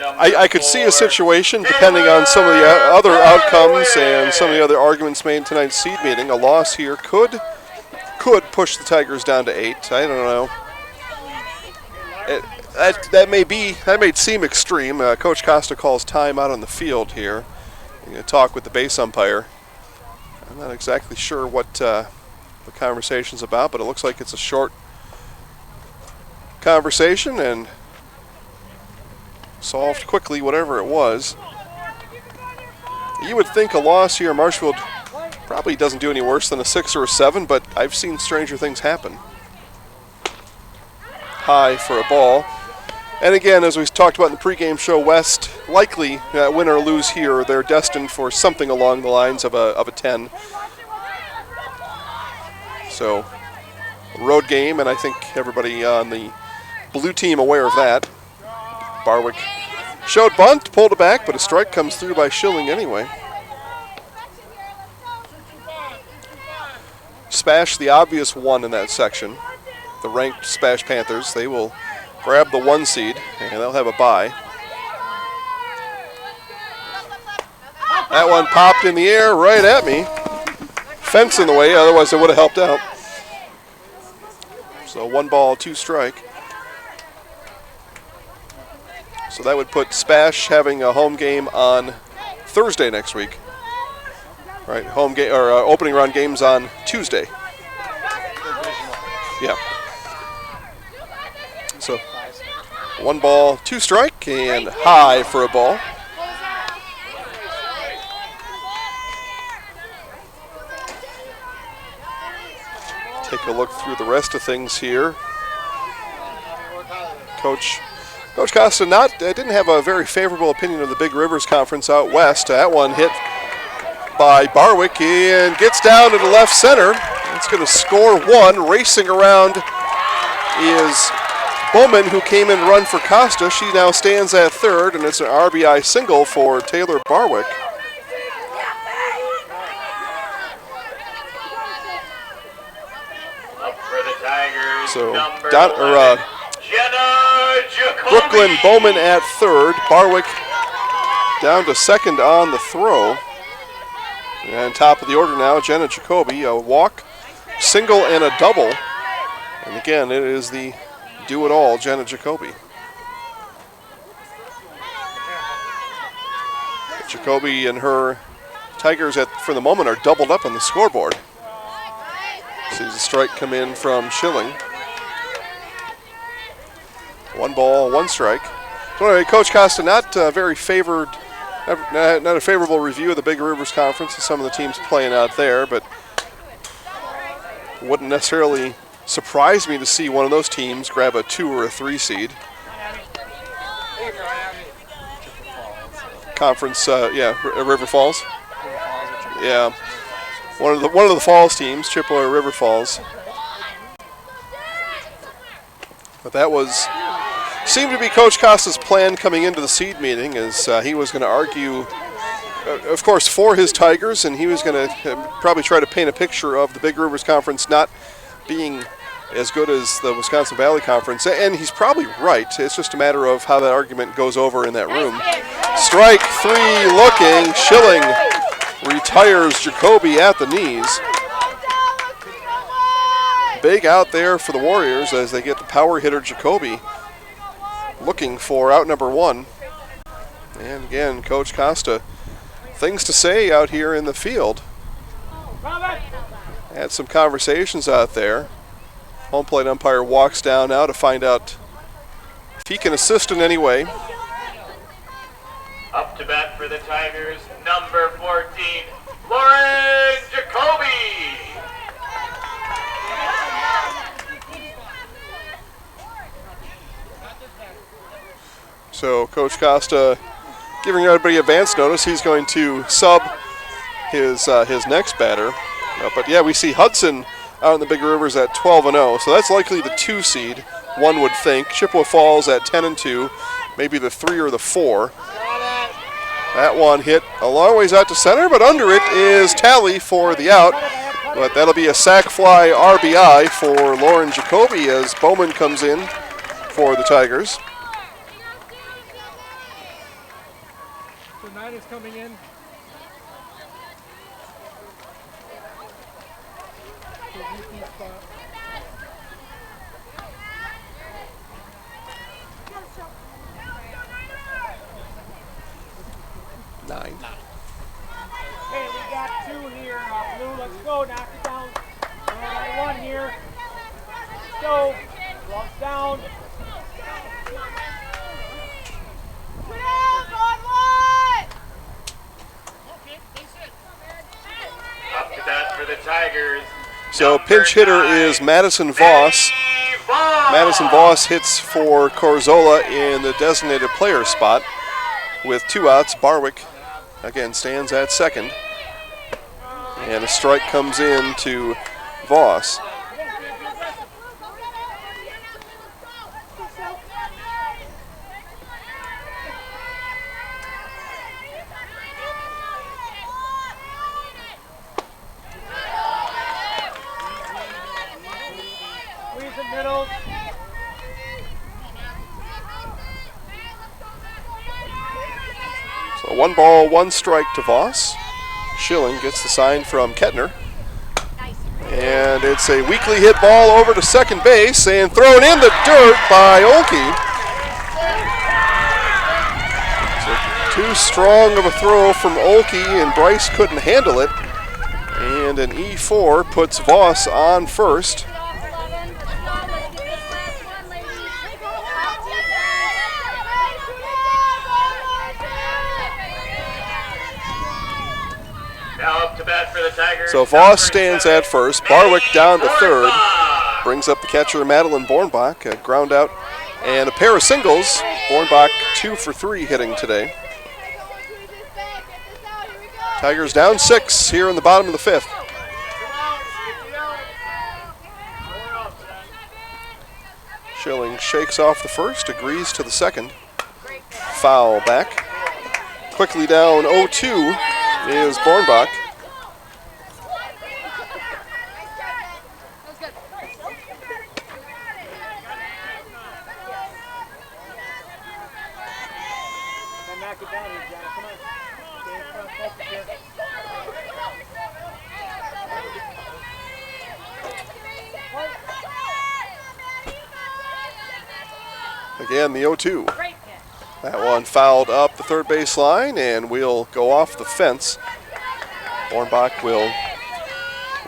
I could see a situation, depending on some of the other outcomes and some of the other arguments made in tonight's seed meeting. A loss here could push the Tigers down to 8. I don't know. That may seem extreme. Coach Costa calls time out on the field here. I'm going to talk with the base umpire. I'm not exactly sure what the conversation's about, but it looks like it's a short conversation and solved quickly, whatever it was. You would think a loss here, Marshfield probably doesn't do any worse than a 6 or a 7, but I've seen stranger things happen. High for a ball. And again, as we talked about in the pregame show, West likely, win or lose here, they're destined for something along the lines of a 10. So, road game, and I think everybody on the blue team aware of that. Barwick showed bunt, pulled it back, but a strike comes through by Schilling anyway. Spash, the obvious 1 in that section. The ranked Spash Panthers, they will grab the 1 seed, and they'll have a bye. That one popped in the air right at me. Fence in the way, otherwise it would have helped out. So 1 ball, 2 strike. So that would put Spash having a home game on Thursday next week. Right, home game or opening round games on Tuesday. Yeah. So 1 ball, 2 strike, and high for a ball. Take a look through the rest of things here. Coach Costa didn't have a very favorable opinion of the Big Rivers Conference out west. That one hit by Barwick and gets down to the left center. It's going to score 1. Racing around is Bowman, who came in run for Costa. She now stands at third, and it's an RBI single for Taylor Barwick. Up for the Tigers, So number 11, Jenna Kepner. Brooklyn Bowman at third. Barwick down to second on the throw. And top of the order now, Jenna Jacoby, a walk, single, and a double. And again, it is the do-it-all, Jenna Jacoby. Jacoby and her Tigers, for the moment, are doubled up on the scoreboard. Sees a strike come in from Schilling. 1 ball, 1 strike. So anyway, Coach Costa not very favored. Not a favorable review of the Big Rivers Conference and some of the teams playing out there, but wouldn't necessarily surprise me to see one of those teams grab a 2 or a 3 seed. Conference, River Falls. Yeah, one of the Falls teams, Chippewa or River Falls. But that seemed to be Coach Costa's plan coming into the seed meeting, as he was going to argue, of course, for his Tigers, and he was going to probably try to paint a picture of the Big Rivers Conference not being as good as the Wisconsin Valley Conference, and he's probably right. It's just a matter of how that argument goes over in that room. Strike 3 looking. Schilling retires Jacoby at the knees. Big out there for the Warriors as they get the power hitter Jacoby looking for out number 1. And again, Coach Costa, things to say out here in the field. Had some conversations out there. Home plate umpire walks down now to find out if he can assist in any way. Up to bat for the Tigers, number 14, Lauren Jacoby. So Coach Costa giving everybody advance notice he's going to sub his next batter. But yeah, we see Hudson out in the Big Rivers at 12-0, so that's likely the 2 seed, one would think. Chippewa Falls at 10-2, maybe the 3 or the 4. That one hit a long ways out to center, but under it is Tally for the out. But that'll be a sac fly RBI for Lauren Jacoby as Bowman comes in for the Tigers. The Niners coming in. Nine. Hey, we got 2 here, Blue. Let's go. Knock it down. All right, 1 here. Let's go. Gloves down. Up to bat for the Tigers. So pinch hitter is Madison Voss. Madison Voss hits for Corzola in the designated player spot. With 2 outs, Barwick again stands at second. And a strike comes in to Voss. Middle. So 1 ball, 1 strike to Voss. Schilling gets the sign from Kepner. And it's a weakly hit ball over to second base and thrown in the dirt by Olkey. So too strong of a throw from Olkey, and Bryce couldn't handle it. And an E4 puts Voss on first. bat for the Tigers. So Voss stands at first. Barwick down to third. Brings up the catcher, Madeline Bornbach. A ground out and a pair of singles. Bornbach 2 for 3 hitting today. Tigers down 6 here in the bottom of the 5th. Schilling shakes off the first, agrees to the second. Foul back. Quickly down 0-2 is Bornbach. Again, the 0-2. That one fouled up the third base line and will go off the fence. Bornbach will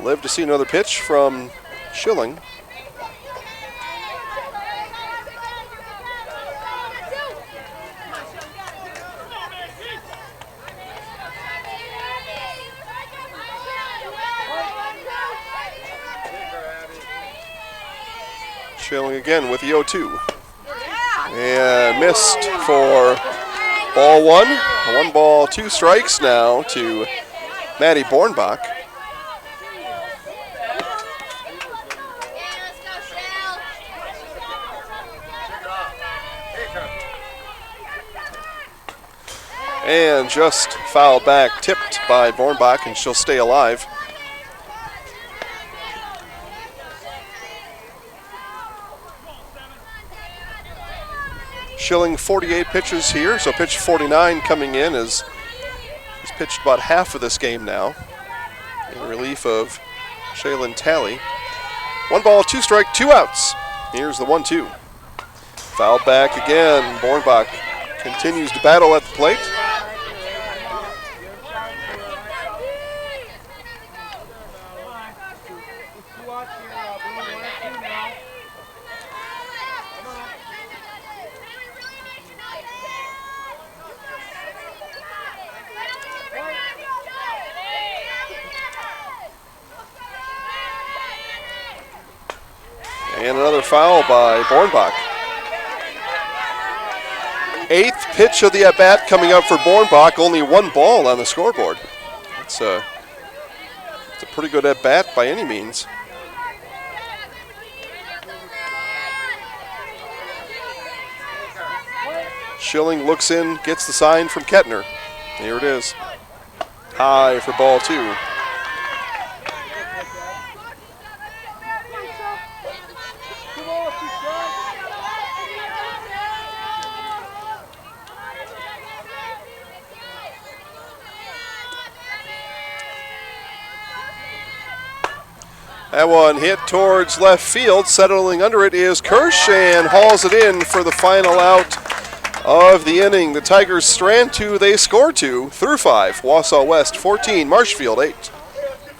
live to see another pitch from Schilling. Schilling again with the 0-2. And missed for ball 1. 1 ball, 2 strikes now to Maddie Bornbach. And just fouled back, tipped by Bornbach, and she'll stay alive. Schilling 48 pitches here, so pitch 49 coming in is he's pitched about half of this game now in relief of Shaylin Talley. 1 ball, 2 strike, 2 outs. Here's the 1-2. Fouled back again. Bornbach continues to battle at the plate. And another foul by Bornbach. 8th pitch of the at-bat coming up for Bornbach. Only 1 ball on the scoreboard. It's a pretty good at-bat by any means. Schilling looks in, gets the sign from Kepner. Here it is. High for ball 2. That one hit towards left field. Settling under it is Kirsch and hauls it in for the final out of the inning. The Tigers strand 2, they score 2 through 5. Wausau West 14, Marshfield 8.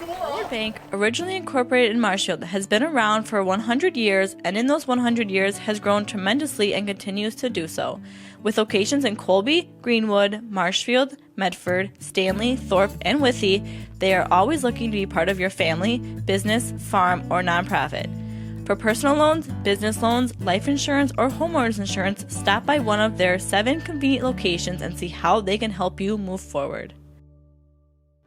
Our bank, originally incorporated in Marshfield, has been around for 100 years, and in those 100 years has grown tremendously and continues to do so. With locations in Colby, Greenwood, Marshfield, Medford, Stanley, Thorpe, and Withee, they are always looking to be part of your family, business, farm, or nonprofit. For personal loans, business loans, life insurance, or homeowners insurance, stop by one of their 7 convenient locations and see how they can help you move forward.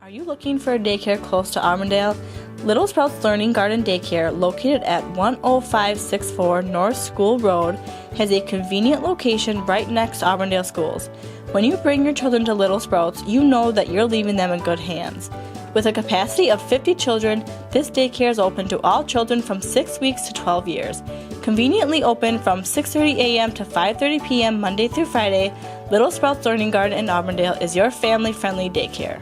Are you looking for a daycare close to Auburndale? Little Sprouts Learning Garden Daycare, located at 10564 North School Road, has a convenient location right next to Auburndale schools. When you bring your children to Little Sprouts, you know that you're leaving them in good hands. With a capacity of 50 children, this daycare is open to all children from 6 weeks to 12 years. Conveniently open from 6:30 a.m. to 5:30 p.m. Monday through Friday, Little Sprouts Learning Garden in Auburndale is your family-friendly daycare.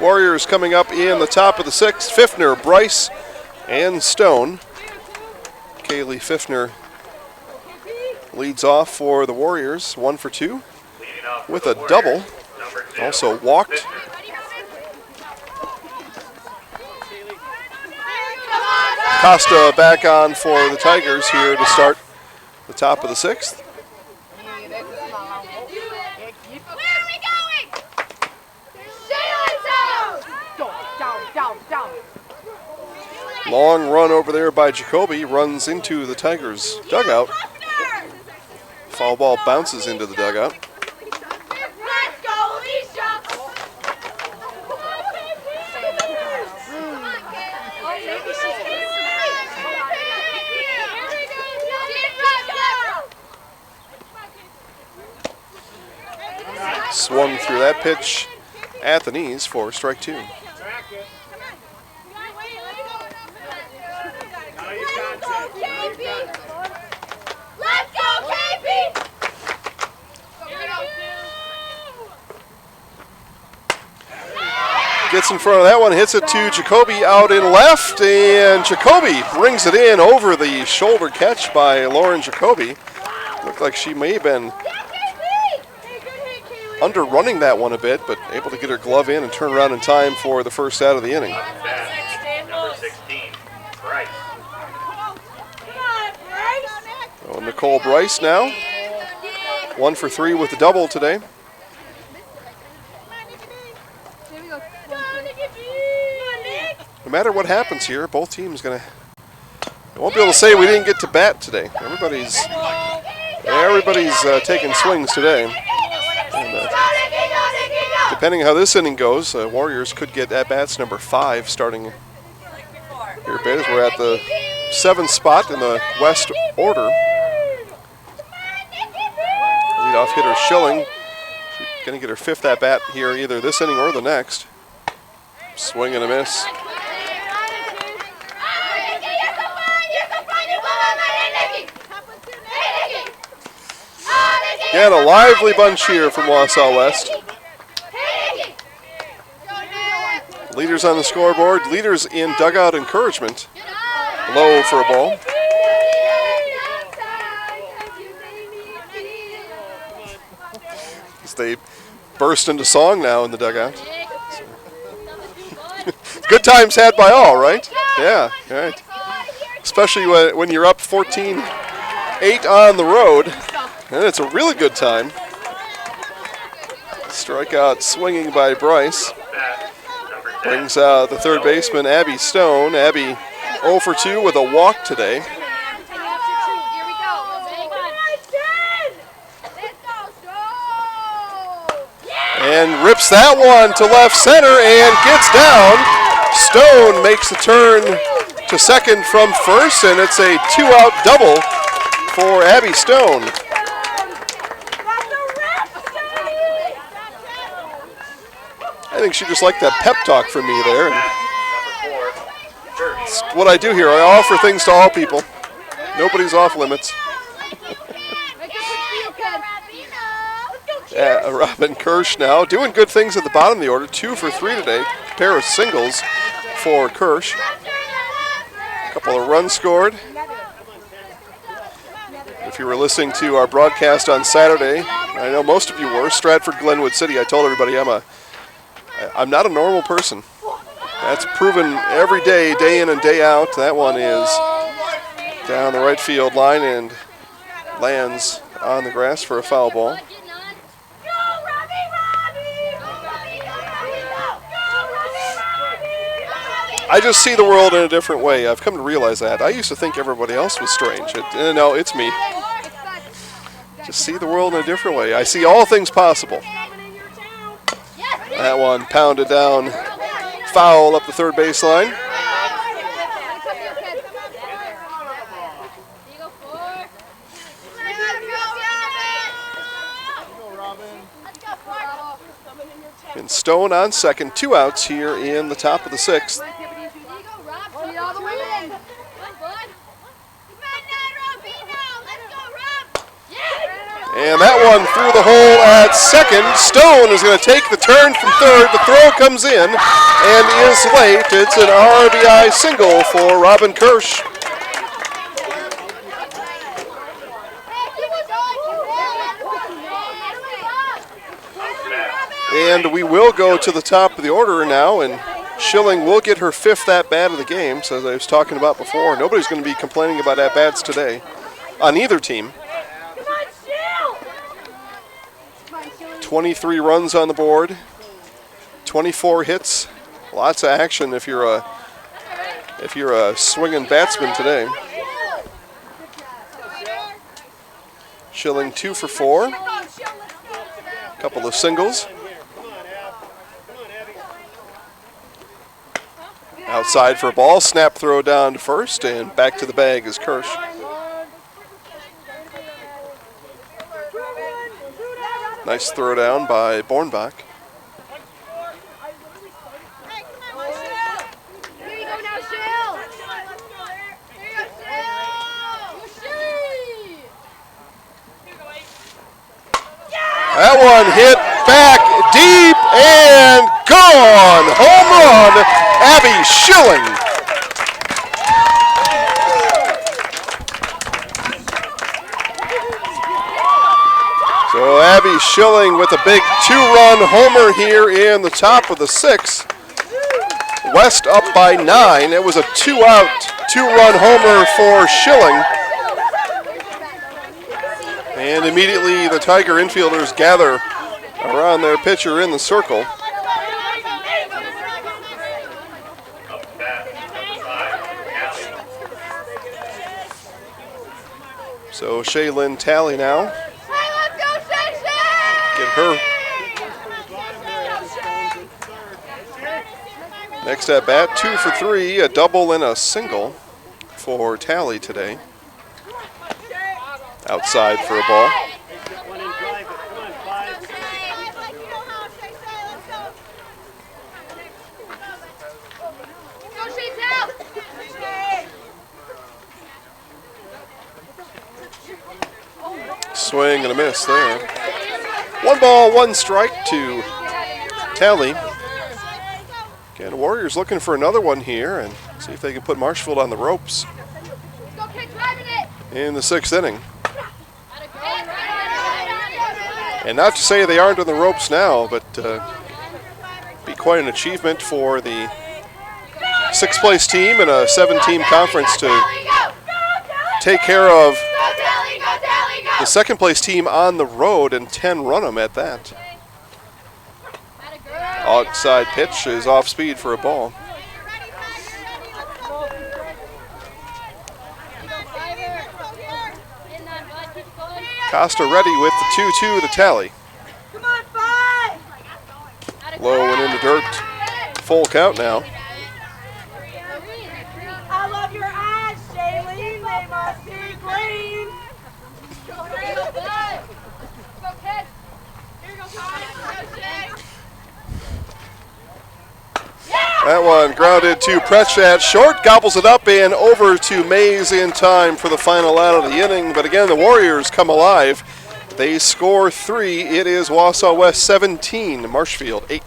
Warriors coming up in the top of the 6th. Pfiffner, Bryce, and Stone. Kaylee Pfiffner leads off for the Warriors, 1 for 2 with a double. Also walked. Costa back on for the Tigers here to start the top of the 6th. Long run over there by Jacoby, runs into the Tigers' dugout. Foul ball bounces into the dugout. Swung through that pitch at the knees for strike 2. Gets in front of that one, hits it to Jacoby out in left, and Jacoby brings it in over the shoulder catch by Lauren Jacoby. Looked like she may have been underrunning that one a bit, but able to get her glove in and turn around in time for the first out of the inning. Number 16, Bryce. Oh, Nicole Bryce now, 1 for 3 with the double today. No matter what happens here, both teams I won't be able to say we didn't get to bat today. Everybody's taking swings today. And, depending how this inning goes, Warriors could get at-bats number 5 starting here a bit as we're at the 7th spot in the West order. Leadoff hitter Schilling. She's going to get her 5th at-bat here either this inning or the next. Swing and a miss. Again, a lively bunch here from Wausau West. Leaders on the scoreboard, leaders in dugout encouragement. Low for a ball. As they burst into song now in the dugout. Good times had by all, right? Yeah, right. Especially when you're up 14-8 on the road. And it's a really good time. Strikeout swinging by Bryce. Brings out the third baseman, Abby Stone. Abby 0 for 2 with a walk today. And rips that one to left center and gets down. Stone makes the turn to second from first, and it's a 2-out double for Abby Stone. I think she just liked that pep talk from me there. It's what I do here. I offer things to all people. Nobody's off limits. Robin Kirsch now doing good things at the bottom of the order. 2 for 3 today. A pair of singles for Kirsch. A couple of runs scored. If you were listening to our broadcast on Saturday, I know most of you were, Stratford Glenwood City, I told everybody I'm not a normal person. That's proven every day, day in and day out. That one is down the right field line and lands on the grass for a foul ball. I just see the world in a different way. I've come to realize that. I used to think everybody else was strange. No, it's me. Just see the world in a different way. I see all things possible. That one pounded down, foul up the third baseline. And Stone on second, 2 outs here in the top of the 6th. And that one through the hole at second. Stone is going to take the turn from third. The throw comes in and is late. It's an RBI single for Robin Kirsch. And we will go to the top of the order now, and Schilling will get her 5th at-bat of the game. So as I was talking about before, nobody's going to be complaining about at-bats today on either team. 23 runs on the board, 24 hits, lots of action if you're a swinging batsman today. Schilling 2 for 4, a couple of singles. Outside for a ball, snap throw down to first, and back to the bag is Kirsch. Nice throw down by Bornbach. That one hit back deep and gone. Home run, Abby Schilling. So Abby Schilling with a big 2-run homer here in the top of the 6th. West up by 9. It was a 2-out, 2-run homer for Schilling. And immediately the Tiger infielders gather around their pitcher in the circle. So Shaylin Talley now. Get her. Next at bat, 2 for 3, a double and a single for Talley today. Outside for a ball. Swing and a miss there. 1 ball, 1 strike to Talley. Again, Warriors looking for another one here and see if they can put Marshfield on the ropes in the 6th inning. And not to say they aren't on the ropes now, but be quite an achievement for the 6th place team in a 7-team conference to take care of the 2nd place team on the road and 10 run them at that. Outside pitch is off speed for a ball. Costa ready with the 2-2 to Talley. Low and in the dirt. Full count now. I love your eyes, Shaylene. They must be green. That one grounded to Pretchat. Short gobbles it up and over to Mays in time for the final out of the inning. But again, the Warriors come alive. They score 3. It is Wausau West 17, Marshfield 8.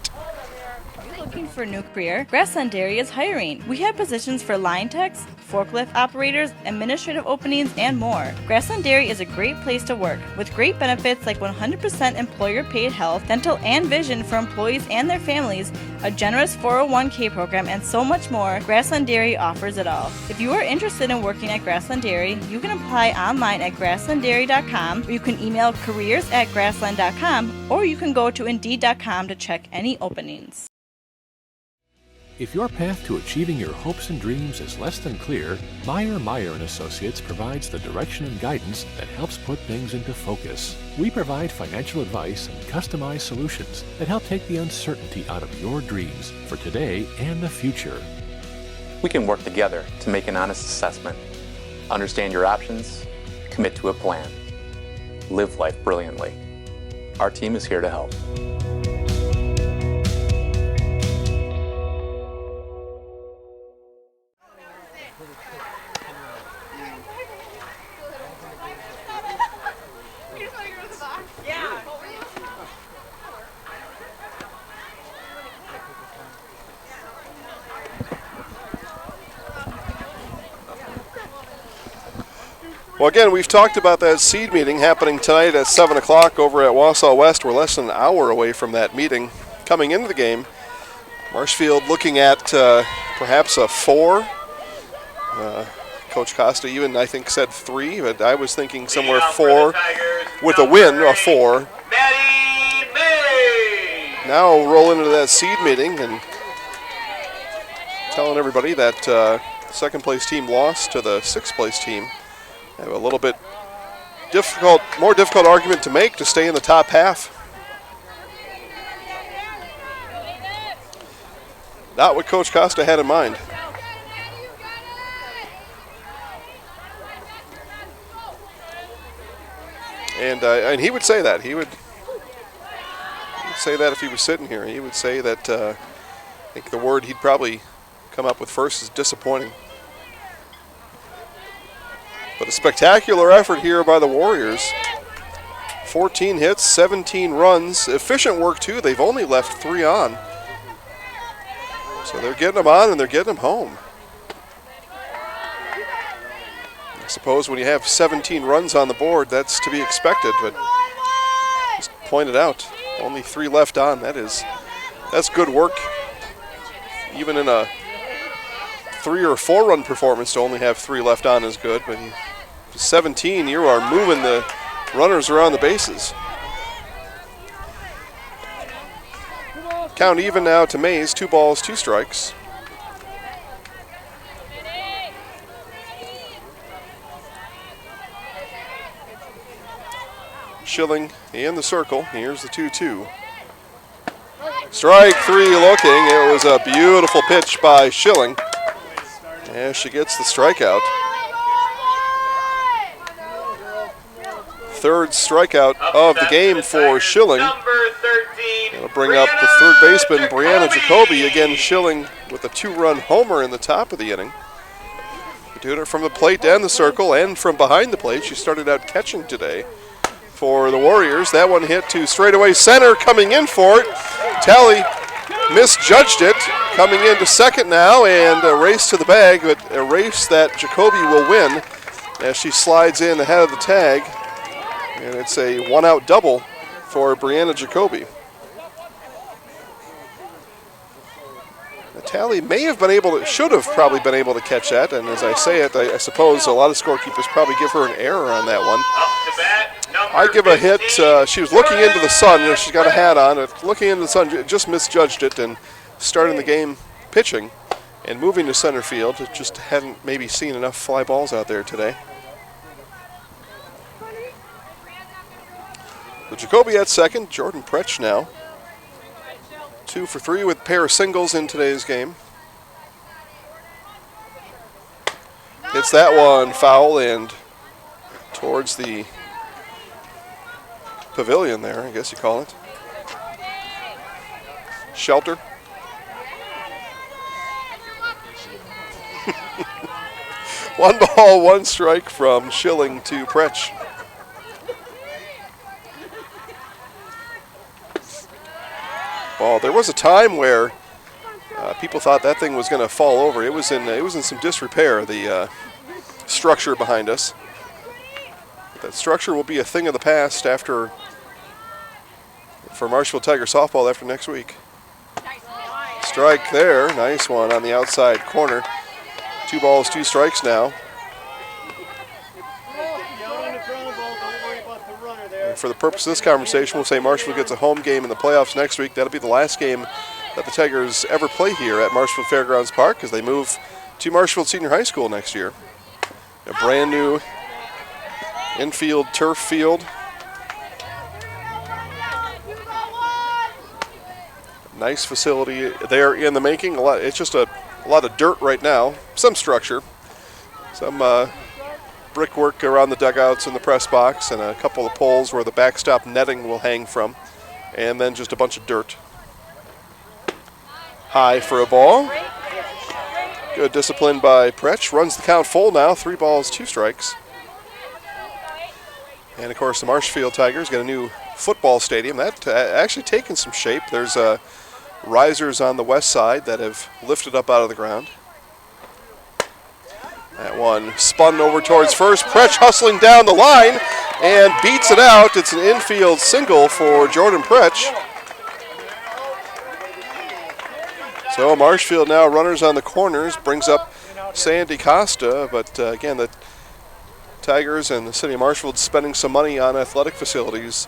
Looking for a new career? Grassland Dairy is hiring. We have positions for line techs, forklift operators, administrative openings, and more. Grassland Dairy is a great place to work with great benefits like 100% employer-paid health, dental, and vision for employees and their families, a generous 401k program, and so much more. Grassland Dairy offers it all. If you are interested in working at Grassland Dairy, you can apply online at grasslanddairy.com, or you can email careers@grassland.com, or you can go to indeed.com to check any openings. If your path to achieving your hopes and dreams is less than clear, Meyer & Associates provides the direction and guidance that helps put things into focus. We provide financial advice and customized solutions that help take the uncertainty out of your dreams for today and the future. We can work together to make an honest assessment, understand your options, commit to a plan, live life brilliantly. Our team is here to help. Well, again, we've talked about that seed meeting happening tonight at 7 o'clock over at Wausau West. We're less than an hour away from that meeting. Coming into the game, Marshfield looking at perhaps a 4. Coach Costa even, I think, said 3, but I was thinking somewhere 4 with a win, a 4. Now roll into that seed meeting and telling everybody that second place team lost to the 6th place team. Have a little bit more difficult argument to make to stay in the top half. Not what Coach Costa had in mind. And he would say that. He would say that if he was sitting here. He would say that I think the word he'd probably come up with first is disappointing. But a spectacular effort here by the Warriors. 14 hits, 17 runs. Efficient work, too. They've only left 3 on. So they're getting them on and they're getting them home. I suppose when you have 17 runs on the board, that's to be expected, but just pointed out, only 3 left on. That's good work. Even in a 3 or 4 run performance, to only have 3 left on is good, but 17, you are moving the runners around the bases. Count even now to Mays, 2 balls, 2 strikes. Schilling in the circle. Here's the 2-2. Strike 3 looking. It was a beautiful pitch by Schilling. As she gets the strikeout. 3rd strikeout of the game for Schilling. It'll bring up the 3rd baseman, Brianna Jacoby. Again, Schilling with a 2-run homer in the top of the inning. Doing it from the plate and the circle and from behind the plate. She started out catching today for the Warriors. That one hit to straightaway center, coming in for it. Talley misjudged it, coming into second now, and a race to the bag, but a race that Jacoby will win as she slides in ahead of the tag. And it's a 1-out double for Brianna Jacoby. Talley may have been able to, should have probably been able to catch that, and as I say it, I suppose a lot of scorekeepers probably give her an error on that one. I give a hit. She was looking into the sun. She's got a hat on. Looking into the sun, just misjudged it, and starting the game pitching and moving to center field. It just hadn't maybe seen enough fly balls out there today. So Jacoby at second. Jordan Pretsch now 2 for 3 with a pair of singles in today's game. Hits that one foul and towards the pavilion there, I guess you call it. Shelter. One ball, 1 strike from Schilling to Pretsch. Ball. There was a time where people thought that thing was going to fall over. It was in some disrepair, the structure behind us. But that structure will be a thing of the past for Marshfield Tiger softball after next week. Strike there, nice one on the outside corner. 2 balls, 2 strikes now. And for the purpose of this conversation, we'll say Marshfield gets a home game in the playoffs next week. That'll be the last game that the Tigers ever play here at Marshfield Fairgrounds Park as they move to Marshfield Senior High School next year. A brand new infield turf field. Nice facility there in the making. It's just a lot of dirt right now. Some structure. Some brickwork around the dugouts and the press box, and a couple of poles where the backstop netting will hang from, and then just a bunch of dirt. High for a ball. Good discipline by Pretsch. Runs the count full now. 3 balls, 2 strikes. And of course the Marshfield Tigers get a new football stadium. That actually taken some shape. There's risers on the west side that have lifted up out of the ground. That one spun over towards first. Pretsch hustling down the line and beats it out. It's an infield single for Jordan Pretsch. So Marshfield now runners on the corners, brings up Sandy Costa, but again, the Tigers and the city of Marshfield spending some money on athletic facilities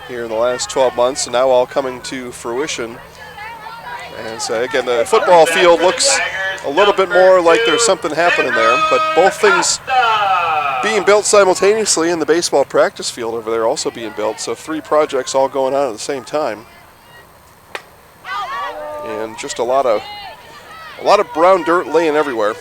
here in the last 12 months, and now all coming to fruition. And so again, the football field looks a little bit more like there's something happening there, but both things being built simultaneously, and the baseball practice field over there also being built, so 3 projects all going on at the same time. And just a lot of brown dirt laying everywhere.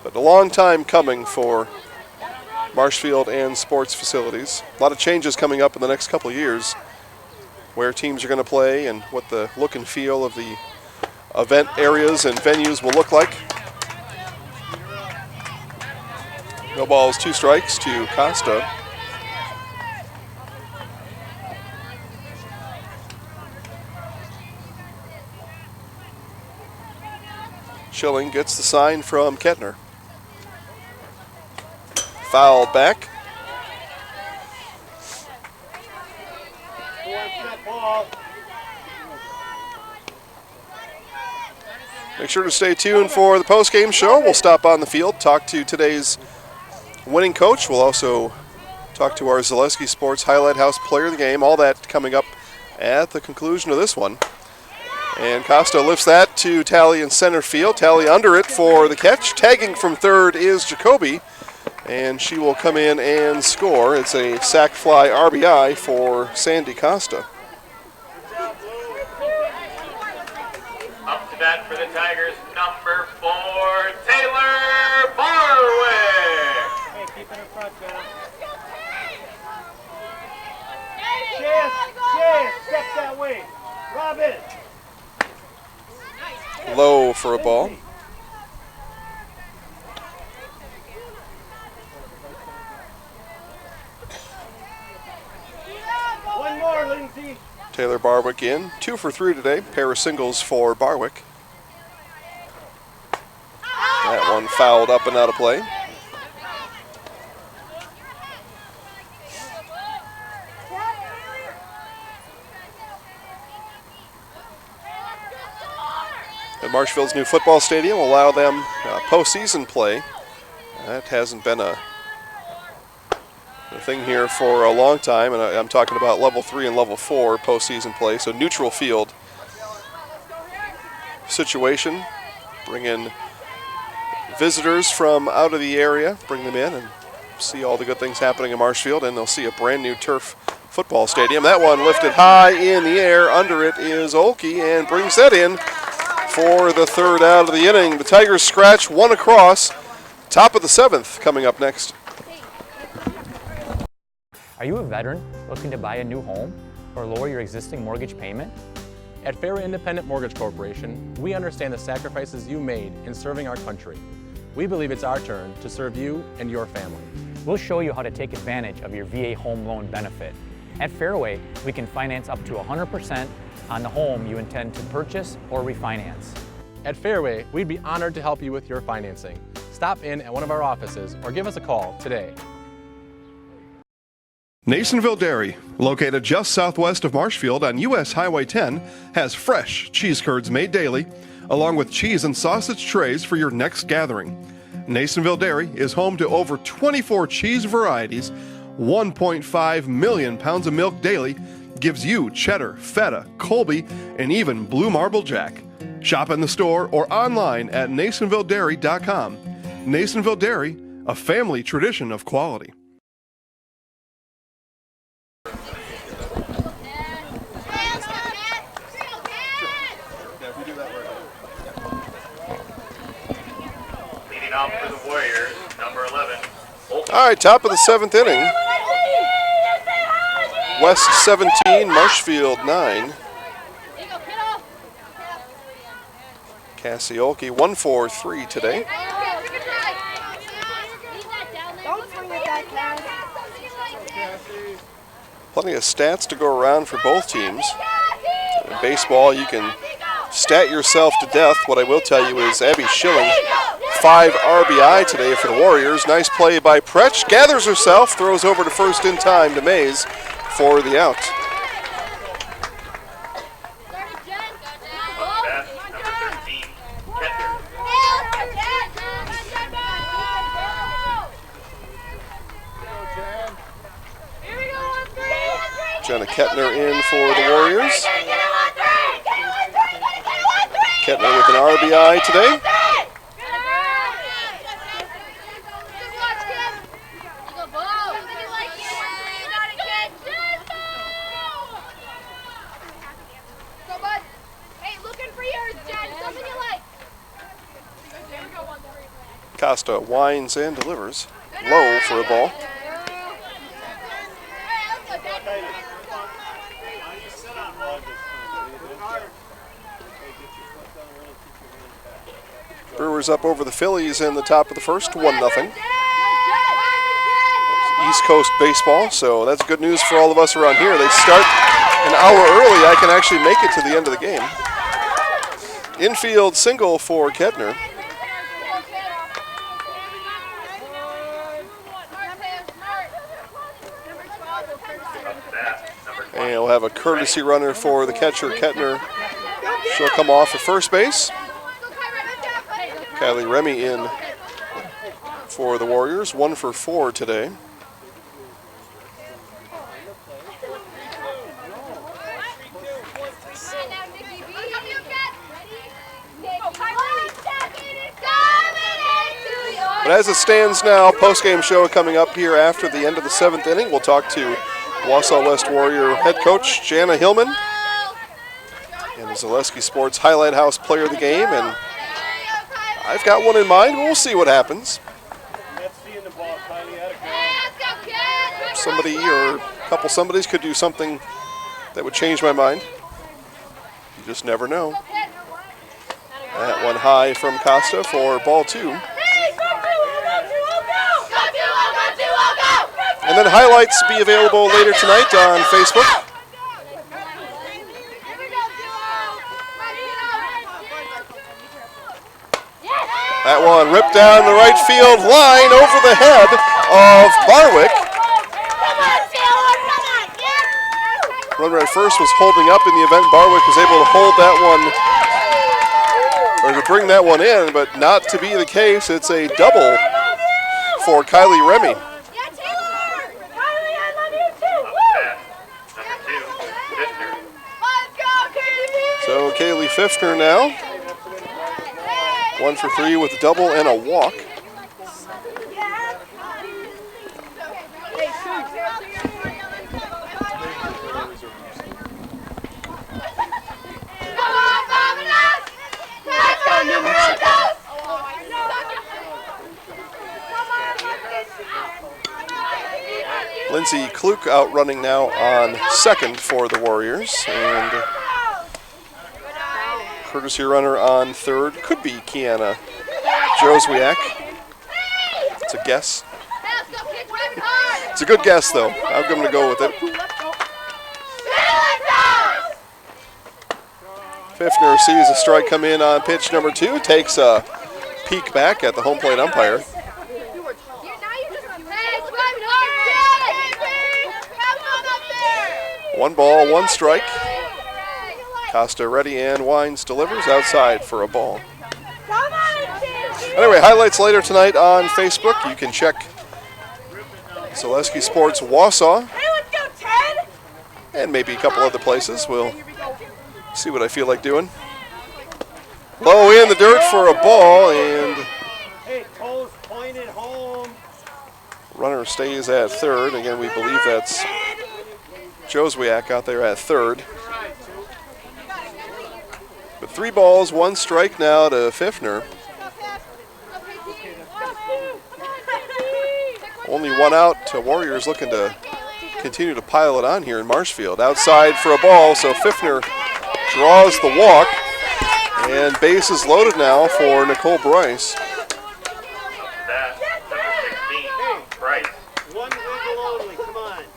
But a long time coming for Marshfield and sports facilities. A lot of changes coming up in the next couple of years, where teams are going to play and what the look and feel of the event areas and venues will look like. No balls, 2 strikes to Costa. Schilling gets the sign from Kepner. Fouled back. Make sure to stay tuned for the post-game show. We'll stop on the field, talk to today's winning coach. We'll also talk to our Zaleski Sports Highlight House player of the game. All that coming up at the conclusion of this one. And Costa lifts that to Talley in center field. Talley under it for the catch. Tagging from third is Jacoby, and she will come in and score. It's a sac fly RBI for Sandy Costa. Up to bat for the Tigers, number 4, Taylor Barwick. Hey, keep it in front, Jenna. Chance, step that way. Robin. Low for a ball. One more, Lindsay. Taylor Barwick in. 2 for 3 today. Pair of singles for Barwick. That one fouled up and out of play. And Marshfield's new football stadium will allow them postseason play. That hasn't been a thing here for a long time, and I'm talking about level 3 and level 4 postseason play, so neutral field situation. Bring in visitors from out of the area, bring them in and see all the good things happening in Marshfield, and they'll see a brand new turf football stadium. That one lifted high in the air. Under it is Olkey, and brings that in for the 3rd out of the inning. The Tigers scratch 1 across. Top of the 7th coming up next. Are you a veteran looking to buy a new home or lower your existing mortgage payment? At Fairway Independent Mortgage Corporation, we understand the sacrifices you made in serving our country. We believe it's our turn to serve you and your family. We'll show you how to take advantage of your VA home loan benefit. At Fairway, we can finance up to 100% on the home you intend to purchase or refinance. At Fairway, we'd be honored to help you with your financing. Stop in at one of our offices or give us a call today. Nasonville Dairy, located just southwest of Marshfield on US Highway 10, has fresh cheese curds made daily, along with cheese and sausage trays for your next gathering. Nasonville Dairy is home to over 24 cheese varieties, 1.5 million pounds of milk daily, gives you cheddar, feta, Colby, and even blue marble jack. Shop in the store or online at NasonvilleDairy.com. Nasonville Dairy, a family tradition of quality. Leading off for the Warriors, number 11. All right, top of the 7th inning. West 17, Marshfield 9. Cassie Olkey, 1 for 3 today. Don't swing at that, Plenty of stats to go around for both teams. In baseball, you can stat yourself to death. What I will tell you is Abby Schilling, 5 RBI today for the Warriors. Nice play by Pretsch. Gathers herself, throws over to first in time to Mays for the out. Number 13, Kepner. Jenna Kepner in for the Warriors. Kepner with an RBI today. Costa winds and delivers. Low for a ball. Brewers up over the Phillies in the top of the first, 1-0. East Coast baseball, so that's good news for all of us around here. They start an hour early. I can actually make it to the end of the game. Infield single for Kepner. And we'll have a courtesy runner for the catcher, Kepner. She'll come off at first base. Kylie Remy in for the Warriors, 1 for 4 today. But as it stands now, post-game show coming up here after the end of the 7th inning. We'll talk to Wausau West Warrior head coach Jana Hillman and the Zaleski Sports Highlight House player of the game. And I've got one in mind. We'll see what happens. Somebody or a couple somebodies could do something that would change my mind. You just never know. That one high from Costa for ball 2. And then highlights be available later tonight on Facebook. That one ripped down the right field line over the head of Barwick. Runner at first was holding up in the event Barwick was able to hold that one, or to bring that one in, but not to be the case. It's a double for Kylie Remy. So Kaylee Pfiffner now, 1 for 3 with a double and a walk. Lindsay Kluk out running now on second for the Warriors, and courtesy runner on third could be Kiana Joswiak. It's a guess. It's a good guess, though. I'm going to go with it. Pfiffner sees a strike come in on pitch number 2, takes a peek back at the home plate umpire. 1 ball, 1 strike. Costa ready and winds, delivers outside for a ball. Anyway, highlights later tonight on Facebook. You can check Zaleski Sports Wausau and maybe a couple other places. We'll see what I feel like doing. Low in the dirt for a ball, and runner stays at third. Again, we believe that's Joswiak out there at third. But 3 balls, 1 strike now to Pfiffner. Only 1 out to Warriors looking to continue to pile it on here in Marshfield. Outside for a ball, so Pfiffner draws the walk. And base is loaded now for Nicole Bryce.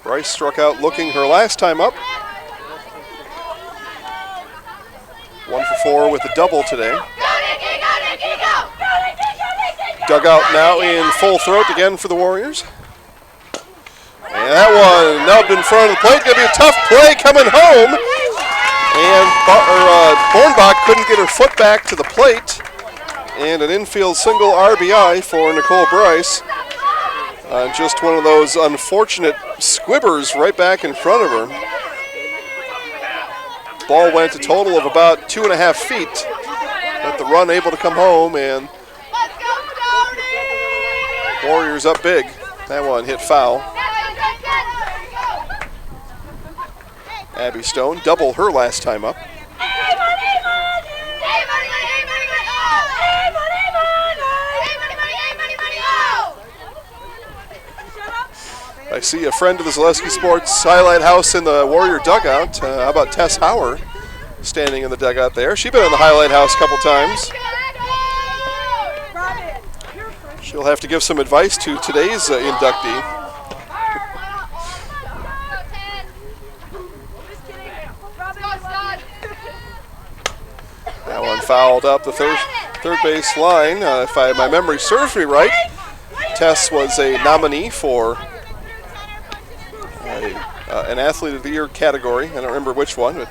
Bryce struck out looking her last time up. 1 for 4 with a double today. Dugout now in full throat again for the Warriors. And that one nubbed in front of the plate. Going to be a tough play coming home. And Bornbach couldn't get her foot back to the plate. And an infield single RBI for Nicole Bryce. Just one of those unfortunate squibbers right back in front of her. Ball went a total of about 2.5 feet. But the run able to come home, and Warriors up big. That one hit foul. Abby Stone, double her last time up. I see a friend of the Zaleski Sports Highlight House in the Warrior dugout. How about Tess Hauer standing in the dugout there? She's been in the Highlight House a couple times. She'll have to give some advice to today's inductee. That one fouled up the third base line. If my memory serves me right, Tess was a nominee for an Athlete of the Year category. I don't remember which one, but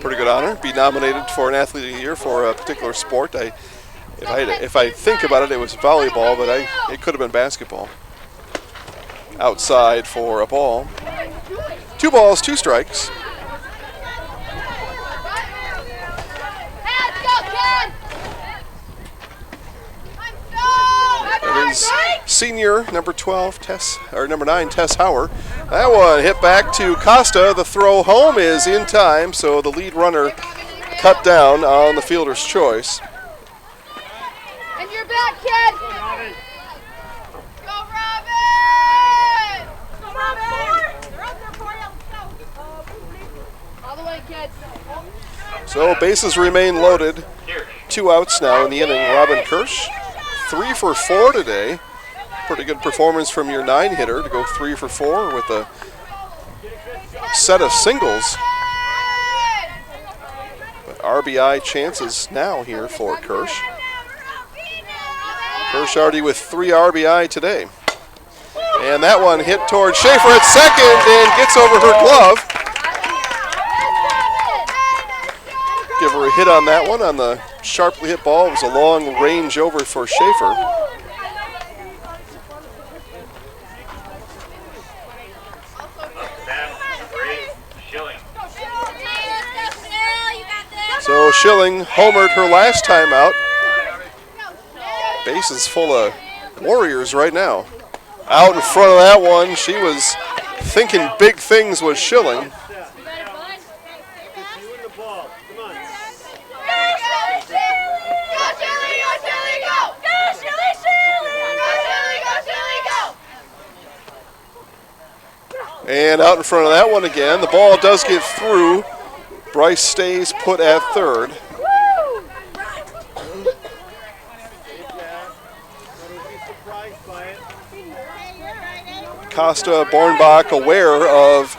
pretty good honor. Be nominated for an Athlete of the Year for a particular sport. If I think about it, it was volleyball, but it could have been basketball. Outside for a ball. 2 balls, 2 strikes. That is senior number 12 number 9 Tess Hauer. That one hit back to Costa. The throw home is in time, so the lead runner cut down on the fielder's choice. And you're back, kid. Go, Robin! Go, Robin! They're up there for you. Let's go. All the way, kids. So bases remain loaded. 2 outs now in the inning. Robin Kirsch, 3 for 4 today. Pretty good performance from your 9-hitter to go 3 for 4 with a set of singles. But RBI chances now here for Kirsch. Kirsch already with 3 RBI today. And that one hit towards Schaefer at second and gets over her glove. Give her a hit on that one on the sharply hit ball. It was a long range over for Schaefer. So Schilling homered her last time out. Base is full of Warriors right now. Out in front of that one, she was thinking big things with Schilling. And out in front of that one again. The ball does get through. Bryce stays put at third. Costa Bornbach aware of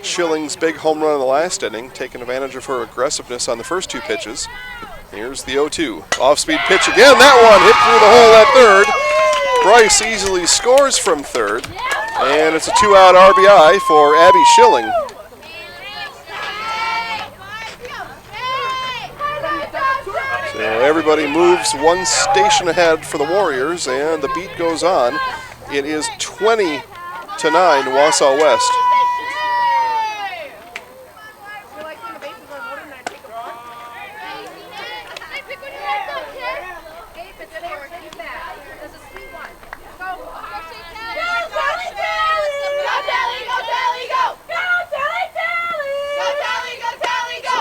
Schilling's big home run in the last inning, taking advantage of her aggressiveness on the first 2 pitches. Here's the 0-2. Off-speed pitch again. That one hit through the hole at third. Bryce easily scores from third. And it's a 2-out RBI for Abby Schilling. So everybody moves 1 station ahead for the Warriors, and the beat goes on. It is 20-9, Wausau West.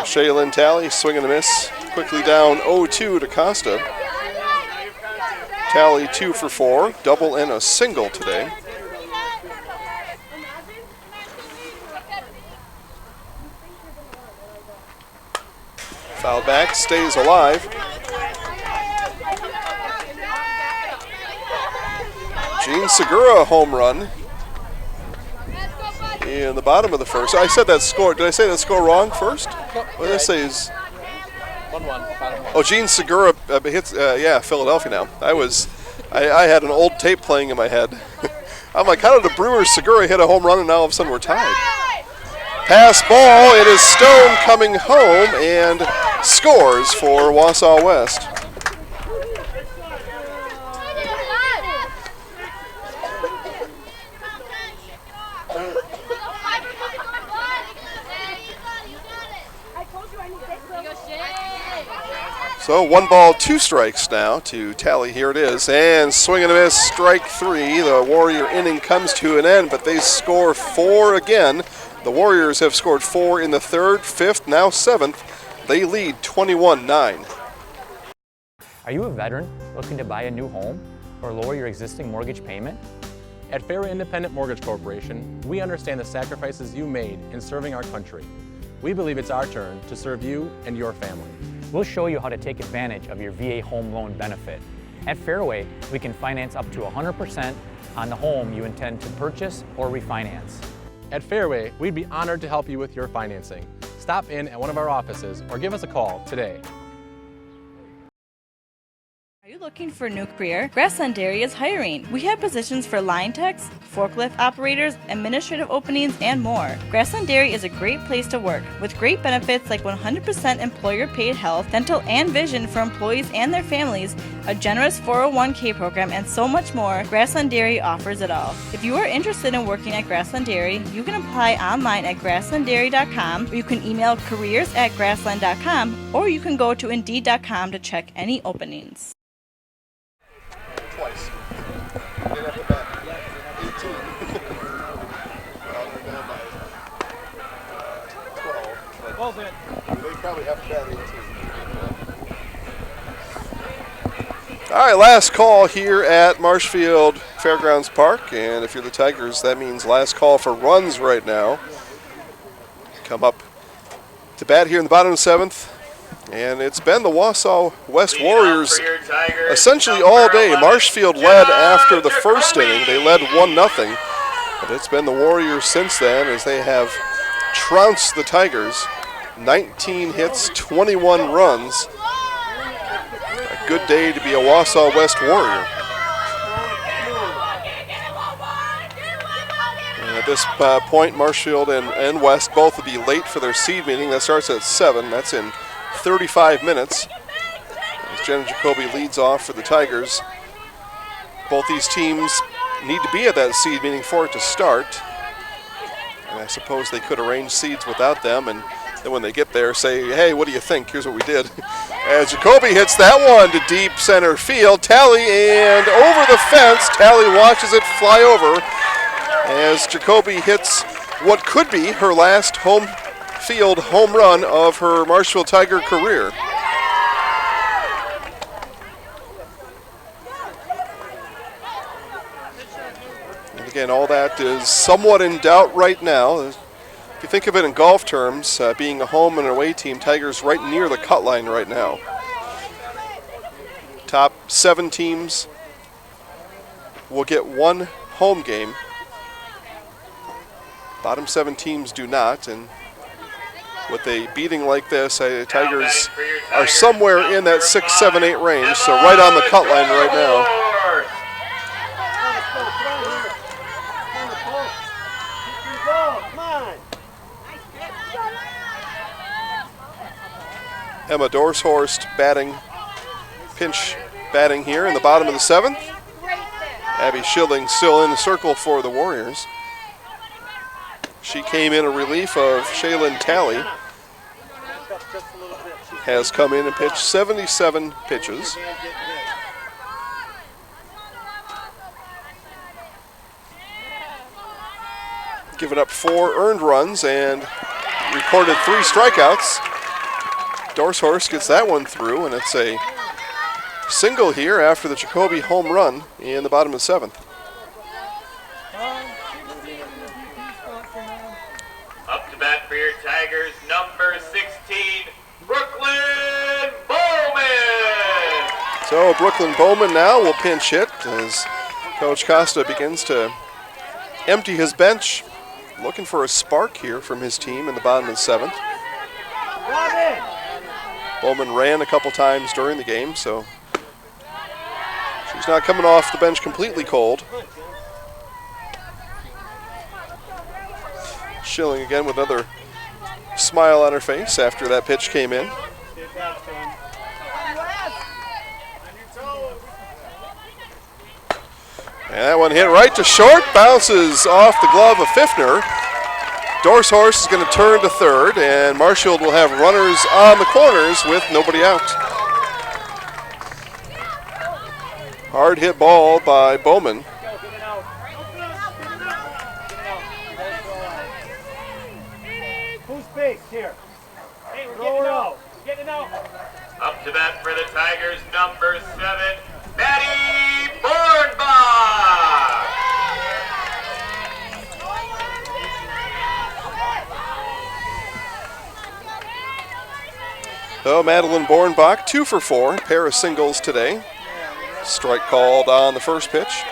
Shaylin Talley swinging a miss. Quickly down 0-2 to Costa. Talley 2 for 4. Double and a single today. Foul back, stays alive. Jean Segura home run in the bottom of the first. I said that score. Did I say that score wrong first? What did I say? Oh, Gene Segura hits, Philadelphia now. I had an old tape playing in my head. I'm like, how did the Brewers Segura hit a home run and now all of a sudden we're tied? Pass ball, it is Stone coming home and scores for Wausau West. So 1 ball, 2 strikes now to tally. Here it is, and swing and a miss, strike 3. The Warrior inning comes to an end, but they score 4 again. The Warriors have scored 4 in the 3rd, 5th, now 7th. They lead 21-9. Are you a veteran looking to buy a new home or lower your existing mortgage payment? At Fairway Independent Mortgage Corporation, we understand the sacrifices you made in serving our country. We believe it's our turn to serve you and your family. We'll show you how to take advantage of your VA home loan benefit. At Fairway, we can finance up to 100% on the home you intend to purchase or refinance. At Fairway, we'd be honored to help you with your financing. Stop in at one of our offices or give us a call today. Are you looking for a new career? Grassland Dairy is hiring. We have positions for line techs, forklift operators, administrative openings, and more. Grassland Dairy is a great place to work with great benefits like 100% employer-paid health, dental, and vision for employees and their families, a generous 401k program, and so much more. Grassland Dairy offers it all. If you are interested in working at Grassland Dairy, you can apply online at grasslanddairy.com, or you can email careers@grassland.com, or you can go to indeed.com to check any openings. Twice. They have to bat 18. Well, they're down by 12. Well then. They probably have to bat 18. All right, last call here at Marshfield Fairgrounds Park. And if you're the Tigers, that means last call for runs right now. Come up to bat here in the bottom of the 7th. And it's been the Wausau West Warriors essentially all day. Marshfield led after the first inning. They led 1-0. But it's been the Warriors since then as they have trounced the Tigers. 19 hits, 21 runs. A good day to be a Wausau West Warrior. And at this point, Marshfield and West both will be late for their seed meeting. That starts at 7. That's in 35 minutes as Jenna Jacoby leads off for the Tigers. Both these teams need to be at that seed meeting for it to start. And I suppose they could arrange seeds without them, and then when they get there say, hey, what do you think? Here's what we did. As Jacoby hits that one to deep center field. Tally, and over the fence. Tally watches it fly over as Jacoby hits what could be her last home field home run of her Marshfield Tiger career. And again, all that is somewhat in doubt right now. If you think of it in golf terms, being a home and away team, Tigers right near the cut line right now. Top 7 teams will get 1 home game. Bottom 7 teams do not, and with a beating like this, Tigers are somewhere in that 6, 7, 8 range, so right on the cut line right now. Emma Dorshorst batting, pinch batting here in the bottom of the 7th. Abby Schilling still in the circle for the Warriors. She came in a relief of Shaylin Talley. Has come in and pitched 77 pitches. Given up 4 earned runs and recorded 3 strikeouts. Dorshorst gets that one through, and it's a single here after the Jacoby home run in the bottom of the 7th. Up to bat for your Tigers, number 16, Brooklyn Bowman. So Brooklyn Bowman now will pinch hit as Coach Costa begins to empty his bench, looking for a spark here from his team in the bottom of the 7th. Bowman ran a couple times during the game, so she's not coming off the bench completely cold. Schilling again with another smile on her face after that pitch came in. And that one hit right to short, bounces off the glove of Pfiffner. Dorshorst is going to turn to third, and Marshfield will have runners on the corners with nobody out. Hard hit ball by Bowman. Who's base here? Hey, we're getting out. Getting out. Up to bat for the Tigers, number 7, Maddie Bornbach. So Madeline Bornbach, 2 for 4, pair of singles today. Strike called on the first pitch.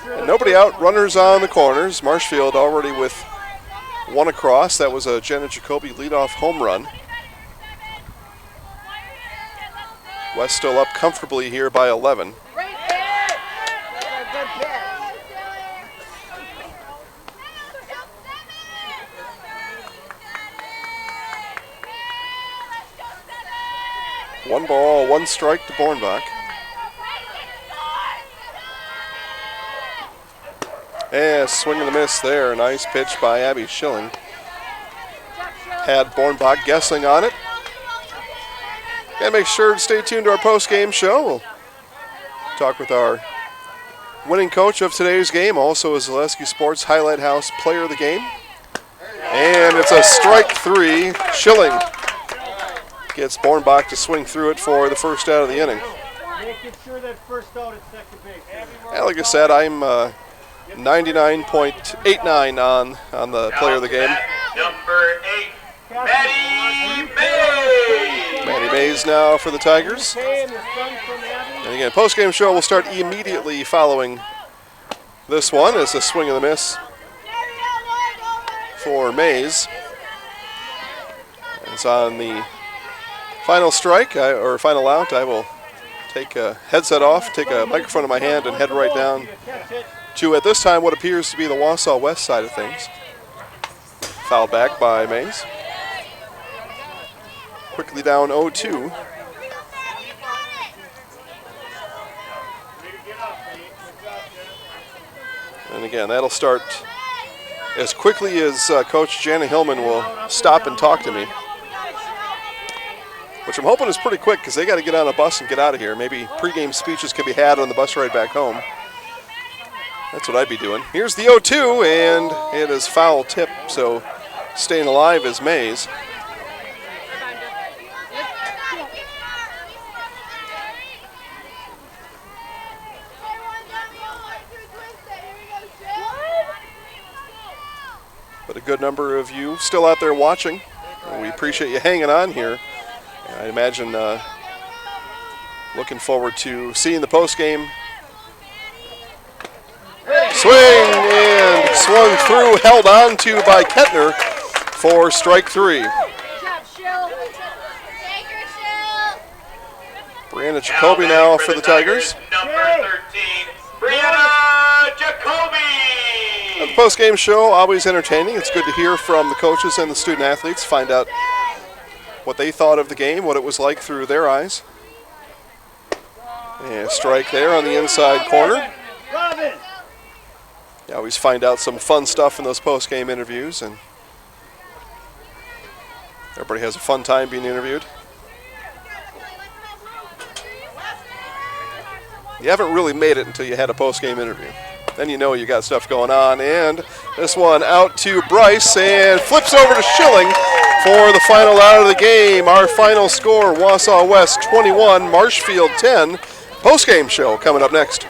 And nobody out, runners on the corners. Marshfield already with 1 across. That was a Jenna Jacoby leadoff home run. West still up comfortably here by 11. One ball, 1 strike to Bornbach. And swing and a miss there. Nice pitch by Abby Schilling. Had Bornbach guessing on it. And make sure to stay tuned to our post-game show. We'll talk with our winning coach of today's game, also a Zaleski Sports Highlight House player of the game. And it's a strike 3. Schilling gets Bornbach to swing through it for the first out of the inning. Making sure that first out at second base. And like I said, I'm 99.89 on the player of the game. Number 8, Maddie Mays. Maddie Mays now for the Tigers. And again, post-game show will start immediately following this one. It's a swing and a miss for Mays. It's on the final strike, or final out. I will take a headset off, take a microphone in my hand, and head right down to, at this time, what appears to be the Wausau West side of things. Fouled back by Mays. Quickly down 0-2. And again, that'll start as quickly as Coach Jana Hillman will stop and talk to me. Which I'm hoping is pretty quick because they got to get on a bus and get out of here. Maybe pregame speeches can be had on the bus ride back home. That's what I'd be doing. Here's the 0-2, and it is foul tip, so staying alive is Mays. But a good number of you still out there watching. And we appreciate you hanging on here. I imagine looking forward to seeing the postgame. Swing and swung through, held on to by Kepner for strike 3. Brianna Jacoby now for the Tigers. Number 13, Brianna Jacoby. The postgame show, always entertaining. It's good to hear from the coaches and the student athletes, find out what they thought of the game, what it was like through their eyes. And strike there on the inside corner. You always find out some fun stuff in those post-game interviews, and everybody has a fun time being interviewed. You haven't really made it until you had a post-game interview. Then you know you got stuff going on, and this one out to Bryce and flips over to Schilling for the final out of the game. Our final score, Wausau West 21, Marshfield 10. Postgame show coming up next.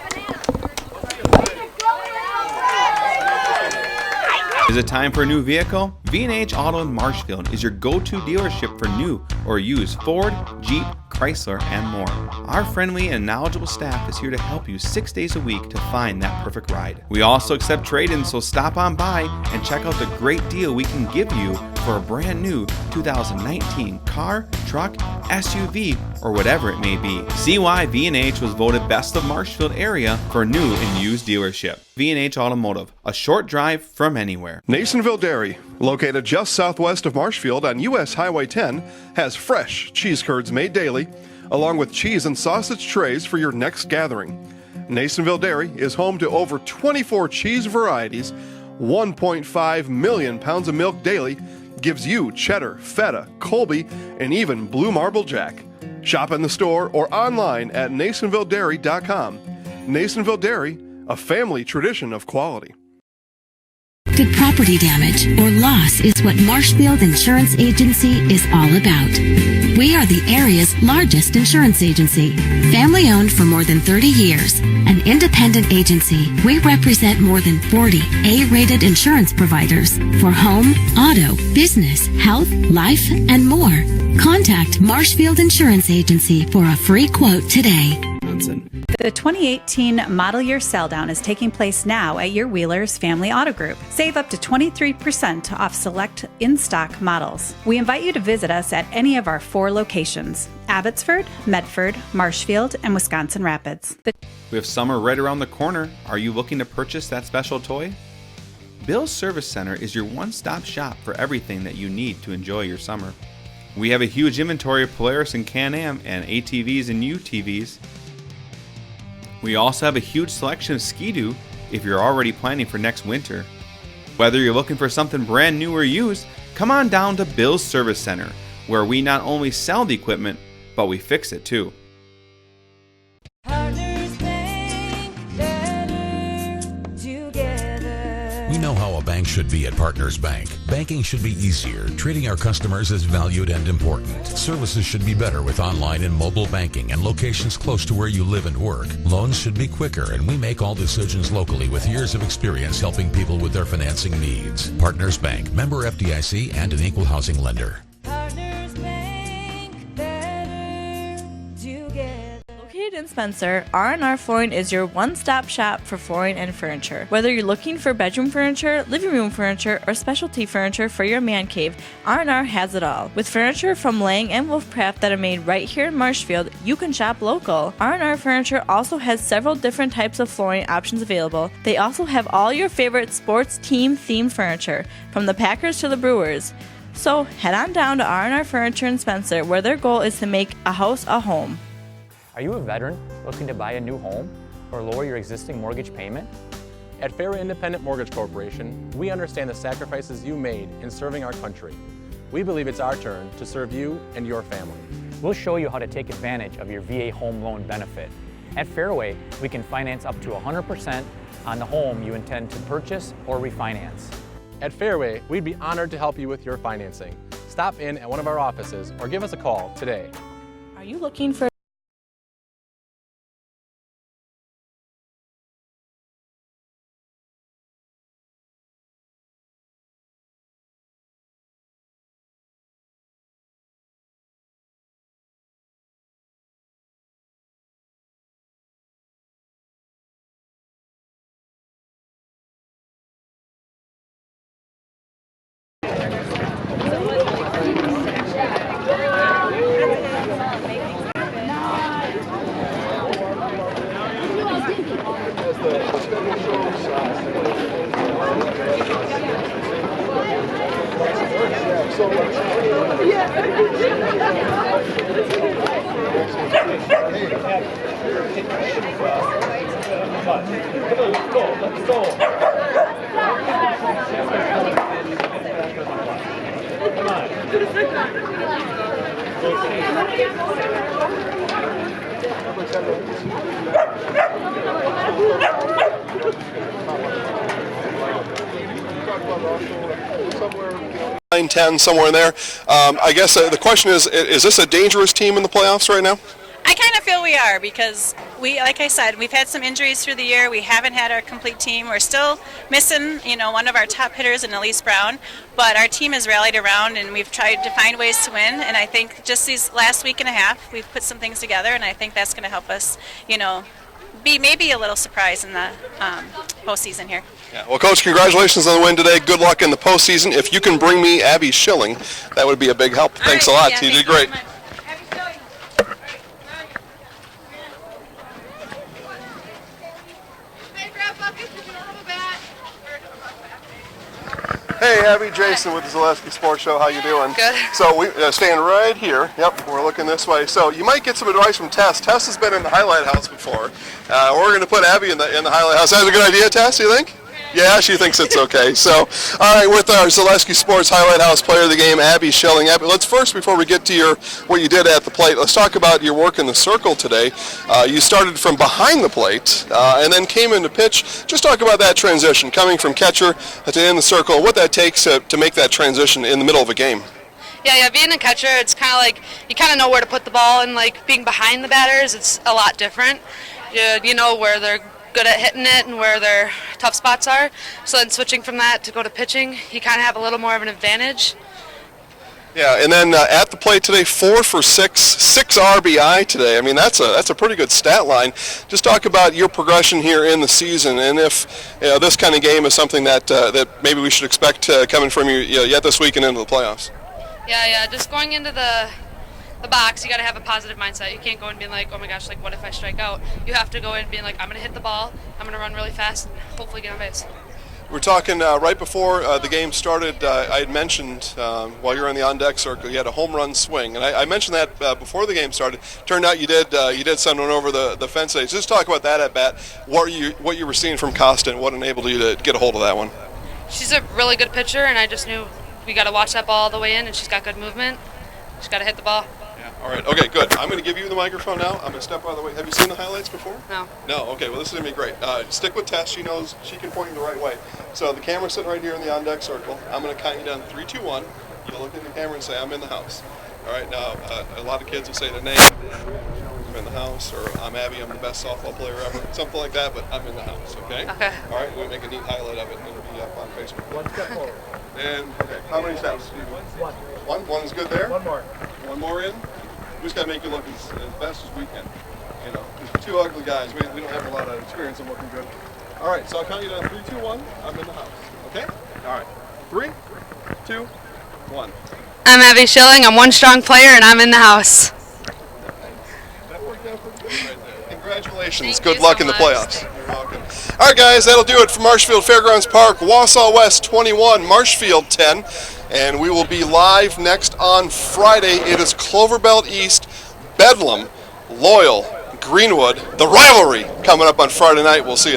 Is it time for a new vehicle? V&H Auto in Marshfield is your go-to dealership for new or used Ford, Jeep, Chrysler, and more. Our friendly and knowledgeable staff is here to help you 6 days a week to find that perfect ride. We also accept trade-ins, so stop on by and check out the great deal we can give you for a brand new 2019 car, truck, SUV, or whatever it may be. See why V&H was voted Best of Marshfield area for new and used dealership. V&H Automotive, a short drive from anywhere. Nasonville Dairy, located just southwest of Marshfield on US Highway 10, has fresh cheese curds made daily, along with cheese and sausage trays for your next gathering. Nasonville Dairy is home to over 24 cheese varieties. 1.5 million pounds of milk daily gives you cheddar, feta, Colby, and even Blue Marble Jack. Shop in the store or online at NasonvilleDairy.com. Nasonville Dairy, a family tradition of quality. Good property damage or loss is what Marshfield Insurance Agency is all about. We are the area's largest insurance agency. Family owned for more than 30 years. An independent agency, we represent more than 40 A-rated insurance providers for home, auto, business, health, life, and more. Contact Marshfield Insurance Agency for a free quote today. The 2018 model year sell down is taking place now at your Wheelers Family Auto Group. Save up to 23% off select in-stock models. We invite you to visit us at any of our 4 locations: Abbotsford, Medford, Marshfield, and Wisconsin Rapids. With summer right around the corner, are you looking to purchase that special toy? Bill's Service Center is your one-stop shop for everything that you need to enjoy your summer. We have a huge inventory of Polaris and Can-Am and ATVs and UTVs. We also have a huge selection of Ski-Doo if you're already planning for next winter. Whether you're looking for something brand new or used, come on down to Bill's Service Center, where we not only sell the equipment, but we fix it too. We know how a bank should be at Partners Bank. Banking should be easier, treating our customers as valued and important. Services should be better with online and mobile banking and locations close to where you live and work. Loans should be quicker, and we make all decisions locally with years of experience helping people with their financing needs. Partners Bank, member FDIC, and an equal housing lender. Located in Spencer, R&R Flooring is your one-stop shop for flooring and furniture. Whether you're looking for bedroom furniture, living room furniture, or specialty furniture for your man cave, R&R has it all. With furniture from Lang and Wolfcraft that are made right here in Marshfield, you can shop local. R&R Furniture also has several different types of flooring options available. They also have all your favorite sports team-themed furniture, from the Packers to the Brewers. So head on down to R&R Furniture in Spencer, where their goal is to make a house a home. Are you a veteran looking to buy a new home or lower your existing mortgage payment? At Fairway Independent Mortgage Corporation, we understand the sacrifices you made in serving our country. We believe it's our turn to serve you and your family. We'll show you how to take advantage of your VA home loan benefit. At Fairway, we can finance up to 100% on the home you intend to purchase or refinance. At Fairway, we'd be honored to help you with your financing. Stop in at one of our offices or give us a call today. Are you looking for Nine, 10, somewhere in there. I guess the question is this a dangerous team in the playoffs right now? I kind of feel we are because like I said, we've had some injuries through the year. We haven't had our complete team. We're still missing, one of our top hitters in Elise Brown, but our team has rallied around and we've tried to find ways to win. And I think just these last week and a half, we've put some things together, and I think that's going to help us, be maybe a little surprise in the postseason here. Yeah. Well, Coach, congratulations on the win today. Good luck in the postseason. If you can bring me Abby Schilling, that would be a big help. Thanks a lot. You did great. Hey, Abby, Jason with the Zaleski Sports Show. How you doing? Good. So we stand right here. Yep, we're looking this way. So you might get some advice from Tess. Tess has been in the highlight house before. We're going to put Abby in the highlight house. That's a good idea, Tess, you think? Yeah, she thinks it's okay. So, all right, with our Zaleski Sports Highlight House player of the game, Abby Schilling. Abby, let's first, before we get to what you did at the plate, let's talk about your work in the circle today. You started from behind the plate and then came into pitch. Just talk about that transition, coming from catcher to in the circle, what that takes to make that transition in the middle of a game. Yeah, being a catcher, it's kind of like you kind of know where to put the ball, and like being behind the batters, it's a lot different. You know where they're good at hitting it and where their tough spots are. So then switching from that to go to pitching, you kind of have a little more of an advantage. Yeah, and then at the plate today, 4 for 6 RBI today. I mean, that's a pretty good stat line. Just talk about your progression here in the season, and if this kind of game is something that maybe we should expect coming from you yet this week and into the playoffs. Yeah, just going into the box, you got to have a positive mindset. You can't go in being like, oh my gosh, like what if I strike out? You have to go in being like, I'm going to hit the ball, I'm going to run really fast, and hopefully get on base. We're talking right before the game started. I had mentioned while you were in the on-deck circle, you had a home run swing, and I mentioned that before the game started. Turned out you did send one over the fence today. So just talk about that at bat. What you were seeing from Costa, and what enabled you to get a hold of that one? She's a really good pitcher, and I just knew we got to watch that ball all the way in, and she's got good movement. She's got to hit the ball. All right. Okay, good. I'm going to give you the microphone now. I'm going to step out of the way. Have you seen the highlights before? No. No? Okay. Well, this is going to be great. Stick with Tess. She knows she can point you the right way. So the camera's sitting right here in the on-deck circle. I'm going to count you down 3, 2, 1. You look in the camera and say, I'm in the house. All right. Now, a lot of kids will say their name. I'm in the house, or I'm Abby, I'm the best softball player ever. Something like that, but I'm in the house, okay? Okay. All right. We'll make a neat highlight of it, and it'll be up on Facebook. One step forward. And, okay. How many steps? One. One is good there? One more. One more in? We just got to make you look as best as we can. You know, we're two ugly guys. We don't have a lot of experience in looking good. All right, so I'll count you down 3, 2, 1. I'm in the house. Okay? All right. 3, 2, 1. I'm Abby Schilling. I'm one strong player, and I'm in the house. That worked out pretty good right there. Congratulations. Good luck in the playoffs. You're welcome. All right, guys, that'll do it for Marshfield Fairgrounds Park. Wausau West 21, Marshfield 10. And we will be live next on Friday. It is Cloverbelt East, Bedlam, Loyal, Greenwood, the rivalry coming up on Friday night. We'll see you then.